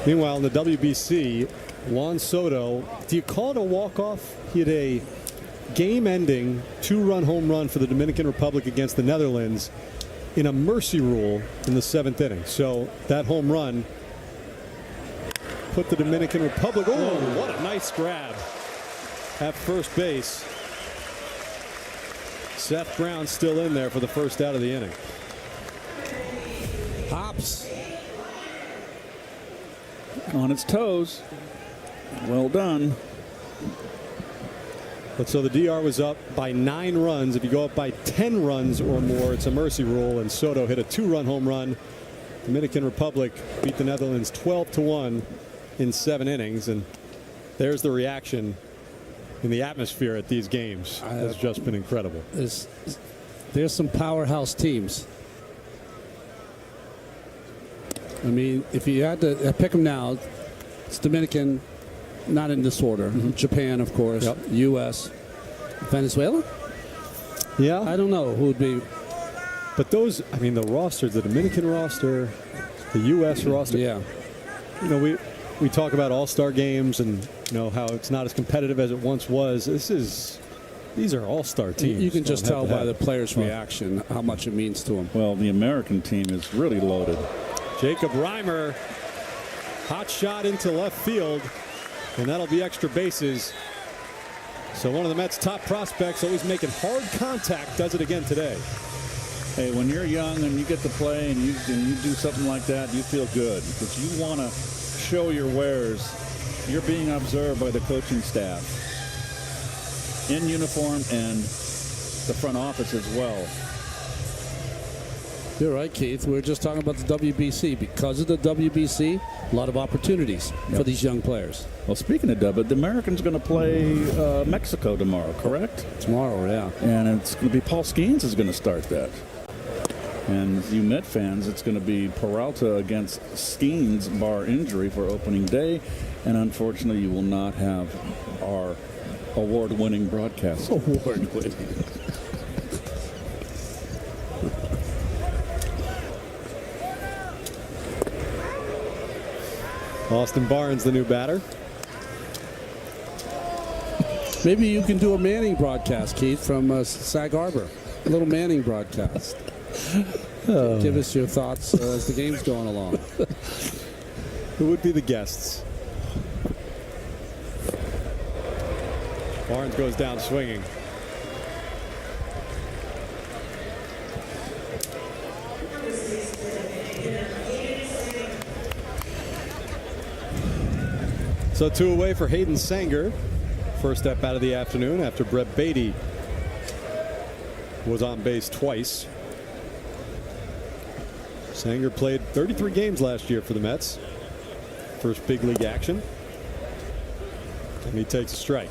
Meanwhile, in the WBC, Juan Soto, do you call it a walk-off? He had a game-ending 2-run home run for the Dominican Republic against the Netherlands in a mercy rule in the 7th inning. So that home run put the Dominican Republic. Oh, what a nice grab at first base. Seth Brown still in there for the first out of the inning.
Hops
on its toes. Well done.
But so the DR was up by 9 runs. If you go up by 10 runs or more, it's a mercy rule, and Soto hit a 2-run home run. Dominican Republic beat the Netherlands 12-1 in 7 innings, and there's the reaction in the atmosphere at these games. Has just been incredible.
There's some powerhouse teams. I mean, if you had to pick them now, it's Dominican, not in this order. Japan, of course.
Yep.
U.S. Venezuela?
Yeah.
I don't know who would be.
But those, I mean, the rosters, the Dominican roster, the U.S. roster.
Yeah.
You know, we talk about all-star games and, you know, how it's not as competitive as it once was. These are all-star teams.
You can just tell by the players' reaction how much it means to them.
Well, the American team is really loaded.
Jacob Reimer, hot shot into left field, and that'll be extra bases. So one of the Mets' top prospects, always making hard contact, does it again today.
Hey, when you're young and you get to play and you do something like that, you feel good because you want to show your wares. You're being observed by the coaching staff in uniform and the front office as well.
You're right, Keith. We were just talking about the WBC. Because of the WBC, a lot of opportunities for these young players.
Well, speaking of the Americans going to play Mexico tomorrow, correct?
Tomorrow, yeah.
And it's going to be Paul Skeens is going to start that. And you Met fans, it's going to be Peralta against Skeens, bar injury, for opening day. And unfortunately, you will not have our award-winning broadcast.
Award-winning.
Austin Barnes, the new batter.
Maybe you can do a Manning broadcast, Keith, from Sag Harbor. A little Manning broadcast. Give us your thoughts as the game's going along.
Who would be the guests? Barnes goes down swinging. So 2 away for Hayden Sanger. First step out of the afternoon after Brett Beatty was on base twice. Sanger played 33 games last year for the Mets. First big league action. And he takes a strike.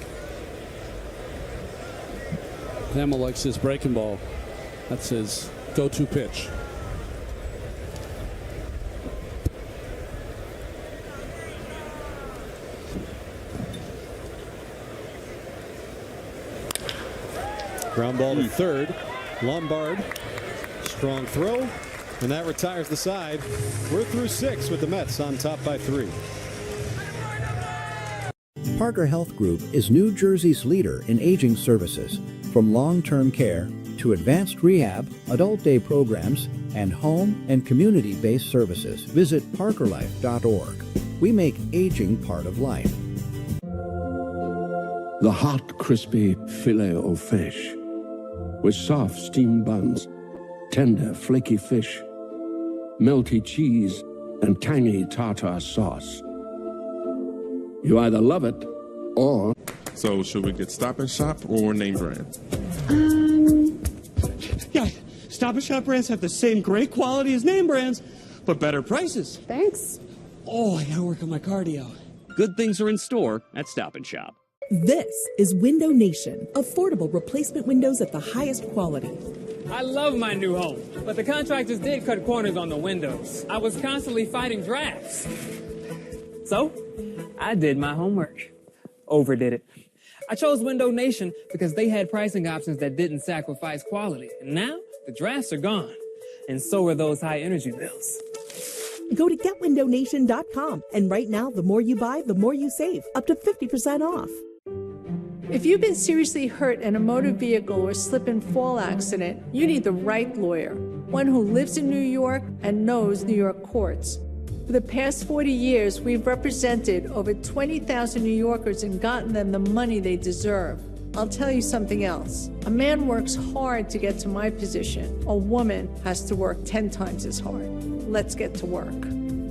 Hamill likes his breaking ball. That's his go-to pitch.
Ground ball to third. Lombard. Strong throw. And that retires the side. We're through 6 with the Mets on top by 3.
Parker Health Group is New Jersey's leader in aging services. From long-term care to advanced rehab, adult day programs, and home and community-based services. Visit parkerlife.org. We make aging part of life.
The hot, crispy filet of fish with soft steamed buns, tender, flaky fish, melty cheese, and tangy tartar sauce. You either love it or...
So should we get Stop and Shop or name brand?
Yeah, Stop and Shop brands have the same great quality as name brands, but better prices.
Thanks.
Oh, I gotta work on my cardio. Good things are in store at Stop and Shop.
This is Window Nation. Affordable replacement windows at the highest quality.
I love my new home, but the contractors did cut corners on the windows. I was constantly fighting drafts. So, I did my homework. Overdid it. I chose Window Nation because they had pricing options that didn't sacrifice quality. And now, the drafts are gone. And so are those high energy bills.
Go to getwindownation.com, and right now, the more you buy, the more you save, up to 50% off.
If you've been seriously hurt in a motor vehicle or slip and fall accident, you need the right lawyer, one who lives in New York and knows New York courts. For the past 40 years, we've represented over 20,000 New Yorkers and gotten them the money they deserve. I'll tell you something else. A man works hard to get to my position. A woman has to work 10 times as hard. Let's get to work.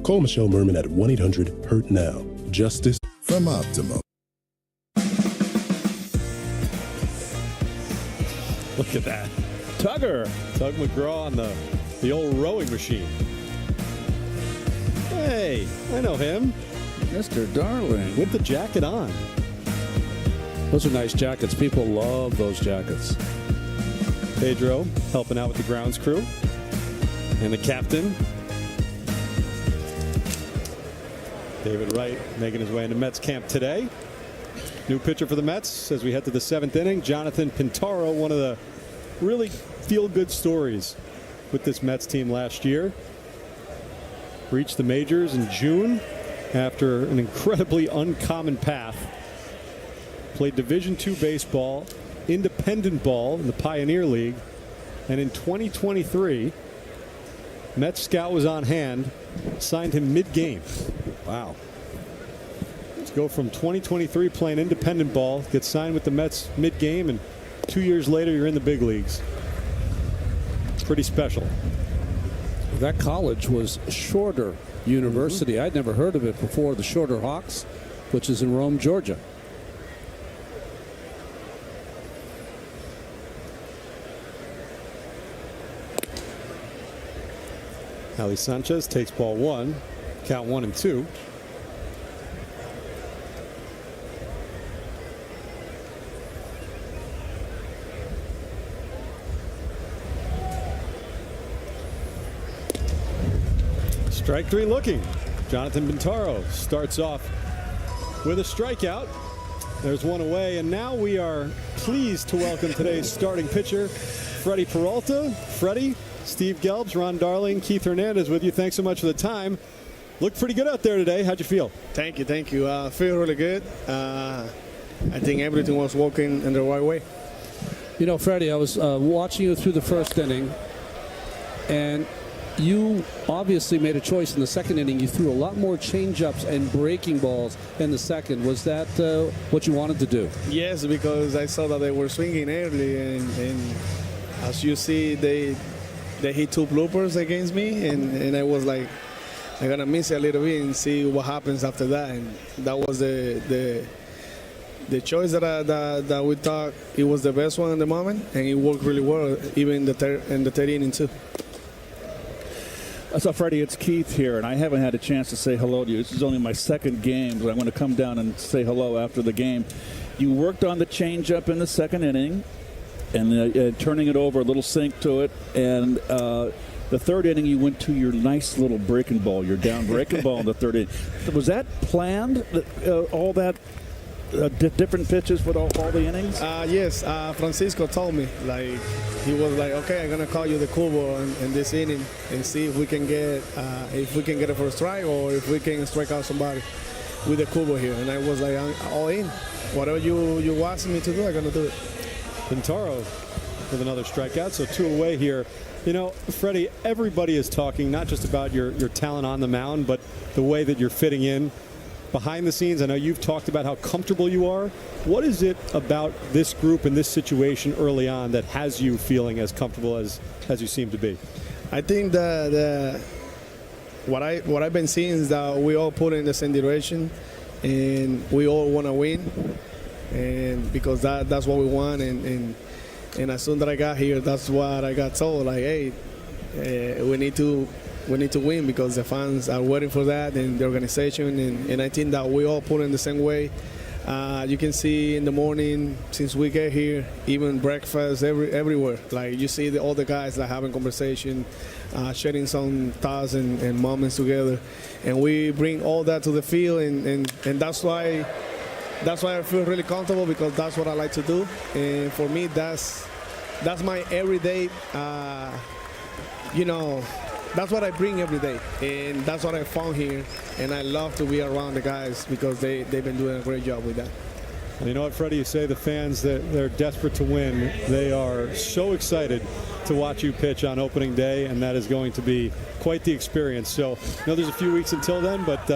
Call Michelle Merman at 1-800-HURT-NOW. Justice
from Optimum.
Look at that. Tug McGraw on the old rowing machine. Hey, I know him.
Mr. Darling.
With the jacket on.
Those are nice jackets. People love those jackets.
Pedro helping out with the grounds crew. And the captain. David Wright making his way into Mets camp today. New pitcher for the Mets as we head to the 7th inning. Jonathan Pintaro, one of the really feel-good stories with this Mets team last year. Reached the majors in June after an incredibly uncommon path. Played Division II baseball, independent ball in the Pioneer League. And in 2023, Mets scout was on hand, signed him mid-game. Wow. Let's go from 2023 playing independent ball, get signed with the Mets mid-game, and 2 years later you're in the big leagues. Pretty special.
That college was Shorter University. I'd never heard of it before, the Shorter Hawks, which is in Rome, Georgia.
Ali Sanchez takes ball one, count 1-2. Strike three looking. Jonathan Pintaro starts off with a strikeout. There's one away, and now we are pleased to welcome today's starting pitcher, Freddie Peralta. Freddie, Steve Gelbs, Ron Darling, Keith Hernandez with you. Thanks so much for the time. Looked pretty good out there today. How'd you feel?
Thank you. I feel really good. I think everything was working in the right way.
You know, Freddie, I was watching you through the first inning, and you obviously made a choice in the second inning. You threw a lot more changeups and breaking balls in the second. Was that what you wanted to do?
Yes, because I saw that they were swinging early, and as you see, they hit two bloopers against me, and I was like, I'm gonna miss it a little bit and see what happens after that. And that was the choice that we thought it was the best one at the moment, and it worked really well, even in the third inning too.
So, Freddie, it's Keith here, and I haven't had a chance to say hello to you. This is only my second game, but I'm going to come down and say hello after the game. You worked on the changeup in the second inning, and turning it over, a little sink to it, and the third inning you went to your nice little breaking ball, your down breaking ball in the third inning. Was that planned, all that different pitches for all the innings?
Yes, Francisco told me, like, he was like, okay, I'm gonna call you the cool ball in this inning and see if we can get it for a strike or if we can strike out somebody with the cool ball here. And I was like, I'm all in. Whatever you ask me to do, I'm gonna do it.
Pintaro with another strikeout, so two away here. You know, Freddie, everybody is talking not just about your talent on the mound, but the way that you're fitting in behind the scenes. I know you've talked about how comfortable you are. What is it about this group and this situation early on that has you feeling as comfortable as you seem to be?
I think the what I've been seeing is that we all put in the same direction, and we all want to win, and because that's what we want. And as soon as I got here, that's what I got told. Like, hey, we need to win because the fans are waiting for that, and the organization, and I think that we all put in the same way. You can see in the morning since we get here, even breakfast everywhere. Like you see all the guys that having conversation, sharing some thoughts and moments together, and we bring all that to the field, and that's why I feel really comfortable because that's what I like to do, and for me that's my everyday. That's what I bring every day, and that's what I found here, and I love to be around the guys because they've been doing a great job with that.
Well, you know what, Freddie, you say the fans, they're desperate to win. They are so excited to watch you pitch on opening day, and that is going to be quite the experience. So I know there's a few weeks until then, but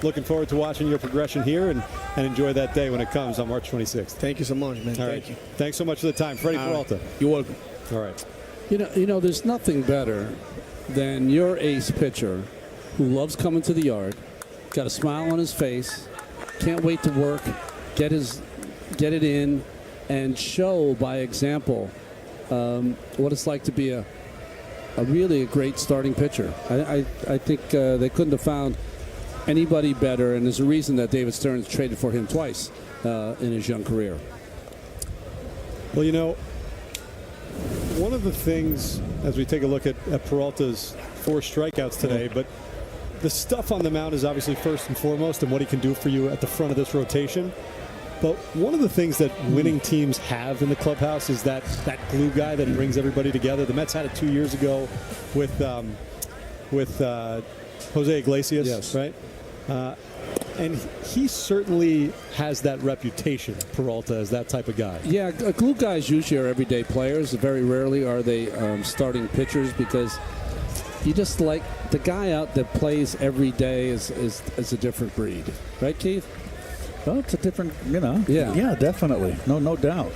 looking forward to watching your progression here and enjoy that day when it comes on March 26th.
Thank you so much, man. Thank you.
Thanks so much for the time. Freddie Peralta.
You're welcome.
All right.
You know, there's nothing better than your ace pitcher who loves coming to the yard, got a smile on his face, can't wait to work, get it in, and show by example what it's like to be a really great starting pitcher. I think they couldn't have found anybody better, and there's a reason that David Stearns traded for him twice in his young career.
Well, you know, one of the things, as we take a look at Peralta's 4 strikeouts today, but the stuff on the mound is obviously first and foremost and what he can do for you at the front of this rotation. But one of the things that winning teams have in the clubhouse is that glue guy that brings everybody together. The Mets had it 2 years ago with Jose Iglesias,
yes.
Right? And he certainly has that reputation, Peralta, as that type of guy.
Yeah, glue guys usually are everyday players. Very rarely are they starting pitchers because you just like the guy out that plays every day is a different breed. Right, Keith?
Well, it's a different, Yeah, definitely. No doubt.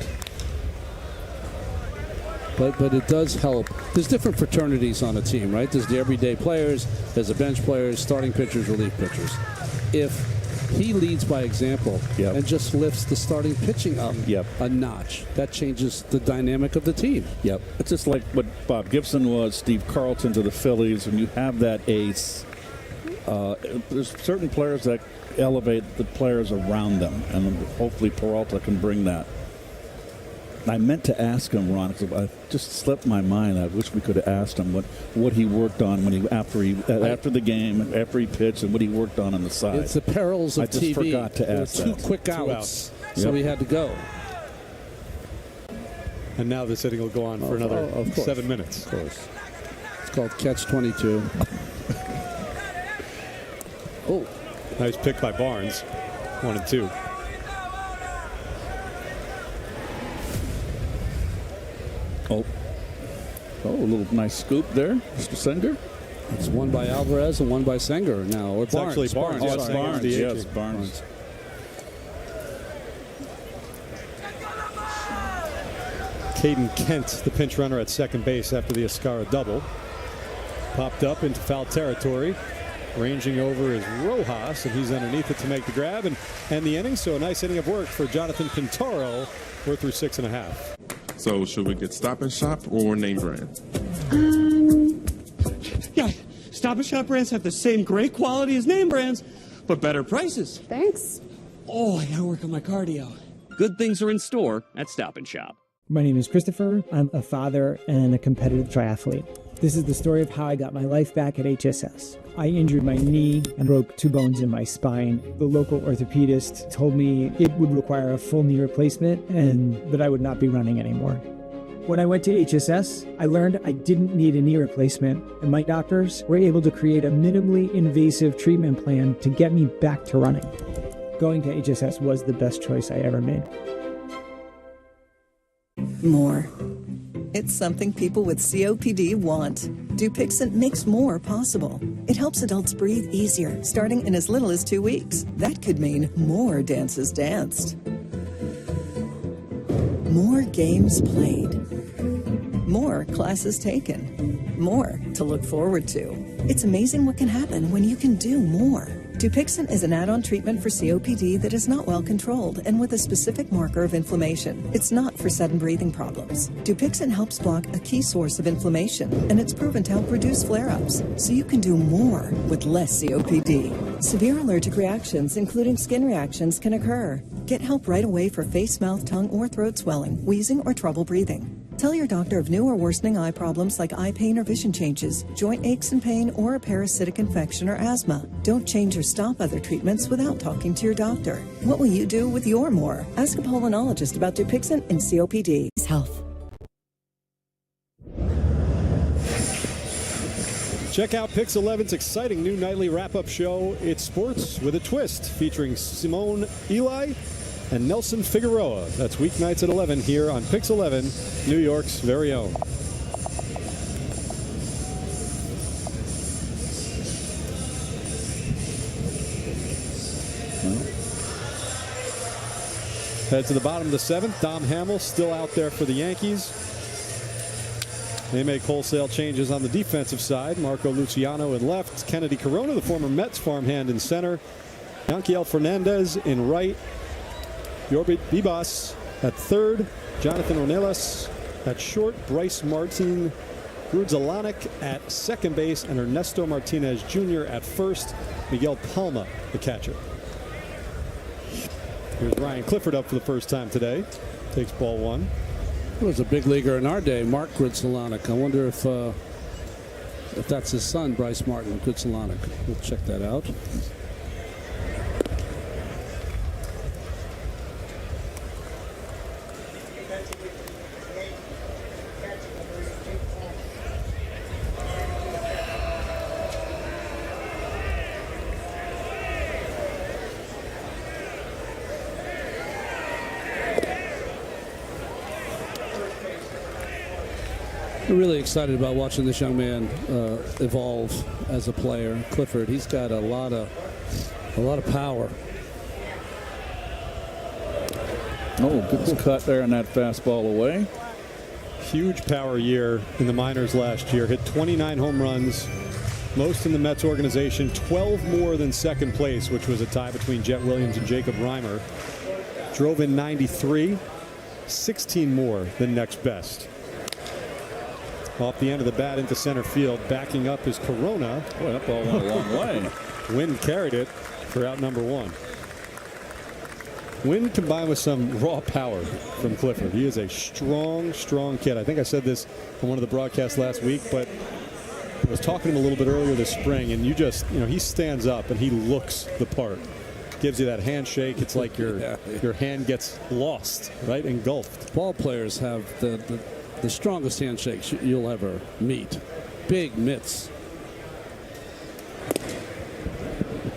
But it does help. There's different fraternities on a team, right? There's the everyday players, there's the bench players, starting pitchers, relief pitchers. If he leads by example and just lifts the starting pitching up a notch, that changes the dynamic of the team.
Yep. It's just like what Bob Gibson was, Steve Carlton to the Phillies. When you have that ace, there's certain players that elevate the players around them, and hopefully Peralta can bring that. I meant to ask him, Ron, because I just slipped my mind. I wish we could have asked him what he worked on when after the game, after he pitched, and what he worked on the side.
It's the perils of TV.
I just forgot to ask that.
2 quick outs, so he had to go.
And now this inning will go on for another 7 minutes.
Of course. It's called Catch-22.
Oh, nice pick by Barnes. 1 and 2.
Oh, a little nice scoop there, Mr. Senger.
It's one by Alvarez and one by Senger now. Or
it's Barnes. Actually Barnes.
Oh, it's Barnes. Yes, Barnes.
Caden Kent, the pinch runner at second base after the Escara double. Popped up into foul territory. Ranging over is Rojas, and he's underneath it to make the grab and end the inning. So a nice inning of work for Jonathan Pintaro. We're through 6.5.
So should we get Stop and Shop or name brand?
Yeah, Stop and Shop brands have the same great quality as name brands, but better prices.
Thanks.
Oh, I gotta work on my cardio.
Good things are in store at Stop and Shop.
My name is Christopher. I'm a father and a competitive triathlete. This is the story of how I got my life back at HSS. I injured my knee and broke 2 bones in my spine. The local orthopedist told me it would require a full knee replacement and that I would not be running anymore. When I went to HSS, I learned I didn't need a knee replacement, and my doctors were able to create a minimally invasive treatment plan to get me back to running. Going to HSS was the best choice I ever made.
More. It's something people with COPD want. Dupixent makes more possible. It helps adults breathe easier, starting in as little as 2 weeks. That could mean more dances danced. More games played. more classes taken, more to look forward to. It's amazing what can happen when you can do more. Dupixent is an add-on treatment for COPD that is not well controlled and with a specific marker of inflammation. It's not for sudden breathing problems. Dupixent helps block a key source of inflammation, and it's proven to help reduce flare-ups, so you can do more with less COPD. Severe allergic reactions, including skin reactions, can occur. Get help right away for face, mouth, tongue, or throat swelling, wheezing, or trouble breathing. Tell your doctor of new or worsening eye problems like eye pain or vision changes, joint aches and pain, or a parasitic infection or asthma. Don't change or stop other treatments without talking to your doctor. What will you do with your more? Ask a pulmonologist about Dupixent and COPD. Health.
Check out PIX11's exciting new nightly wrap-up show, It's Sports with a Twist, featuring Simone Eli and Nelson Figueroa. That's weeknights at 11 here on PIX11, New York's very own. Head to the bottom of the 7th. Dom Hamill still out there for the Yankees. They make wholesale changes on the defensive side. Marco Luciano in left. Kennedy Corona, the former Mets farmhand, in center. Yanquiel Fernandez in right. Yorbit Bibas at third. Jonathan Ornelas at short. Bryce Martin Grudzalanek at second base. And Ernesto Martinez Jr. at first. Miguel Palma, the catcher. Here's Ryan Clifford up for the first time today. Takes ball 1.
He was a big leaguer in our day, Mark Grudzalanek. I wonder if that's his son, Bryce Martin Grudzalanek. We'll check that out. I'm really excited about watching this young man evolve as a player. Clifford, he's got a lot of power.
Oh, good cut there on that fastball away.
Huge power year in the minors last year. Hit 29 home runs, most in the Mets organization, 12 more than second place, which was a tie between Jet Williams and Jacob Reimer. Drove in 93, 16 more than next best. Off the end of the bat into center field, backing up is Corona.
Boy, that ball went a long way.
Wind carried it for out number 1. Wind combined with some raw power from Clifford. He is a strong, strong kid. I think I said this on one of the broadcasts last week, but I was talking to him a little bit earlier this spring, and he stands up and he looks the part. Gives you that handshake. It's like your hand gets lost, right? Engulfed.
Ball players have the strongest handshakes you'll ever meet. Big mitts.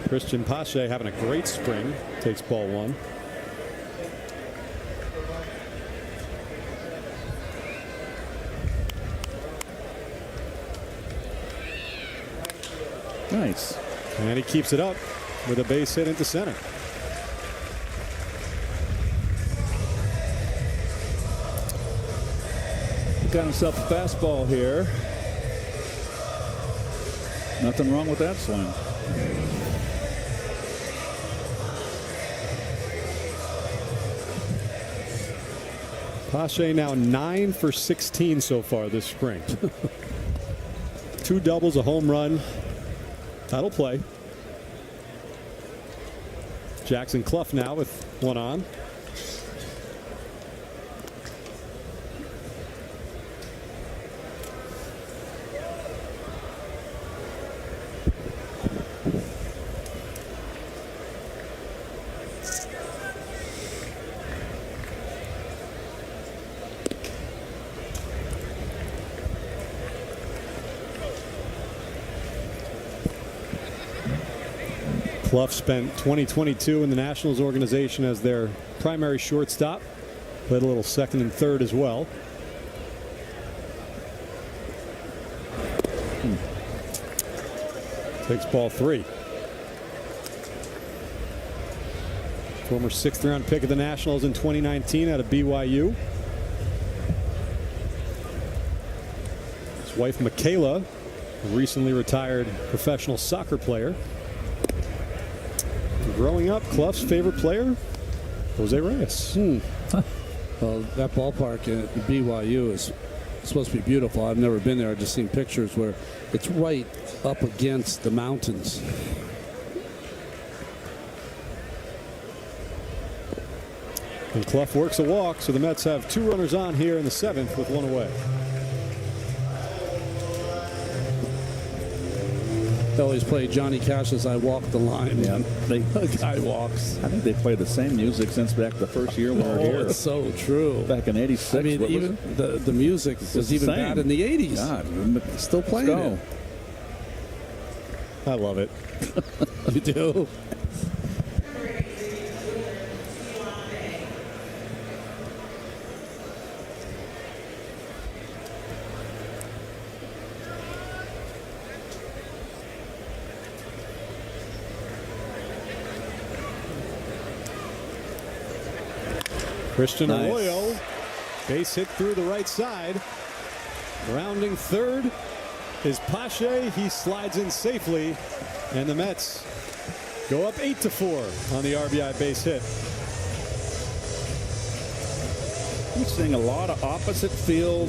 Christian Pache having a great spring. Takes ball 1.
Nice.
And he keeps it up with a base hit into center.
Got himself a fastball here. Nothing wrong with that swing.
Pache now 9 for 16 so far this spring. 2 doubles, a home run. That'll play. Jackson Clough now with 1 on. Clough spent 2022 in the Nationals organization as their primary shortstop. Played a little second and third as well. Takes ball 3. Former 6th round pick of the Nationals in 2019 out of BYU. Wife Michaela, a recently retired professional soccer player. Growing up, Clough's favorite player, Jose Reyes.
Well, that ballpark at BYU is supposed to be beautiful. I've never been there. I've just seen pictures where it's right up against the mountains.
And Clough works a walk, so the Mets have 2 runners on here in the 7th with 1 away.
They always play Johnny Cash's "I Walk the Line."
Yeah,
the guy walks.
I think they play the same music since back the first year we were here.
It's so true.
Back in '86.
I mean, even the music was even bad in the '80s.
God,
still playing it.
I love it.
You do?
Christian Arroyo, base hit through the right side. Rounding third is Pache. He slides in safely, and the Mets go up 8-4 on the RBI base hit.
We're seeing a lot of opposite field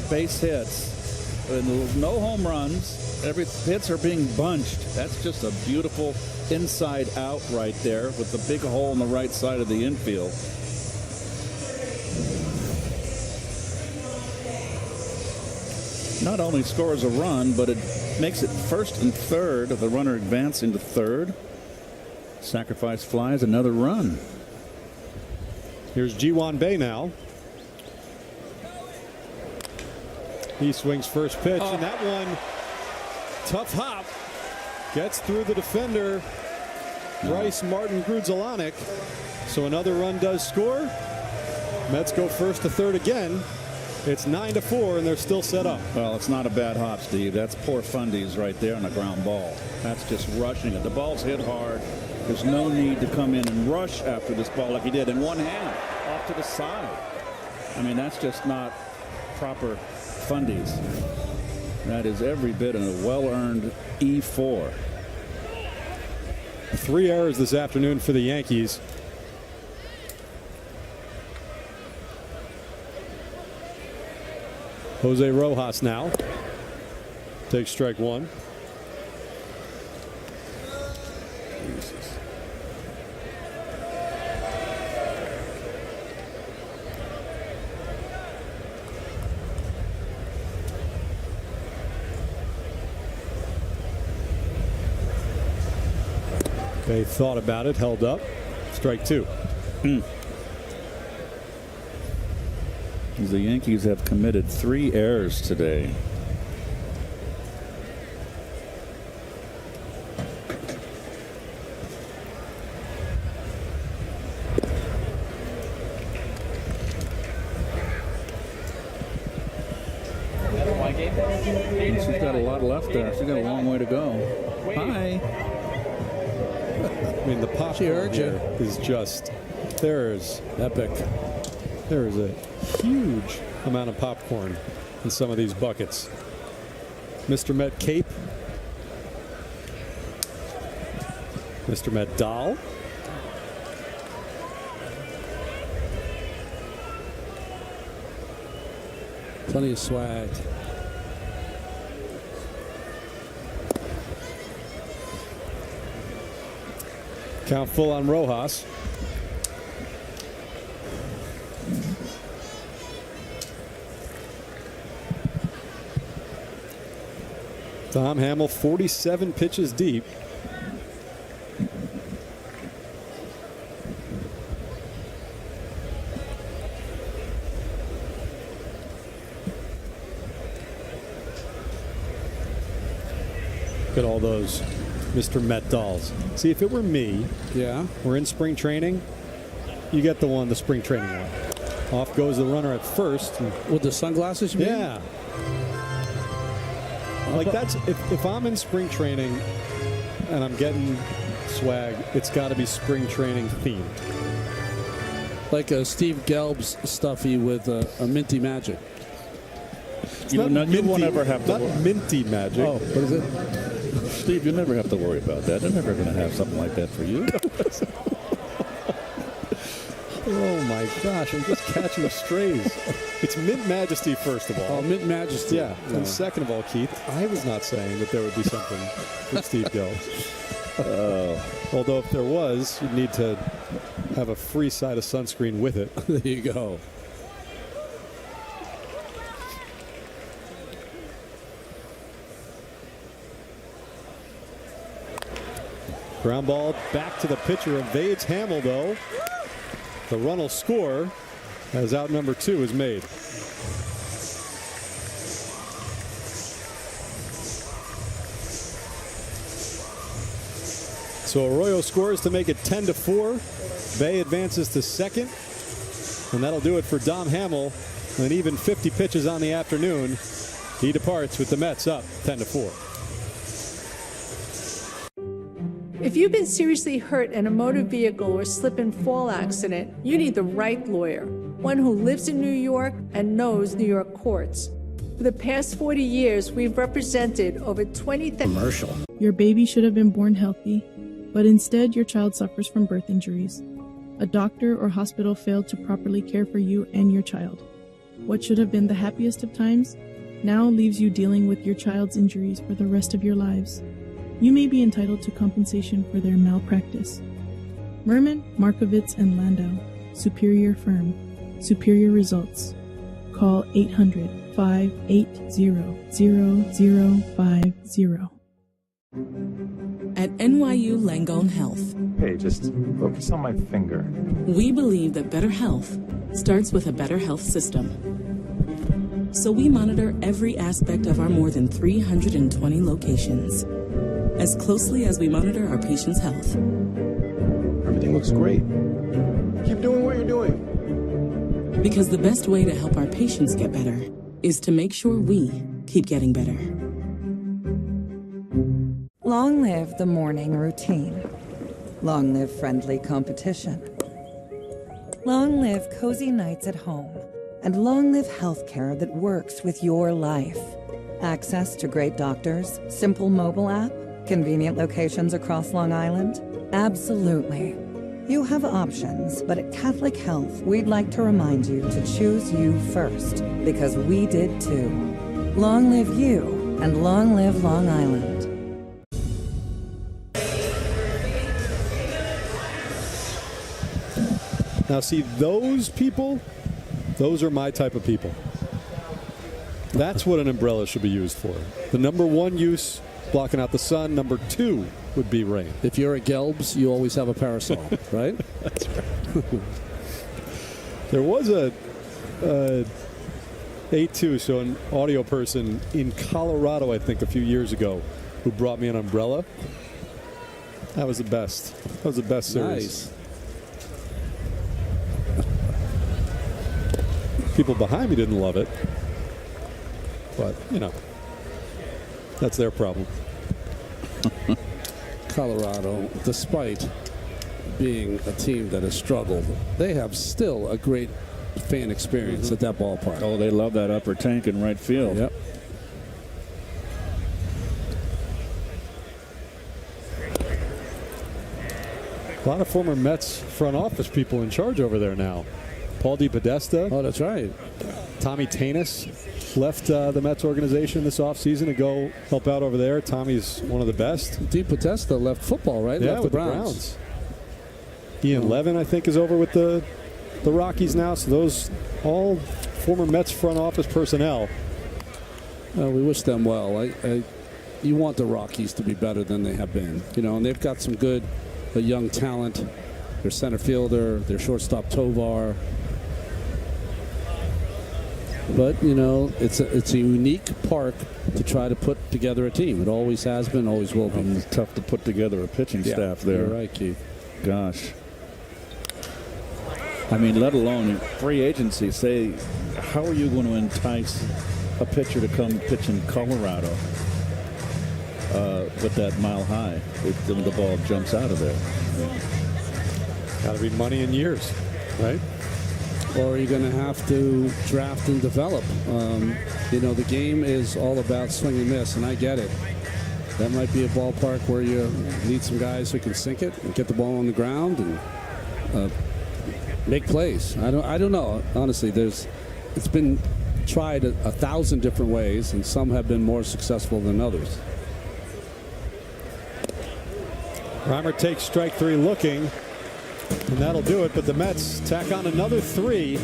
base hits. And no home runs. Every hits are being bunched. That's just a beautiful inside out right there with the big hole in the right side of the infield. Not only scores a run, but it makes it first and third. The runner advancing to third. Sacrifice flies, another run.
Here's Ji-Hwan Bae now. He swings first pitch, and that one, tough hop, gets through the defender, Bryce Martin Grudzielanek. So another run does score. Mets go first to third again. It's 9-4, and they're still set up.
Well, it's not a bad hop, Steve. That's poor Fundies right there on a ground ball. That's just rushing it. The ball's hit hard. There's no need to come in and rush after this ball like he did in one hand off to the side. I mean, that's just not proper Fundies. That is every bit of a well-earned E4.
3 errors this afternoon for the Yankees. Jose Rojas now takes strike one. They thought about it, held up. Strike two.
The Yankees have committed 3 errors today. She's got a lot left there. She's got a long way to go. Hi.
I mean, the pop here is just, there's
epic.
There is a huge amount of popcorn in some of these buckets. Mr. Met Cape. Mr. Met Doll.
Plenty of swag.
Count full on Rojas. Tom Hamill 47 pitches deep. Look at all those Mr. Met dolls. See, if it were me, we're in spring training, you get the one, the spring training one. Off goes the runner at first.
With the sunglasses, you mean?
Yeah. Like that's, if I'm in spring training and I'm getting swag, it's got to be spring training themed.
Like a Steve Gelb's stuffy with a Minty Magic.
You won't ever have to.
Not minty magic.
Oh, what is it?
Steve, you never have to worry about that. They're never going to have something like that for you.
Oh my gosh, I'm just catching strays. It's Mint Majesty, first of all.
Oh, Mint Majesty.
Yeah. And second of all, Keith, I was not saying that there would be something with Steve Gelbs. Although if there was, you'd need to have a free side of sunscreen with it.
There you go.
Ground ball back to the pitcher. Evades Hamill, though. The run will score as out number 2 is made. So Arroyo scores to make it 10-4. Bay advances to second. And that'll do it for Dom Hamill. An even 50 pitches on the afternoon. He departs with the Mets up 10-4.
If you've been seriously hurt in a motor vehicle or slip and fall accident, you need the right lawyer, one who lives in New York and knows New York courts. For the past 40 years, we've represented over 20,000
commercial. Your baby should have been born healthy, but instead your child suffers from birth injuries. A doctor or hospital failed to properly care for you and your child. What should have been the happiest of times now leaves you dealing with your child's injuries for the rest of your lives. You may be entitled to compensation for their malpractice. Merman, Markovitz, and Landau. Superior Firm. Superior results. Call 800-580-0050.
At NYU Langone Health,
Hey, just focus on my finger.
we believe that better health starts with a better health system. So we monitor every aspect of our more than 320 locations, as closely as we monitor our patients' health.
Everything looks great. Keep doing what you're doing.
Because the best way to help our patients get better is to make sure we keep getting better.
Long live the morning routine. Long live friendly competition. Long live cozy nights at home. And long live healthcare that works with your life. Access to great doctors, simple mobile app, convenient locations across Long Island? Absolutely. You have options, but at Catholic Health, we'd like to remind you to choose you first, because we did too. Long live you, and long live Long Island.
Now, see, those people, those are my type of people. That's what an umbrella should be used for. The number one use, blocking out the sun. Number 2 would be rain.
If you're at Gelbs, you always have a parasol, right?
That's right. There was a A2, so an audio person in Colorado, I think, a few years ago, who brought me an umbrella. That was the best. That was the best series.
Nice.
People behind me didn't love it, but, you know, that's their problem.
Colorado, despite being a team that has struggled, they have still a great fan experience at that ballpark.
Oh, they love that upper tank in right field.
Yep.
A lot of former Mets front office people in charge over there now. Paul DePodesta.
Oh, that's right.
Tommy Tanis left the Mets organization this offseason to go help out over there. Tommy's one of the best.
DePodesta left football, right?
Yeah,
left
with
the Browns.
Ian Levin, I think, is over with the Rockies now. So those all former Mets front office personnel.
We wish them well. You want the Rockies to be better than they have been. You know, and they've got some good young talent. Their center fielder, their shortstop Tovar. But, you know, it's a unique park to try to put together a team. It always has been, always will be.
It's tough to put together a pitching staff there.
You're right, Keith.
Gosh. I mean, let alone free agency. Say, how are you going to entice a pitcher to come pitch in Colorado with that mile high if the ball jumps out of there?
Got to be money in years, right?
or are you going to have to draft and develop? The game is all about swing and miss, and I get it. That might be a ballpark where you need some guys who can sink it and get the ball on the ground and make plays. I don't know. Honestly, it's been tried 1,000 different ways, and some have been more successful than others.
Reimer takes strike 3 looking, and that'll do it. But the Mets tack on another 3,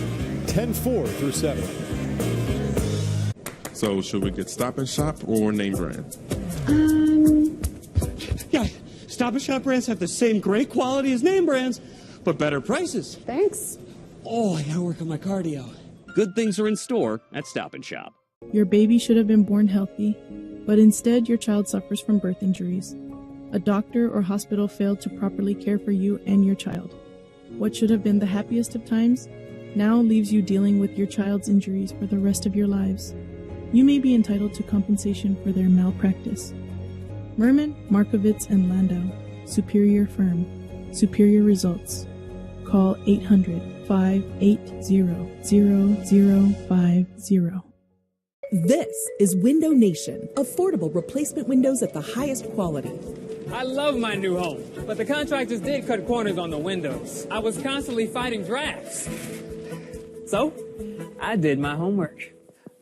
10-4 through 7.
So should we get Stop and Shop or name brand?
Yeah, Stop and Shop brands have the same great quality as name brands, but better prices.
Thanks.
Oh, I gotta work on my cardio.
Good things are in store at Stop and Shop.
Your baby should have been born healthy, but instead your child suffers from birth injuries. A doctor or hospital failed to properly care for you and your child. What should have been the happiest of times now leaves you dealing with your child's injuries for the rest of your lives. You may be entitled to compensation for their malpractice. Merman, Markovitz, and Landau. Superior Firm. Superior results. Call 800-580-0050.
This is Window Nation. Affordable replacement windows at the highest quality.
I love my new home, but the contractors did cut corners on the windows. I was constantly fighting drafts. So, I did my homework.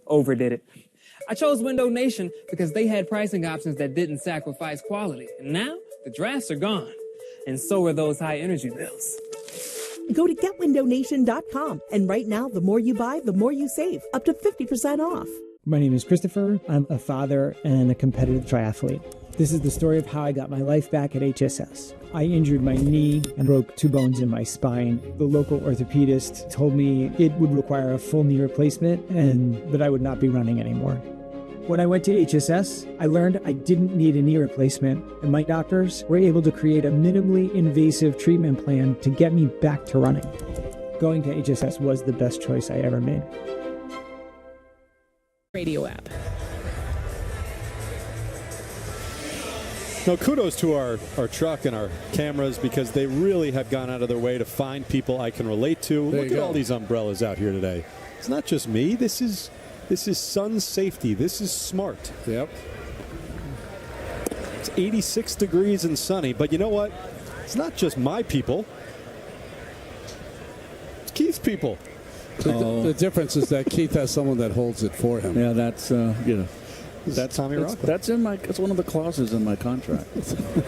Overdid it. I chose Window Nation because they had pricing options that didn't sacrifice quality. And now, the drafts are gone. And so are those high energy bills.
Go to GetWindowNation.com. And right now, the more you buy, the more you save. Up to 50% off.
My name is Christopher. I'm a father and a competitive triathlete. This is the story of how I got my life back at HSS. I injured my knee and broke 2 bones in my spine. The local orthopedist told me it would require a full knee replacement and that I would not be running anymore. When I went to HSS, I learned I didn't need a knee replacement, and my doctors were able to create a minimally invasive treatment plan to get me back to running. Going to HSS was the best choice I ever made.
Radio app.
Now, kudos to our truck and our cameras because they really have gone out of their way to find people I can relate to. Look at all these umbrellas out here today. It's not just me. This is sun safety. This is smart.
Yep.
It's 86 degrees and sunny, but you know what? It's not just my people. It's Keith's people.
The difference is that Keith has someone that holds it for him.
Yeah, that's
That's Tommy Rockwell.
That's one of the clauses in my contract.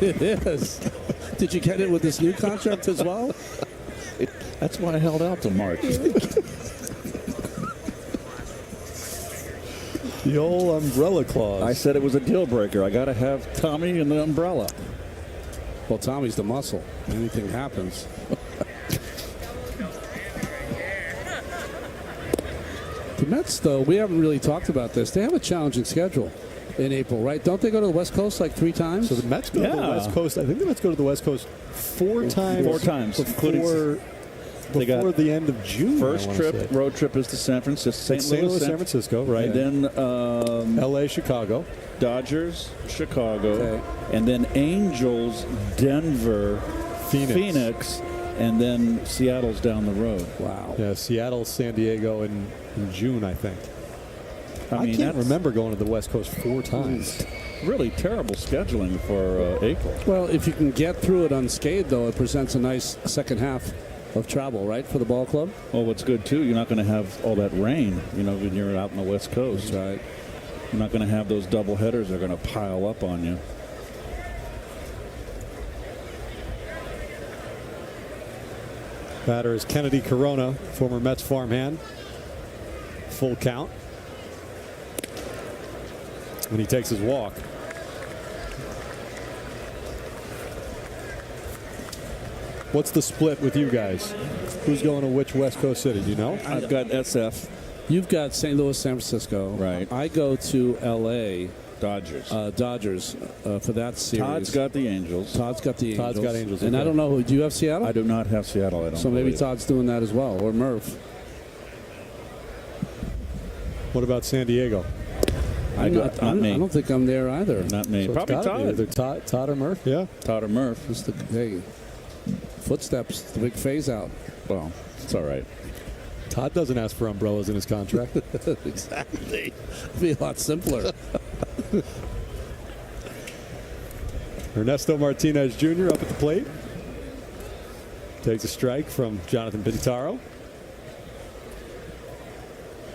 It is. Did you get it with this new contract as well?
That's why I held out till March.
The old umbrella clause.
I said it was a deal breaker. I got to have Tommy and the umbrella.
Well, Tommy's the muscle. Anything happens. The Mets, though, we haven't really talked about this. They have a challenging schedule in April, right? Don't they go to the West Coast like 3 times?
So the Mets go to the West Coast. I think the Mets go to the West Coast 4 times.
4 times, including
before the end of June.
First road trip is to San Francisco, St. Louis,
San Francisco, right?
And then
L.A., Chicago,
Dodgers, Chicago, and then Angels, Denver, Phoenix, and then Seattle's down the road.
Wow. Yeah, Seattle, San Diego in June, I think. I can't remember going to the West Coast 4 times.
Really terrible scheduling for April.
Well, if you can get through it unscathed, though, it presents a nice second half of travel, right, for the ball club?
Well, what's good, too, you're not going to have all that rain, when you're out in the West Coast.
That's right.
You're not going to have those double headers that are going to pile up on you.
Batter is Kennedy Corona, former Mets farmhand. Full count. When he takes his walk. What's the split with you guys? Who's going to which West Coast city? Do you know?
I've got SF.
You've got St. Louis, San Francisco.
Right.
I go to L.A.
Dodgers.
For that series.
Todd's got the Angels.
Todd's got
Angels.
And I don't know who. Do you have Seattle?
I do not have Seattle. I don't.
So maybe Todd's doing that as well, or Murph.
What about San Diego?
I don't think I'm there either.
Not me.
So
probably Todd.
Either Todd or Murph. Yeah.
Todd or Murph.
Footsteps. The big phase out.
Well, it's all right.
Todd doesn't ask for umbrellas in his contract.
Exactly. It'd be a lot simpler.
Ernesto Martinez Jr. up at the plate. Takes a strike from Jonathan Pintaro.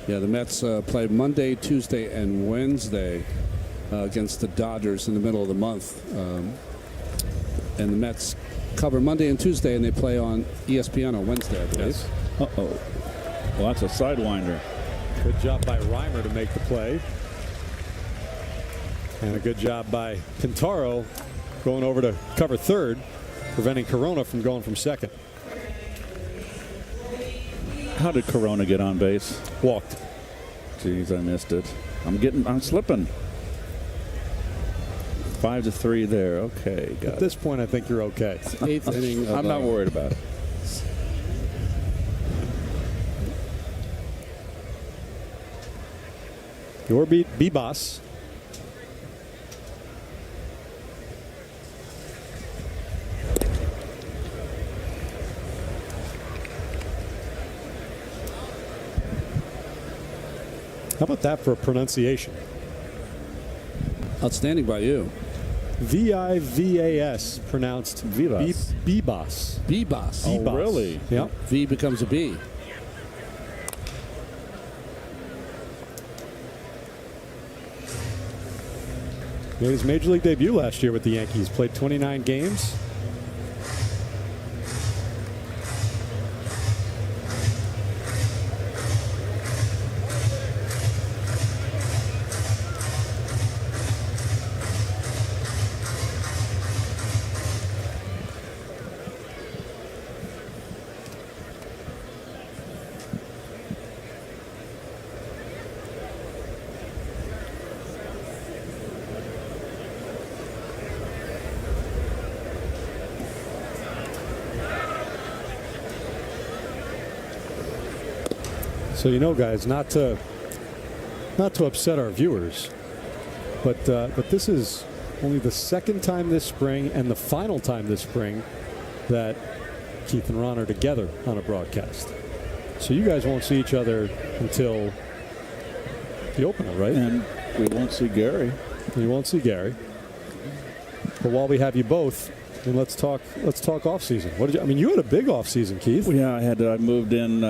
Yeah, the Mets play Monday, Tuesday, and Wednesday against the Dodgers in the middle of the month. And the Mets cover Monday and Tuesday, and they play on ESPN on Wednesday, I believe.
Yes.
Uh-oh. Well, that's a sidewinder.
Good job by Reimer to make the play. And a good job by Pintaro going over to cover third, preventing Corona from going from second.
How did Corona get on base?
Walked.
Jeez, I missed it. I'm slipping. 5-3 there. Okay, got
At this point, I think you're okay.
Eighth inning.
I'm not worried about it.
Your beat, B-Boss. How about that for a pronunciation?
Outstanding by you.
V-I-V-A-S, pronounced
Vivas.
B-Boss.
B-Boss.
Oh, really?
Yep.
V becomes a B.
Made his major league debut last year with the Yankees. Played 29 games. So you know, guys, not to upset our viewers, but this is only the second time this spring and the final time this spring that Keith and Ron are together on a broadcast. So you guys won't see each other until the opener, right?
And we won't see Gary.
You won't see Gary. But while we have you both, and let's talk off season. What did you? I mean, you had a big off season, Keith.
Well, yeah, I moved in,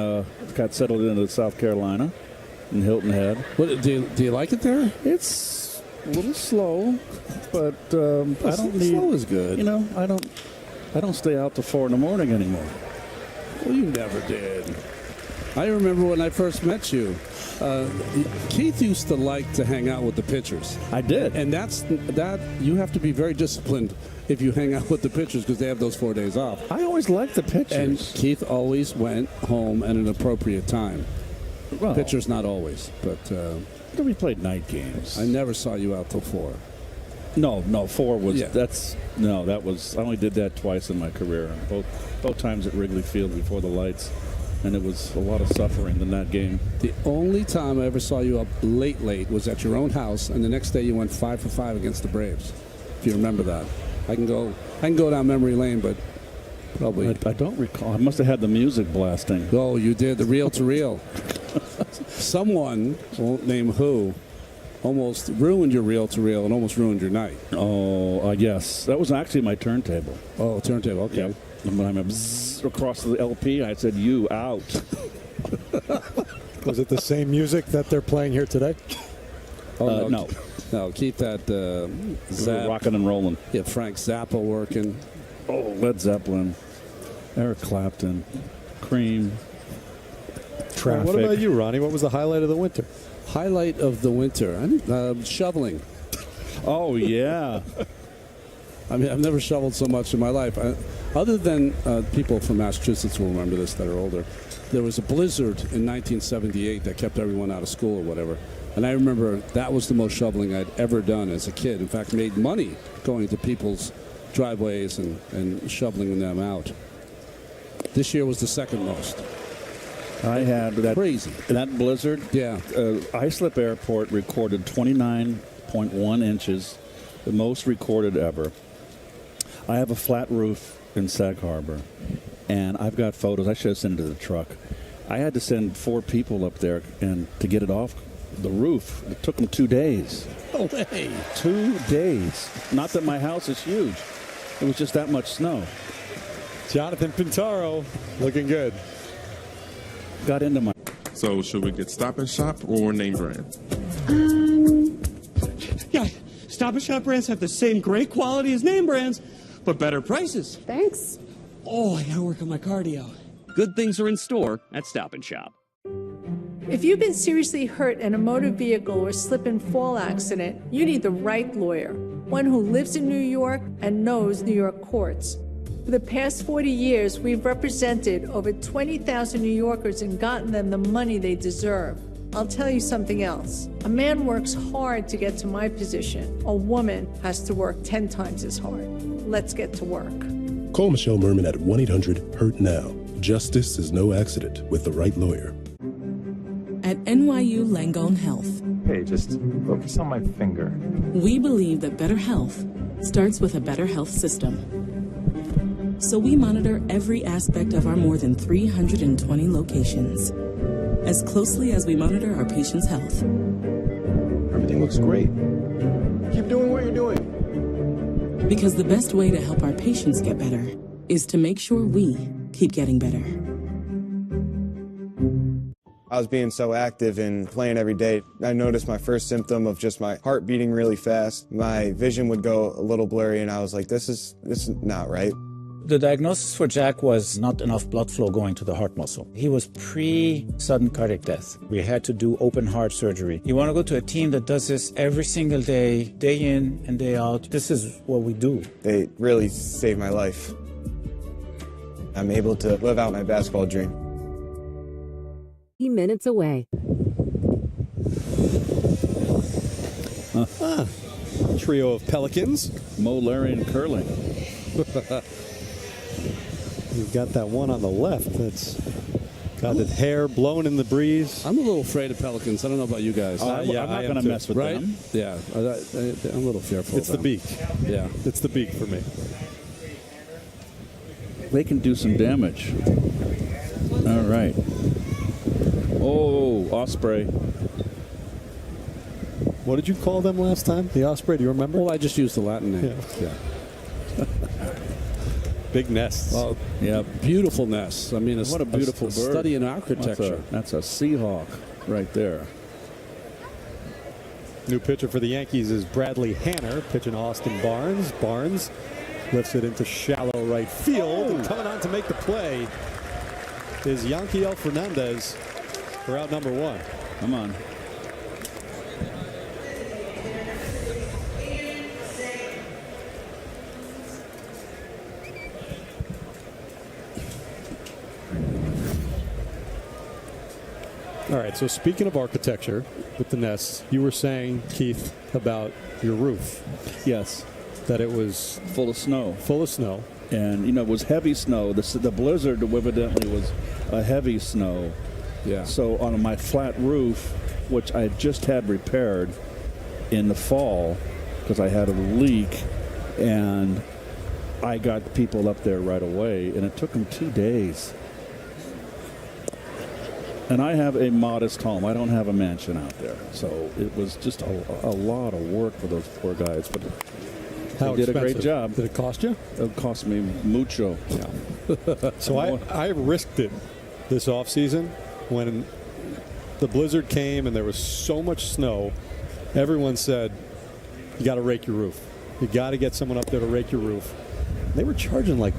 got settled into South Carolina, in Hilton Head.
What, do you like it there?
It's a little slow, but I don't need.
Slow is good.
You know, I don't stay out till 4 in the morning anymore.
Well, you never did. I remember when I first met you. Keith used to like to hang out with the pitchers.
I did,
and that you have to be very disciplined if you hang out with the pitchers because they have those 4 days off.
I always liked the pitchers.
And Keith always went home at an appropriate time. Well, pitchers not always, but
we played night games.
I never saw you out till 4.
No, 4 was
Yeah.
that was I only did that twice in my career. Both times at Wrigley Field before the lights. And it was a lot of suffering in that game.
The only time I ever saw you up late was at your own house, and the next day you went 5 for 5 against the Braves. If you remember that, I can go down memory lane, but probably
I don't recall. I must have had the music blasting.
Oh, you did the reel to reel. Someone, won't name who, almost ruined your reel to reel and almost ruined your night.
Oh, yes, that was actually my turntable.
Oh, turntable. Okay.
Yep. When I'm across the LP, I said, "You out."
Was it the same music that they're playing here today?
Oh,
no.
No, keep that
rocking and rolling.
Yeah, Frank Zappa working.
Oh, Led Zeppelin, Eric Clapton, Cream, Traffic.
What about you, Ronnie? What was the highlight of the winter?
Highlight of the winter? Shoveling.
Oh, yeah.
I mean, I've never shoveled so much in my life. Other than people from Massachusetts will remember this that are older. There was a blizzard in 1978 that kept everyone out of school or whatever. And I remember that was the most shoveling I'd ever done as a kid. In fact, made money going to people's driveways and shoveling them out. This year was the second most.
I had that
crazy.
That blizzard.
Yeah.
Islip Airport recorded 29.1 inches, the most recorded ever. I have a flat roof in Sag Harbor, and I've got photos. I should have sent it to the truck. I had to send 4 people up there and to get it off the roof. It took them 2 days.
Oh, hey.
2 days. Not that my house is huge. It was just that much snow.
Jonathan Pintaro looking good.
Got into my...
So should we get Stop and Shop or name brand?
Yeah, Stop and Shop brands have the same great quality as name brands, but better prices.
Thanks.
Oh, I gotta work on my cardio.
Good things are in store at Stop and Shop.
If you've been seriously hurt in a motor vehicle or slip and fall accident, you need the right lawyer, one who lives in New York and knows New York courts. For the past 40 years, we've represented over 20,000 New Yorkers and gotten them the money they deserve. I'll tell you something else. A man works hard to get to my position. A woman has to work 10 times as hard. Let's get to work.
Call Michelle Merman at 1-800-HURT-NOW. Justice is no accident with the right lawyer.
At NYU Langone Health,
Hey, just focus on my finger.
we believe that better health starts with a better health system. So we monitor every aspect of our more than 320 locations, as closely as we monitor our patients' health.
Everything looks great. Keep doing what you're doing.
Because the best way to help our patients get better is to make sure we keep getting better.
I was being so active and playing every day. I noticed my first symptom of just my heart beating really fast. My vision would go a little blurry, and I was like, this is not right.
The diagnosis for Jack was not enough blood flow going to the heart muscle. He was pre-sudden cardiac death. We had to do open heart surgery. You want to go to a team that does this every single day in and day out. This is what we do.
They really saved my life. I'm able to live out my basketball dream.
Minutes away.
Trio of Pelicans.
Mo, Larry, and curling.
You've got that one on the left that's got its hair blowing in the breeze.
I'm a little afraid of Pelicans. I don't know about you guys.
I'm not going to mess with them.
Yeah, I'm a little fearful.
It's the beak.
Yeah.
It's the beak for me.
They can do some damage. All right. Oh, Osprey.
What did you call them last time? The Osprey, do you remember?
Well, I just used the Latin name. Yeah.
Big nests.
Well, yeah, beautiful nests. I mean,
what a beautiful bird.
Study in architecture.
That's a Seahawk right there.
New pitcher for the Yankees is Bradley Hanner, pitching Austin Barnes. Barnes lifts it into shallow right field. And coming on to make the play is Yanquiel Fernandez for out number 1.
Come on.
All right, so speaking of architecture with the nests, you were saying, Keith, about your roof.
Yes.
That it was
full of snow.
Full of snow.
And, you know, it was heavy snow. The blizzard evidently was a heavy snow.
Yeah.
So on my flat roof, which I just had repaired in the fall because I had a leak, and I got people up there right away, and it took them 2 days. And I have a modest home. I don't have a mansion out there. So it was just a lot of work for those poor guys. But
How
they did
expensive?
a great job.
Did it cost you?
It cost me mucho.
Yeah. So I risked it this offseason when the blizzard came and there was so much snow. Everyone said, you got to rake your roof. You got to get someone up there to rake your roof. They were charging like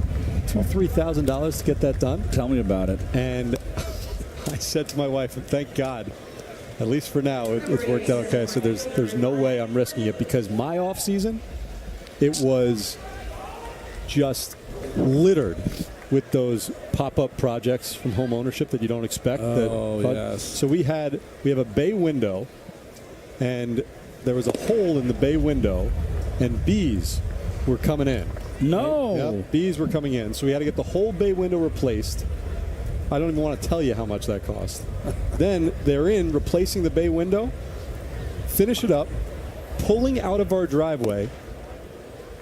$2,000-3,000 to get that done.
Tell me about it.
And I said to my wife, thank God, at least for now, it's worked out okay. So there's no way I'm risking it, because my off season, it was just littered with those pop-up projects from home ownership that you don't expect.
Yes.
So we have a bay window, and there was a hole in the bay window, and bees were coming in.
No.
Yep, bees were coming in. So we had to get the whole bay window replaced. I don't even want to tell you how much that cost. Then they're in replacing the bay window, finish it up, pulling out of our driveway.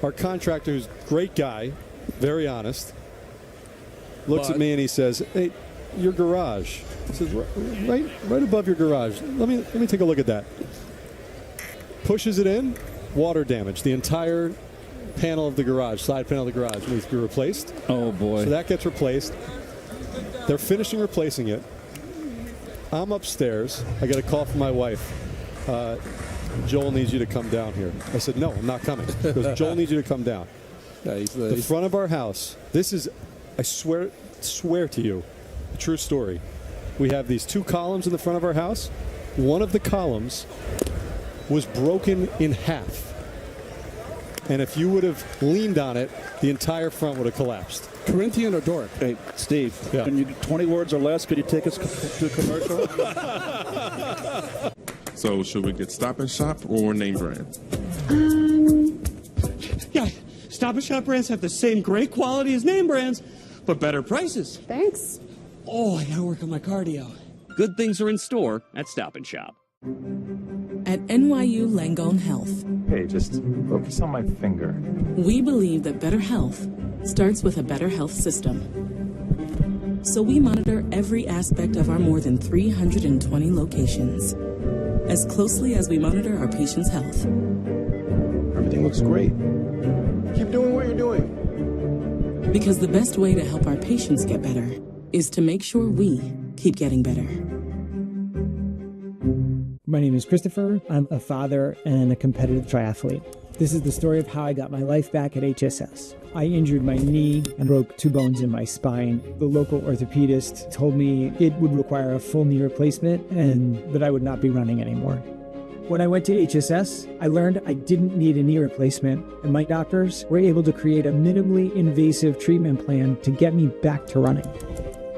Our contractor, who's a great guy, very honest, looks at me and he says, hey, your garage, This is right above your garage. Let me take a look at that. Pushes it in, water damage. The entire panel of the garage, side panel of the garage, needs to be replaced.
Oh boy!
So that gets replaced. They're finishing replacing it. I'm upstairs. I get a call from my wife. Joel needs you to come down here. I said, no, I'm not coming. Because Joel needs you to come down.
Yeah,
the front of our house. This is, I swear to you, a true story. We have these 2 columns in the front of our house. One of the columns was broken in half. And if you would have leaned on it, the entire front would have collapsed.
Corinthian or Doric?
Hey, Steve,
yeah.
Can you 20 words or less? Could you take us to a commercial?
So should we get Stop and Shop or name brand?
Yeah, Stop and Shop brands have the same great quality as name brands, but better prices.
Thanks.
Oh, I gotta work on my cardio.
Good things are in store at Stop and Shop.
At NYU Langone Health,
Hey, just focus on my finger.
we believe that better health starts with a better health system. So we monitor every aspect of our more than 320 locations, as closely as we monitor our patients' health.
Everything looks great. Keep doing what you're doing.
Because the best way to help our patients get better is to make sure we keep getting better.
My name is Christopher. I'm a father and a competitive triathlete. This is the story of how I got my life back at HSS. I injured my knee and broke 2 bones in my spine. The local orthopedist told me it would require a full knee replacement and that I would not be running anymore. When I went to HSS, I learned I didn't need a knee replacement, and my doctors were able to create a minimally invasive treatment plan to get me back to running.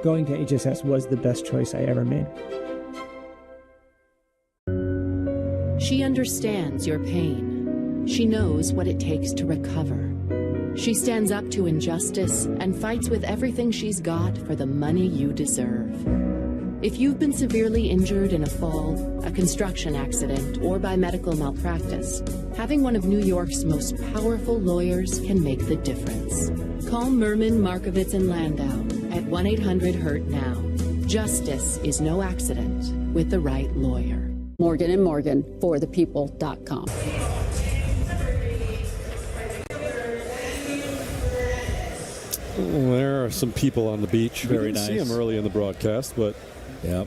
Going to HSS was the best choice I ever made.
She understands your pain. She knows what it takes to recover. She stands up to injustice and fights with everything she's got for the money you deserve. If you've been severely injured in a fall, a construction accident, or by medical malpractice, having one of New York's most powerful lawyers can make the difference. Call Merman, Markovitz, and Landau at 1-800-HURT-NOW. Justice is no accident with the right lawyer.
Morgan & Morgan, forthepeople.com.
There are some people on the beach.
Very
we didn't see
nice.
them early in the broadcast, but
yep,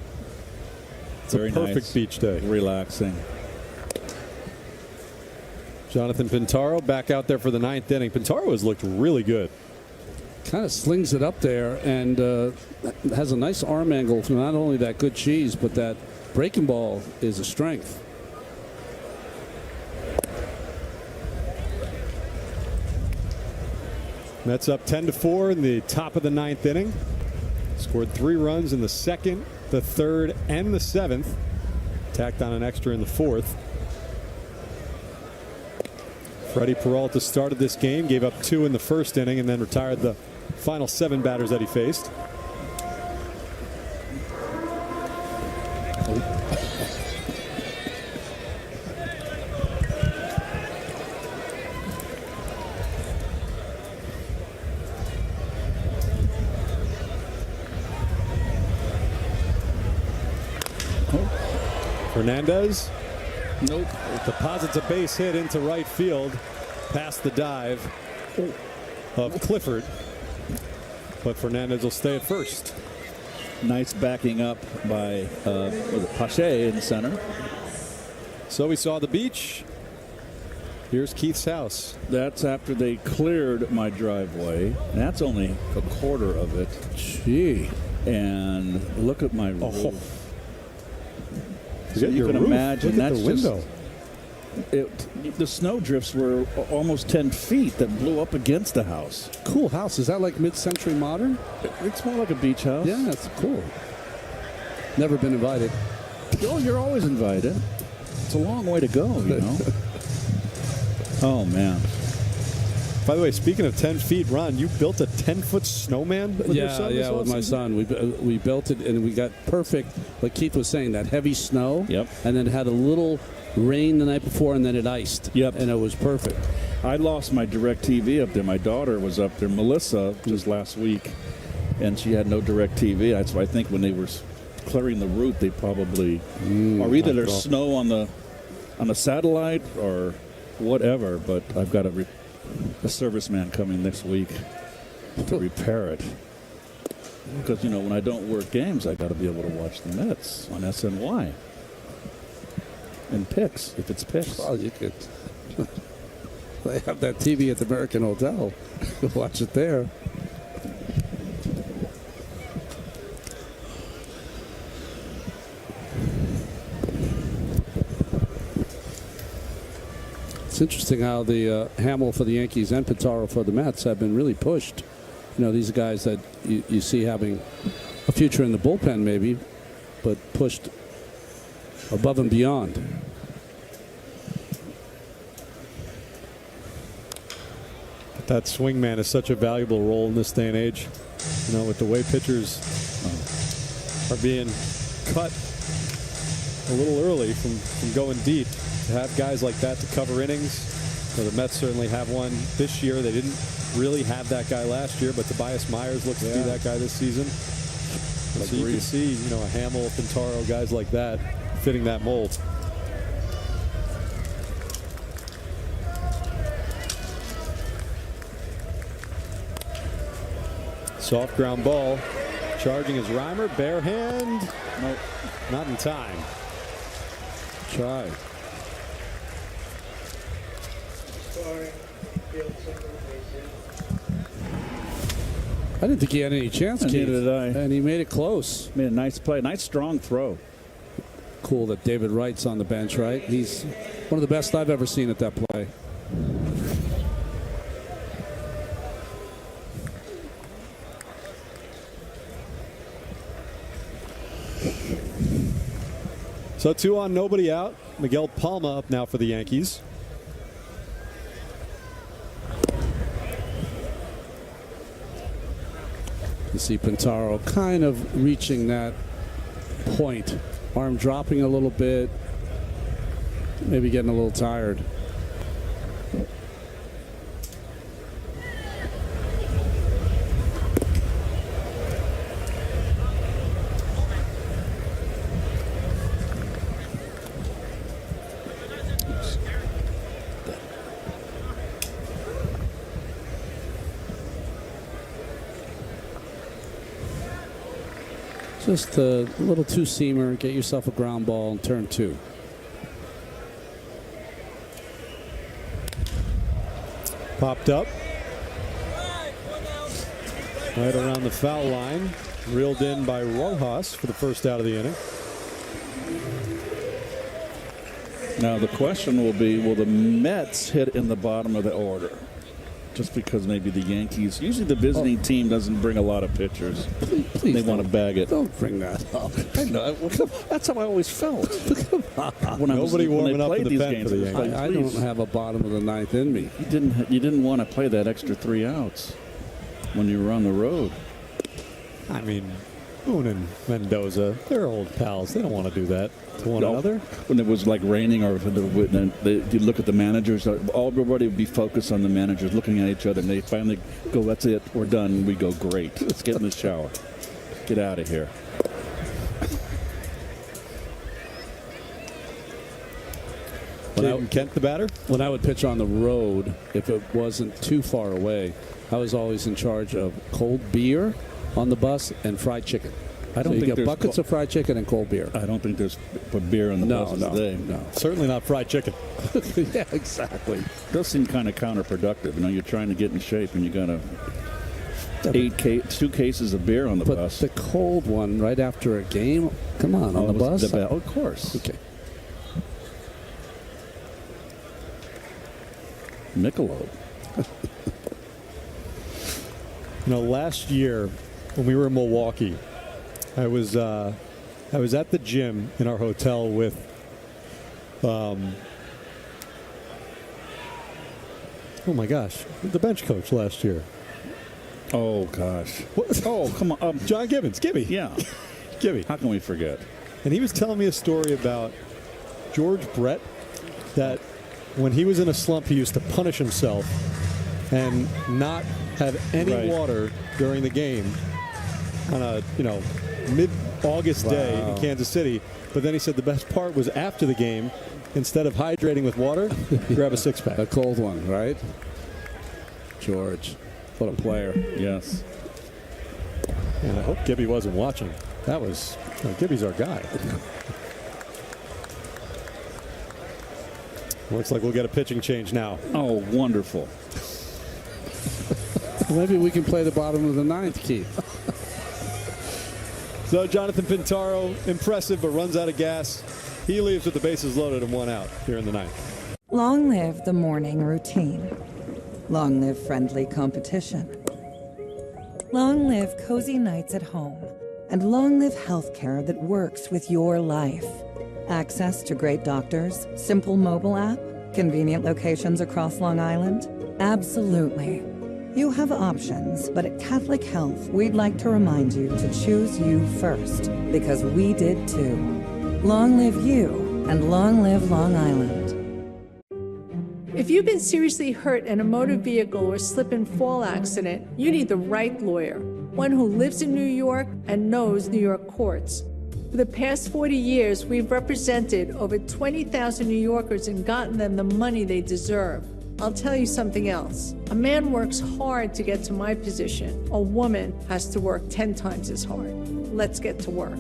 it's a perfect beach day.
Relaxing.
Jonathan Pintaro back out there for the 9th inning. Pintaro has looked really good.
Kind of slings it up there and has a nice arm angle for not only that good cheese, but that breaking ball is a strength.
Mets up 10-4 in the top of the 9th inning. Scored 3 runs in the 2nd, the 3rd, and the 7th. Tacked on an extra in the 4th. Freddie Peralta started this game, gave up 2 in the 1st inning, and then retired the final 7 batters that he faced. Hernandez.
Nope.
Deposits a base hit into right field past the dive of Clifford. But Fernandez will stay at first.
Nice backing up by Pache in center.
So we saw the beach. Here's Keith's house.
That's after they cleared my driveway. That's only a quarter of it.
Gee.
And look at my roof.
So you can
imagine
that's
the
window.
The snow drifts were almost 10 feet that blew up against the house.
Cool house. Is that like mid-century modern?
It's more like a beach house.
Yeah, that's cool. Never been invited.
Oh, you're always invited. It's a long way to go, you know. Oh, man.
By the way, speaking of 10 feet, Ron, you built a 10-foot snowman with your son?
Yeah, with my son. We built it, and we got perfect, like Keith was saying, that heavy snow.
Yep.
And then had a little rain the night before, and then it iced.
Yep.
And it was perfect.
I lost my DirecTV up there. My daughter was up there, Melissa, just last week, and she had no DirecTV. So I think when they were clearing the route, they probably, or either there's snow on the satellite or whatever. But I've got a serviceman coming next week to repair it. Because, when I don't work games, I got to be able to watch the Mets on SNY. And PIX, if it's PIX.
Well, you could. They have that TV at the American Hotel. Watch it there. It's interesting how the Hamill for the Yankees and Pintaro for the Mets have been really pushed. These are guys that you see having a future in the bullpen maybe, but pushed above and beyond.
That swingman is such a valuable role in this day and age. With the way pitchers are being cut a little early from going deep, to have guys like that to cover innings. The Mets certainly have one this year. They didn't really have that guy last year, but Tobias Myers looks to be that guy this season. So you can see, a Hamill, Pintaro, guys like that fitting that mold. Soft ground ball. Charging is Reimer. Bare hand. Nope. Not in time.
Try. I didn't think he had any chance, Keith.
Neither did I.
And he made it close.
Made a nice play. Nice strong throw.
Cool that David Wright's on the bench, right? He's one of the best I've ever seen at that play.
So 2 on, nobody out. Miguel Palma up now for the Yankees.
You see Pintaro kind of reaching that point. Arm dropping a little bit. Maybe getting a little tired. Just a little two-seamer, get yourself a ground ball and turn 2.
Popped up. Right around the foul line. Reeled in by Rojas for the first out of the inning.
Now the question will be, will the Mets hit in the bottom of the order? Just because maybe the Yankees, usually the visiting team doesn't bring a lot of pitchers.
Please
they want to bag it.
Don't bring that up.
I know. That's how I always felt.
Nobody warming up in the pen for the Yankees.
I don't have a bottom of the 9th in me.
You didn't want to play that extra 3 outs when you were on the road.
I mean, Boone and Mendoza, they're old pals. They don't want to do that to one another.
When it was like raining, or you look at the managers, everybody would be focused on the managers, looking at each other, and they finally go, "That's it, we're done." We go, "Great, let's get in the shower, get out of here."
Kent, the batter.
When I would pitch on the road, if it wasn't too far away, I was always in charge of cold beer on the bus and fried chicken.
I don't
think
you
get
there's
buckets of fried chicken and cold beer.
I don't think there's beer on the buses today.
No,
certainly not fried chicken.
Yeah, exactly.
It does seem kind of counterproductive. You're trying to get in shape and you got to 2 cases of beer on the bus.
The cold one right after a game. Come on the bus.
Of course.
Okay.
Michelob.
Last year when we were in Milwaukee, I was at the gym in our hotel with oh my gosh, the bench coach last year.
Oh gosh.
What?
Oh, come on.
John Gibbons. Gibby.
Yeah.
Gibby.
How can we forget?
And he was telling me a story about George Brett, that when he was in a slump, he used to punish himself and not have any water during the game on a August day in Kansas City. But then he said the best part was after the game, instead of hydrating with water, grab a six-pack.
A cold one, right? George, what a player.
Yes.
And I hope Gibby wasn't watching. That was, Gibby's our guy. Looks like we'll get a pitching change now.
Oh, wonderful.
Maybe we can play the bottom of the ninth, Keith.
So Jonathan Pintaro, impressive, but runs out of gas. He leaves with the bases loaded and one out here in the ninth.
Long live the morning routine. Long live friendly competition. Long live cozy nights at home. And long live healthcare that works with your life. Access to great doctors, simple mobile app, convenient locations across Long Island. Absolutely. You have options, but at Catholic Health, we'd like to remind you to choose you first, because we did too. Long live you, and long live Long Island.
If you've been seriously hurt in a motor vehicle or slip and fall accident, you need the right lawyer, one who lives in New York and knows New York courts. For the past 40 years, we've represented over 20,000 New Yorkers and gotten them the money they deserve. I'll tell you something else. A man works hard to get to my position. A woman has to work 10 times as hard. Let's get to work.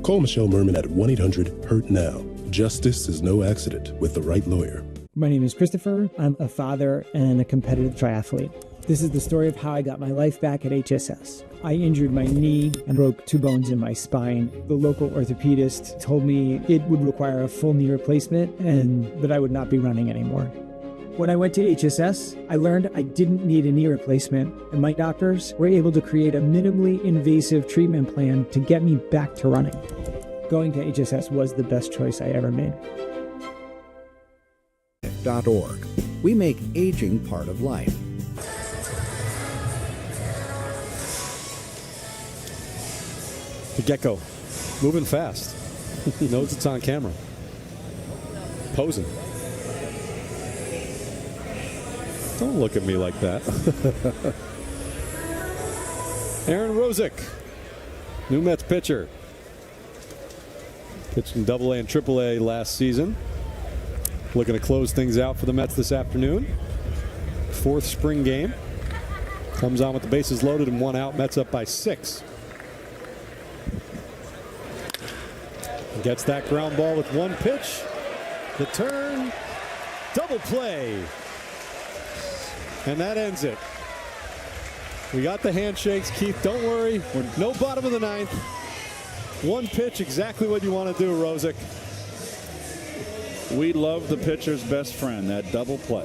Call Michelle Merman at 1-800-HURT-NOW. Justice is no accident with the right lawyer.
My name is Christopher. I'm a father and a competitive triathlete. This is the story of how I got my life back at HSS. I injured my knee and broke 2 bones in my spine. The local orthopedist told me it would require a full knee replacement and that I would not be running anymore. When I went to HSS, I learned I didn't need a knee replacement, and my doctors were able to create a minimally invasive treatment plan to get me back to running. Going to HSS was the best choice I ever made.
.org. We make aging part of life.
The gecko, moving fast. He knows it's on camera. Posing. Don't look at me like that. Aaron Rosick, new Mets pitcher. Pitched in AA and AAA last season. Looking to close things out for the Mets this afternoon. 4th spring game. Comes on with the bases loaded and 1 out. Mets up by 6. Gets that ground ball with 1 pitch. The turn. Double play. And that ends it. We got the handshakes. Keith, don't worry. We're no bottom of the 9th. 1 pitch, exactly what you want to do, Rosick.
We love the pitcher's best friend, that double play.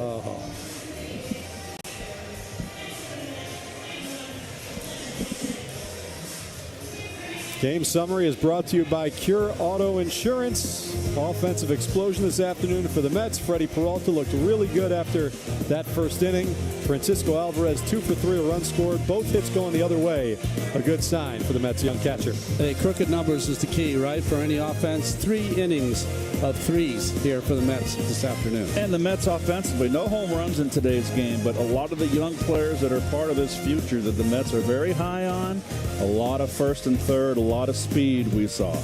Game summary is brought to you by Cure Auto Insurance. Offensive explosion this afternoon for the Mets. Freddie Peralta looked really good after that first inning. Francisco Alvarez 2 for 3, a run scored. Both hits going the other way. A good sign for the Mets' young catcher.
Hey, crooked numbers is the key, right, for any offense. 3 innings of 3s here for the Mets this afternoon.
And the Mets offensively, no home runs in today's game, but a lot of the young players that are part of this future that the Mets are very high on. A lot of first and third, a lot of speed we saw.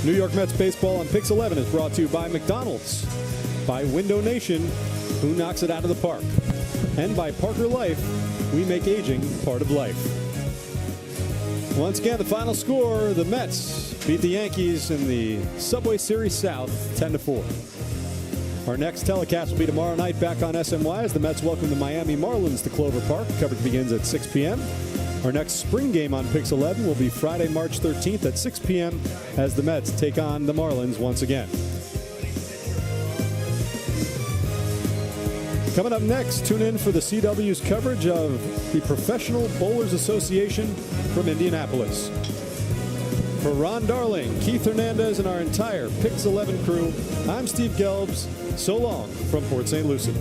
New York Mets baseball on PIX11 is brought to you by McDonald's, by Window Nation, who knocks it out of the park, and by Parker Life, we make aging part of life. Once again, the final score, the Mets beat the Yankees in the Subway Series South 10-4. Our next telecast will be tomorrow night back on SNY as the Mets welcome the Miami Marlins to Clover Park. Coverage begins at 6 p.m. Our next spring game on PIX11 will be Friday, March 13th at 6 p.m. as the Mets take on the Marlins once again. Coming up next, tune in for the CW's coverage of the Professional Bowlers Association from Indianapolis. For Ron Darling, Keith Hernandez, and our entire PIX11 crew, I'm Steve Gelbs. So long from Port St. Lucie.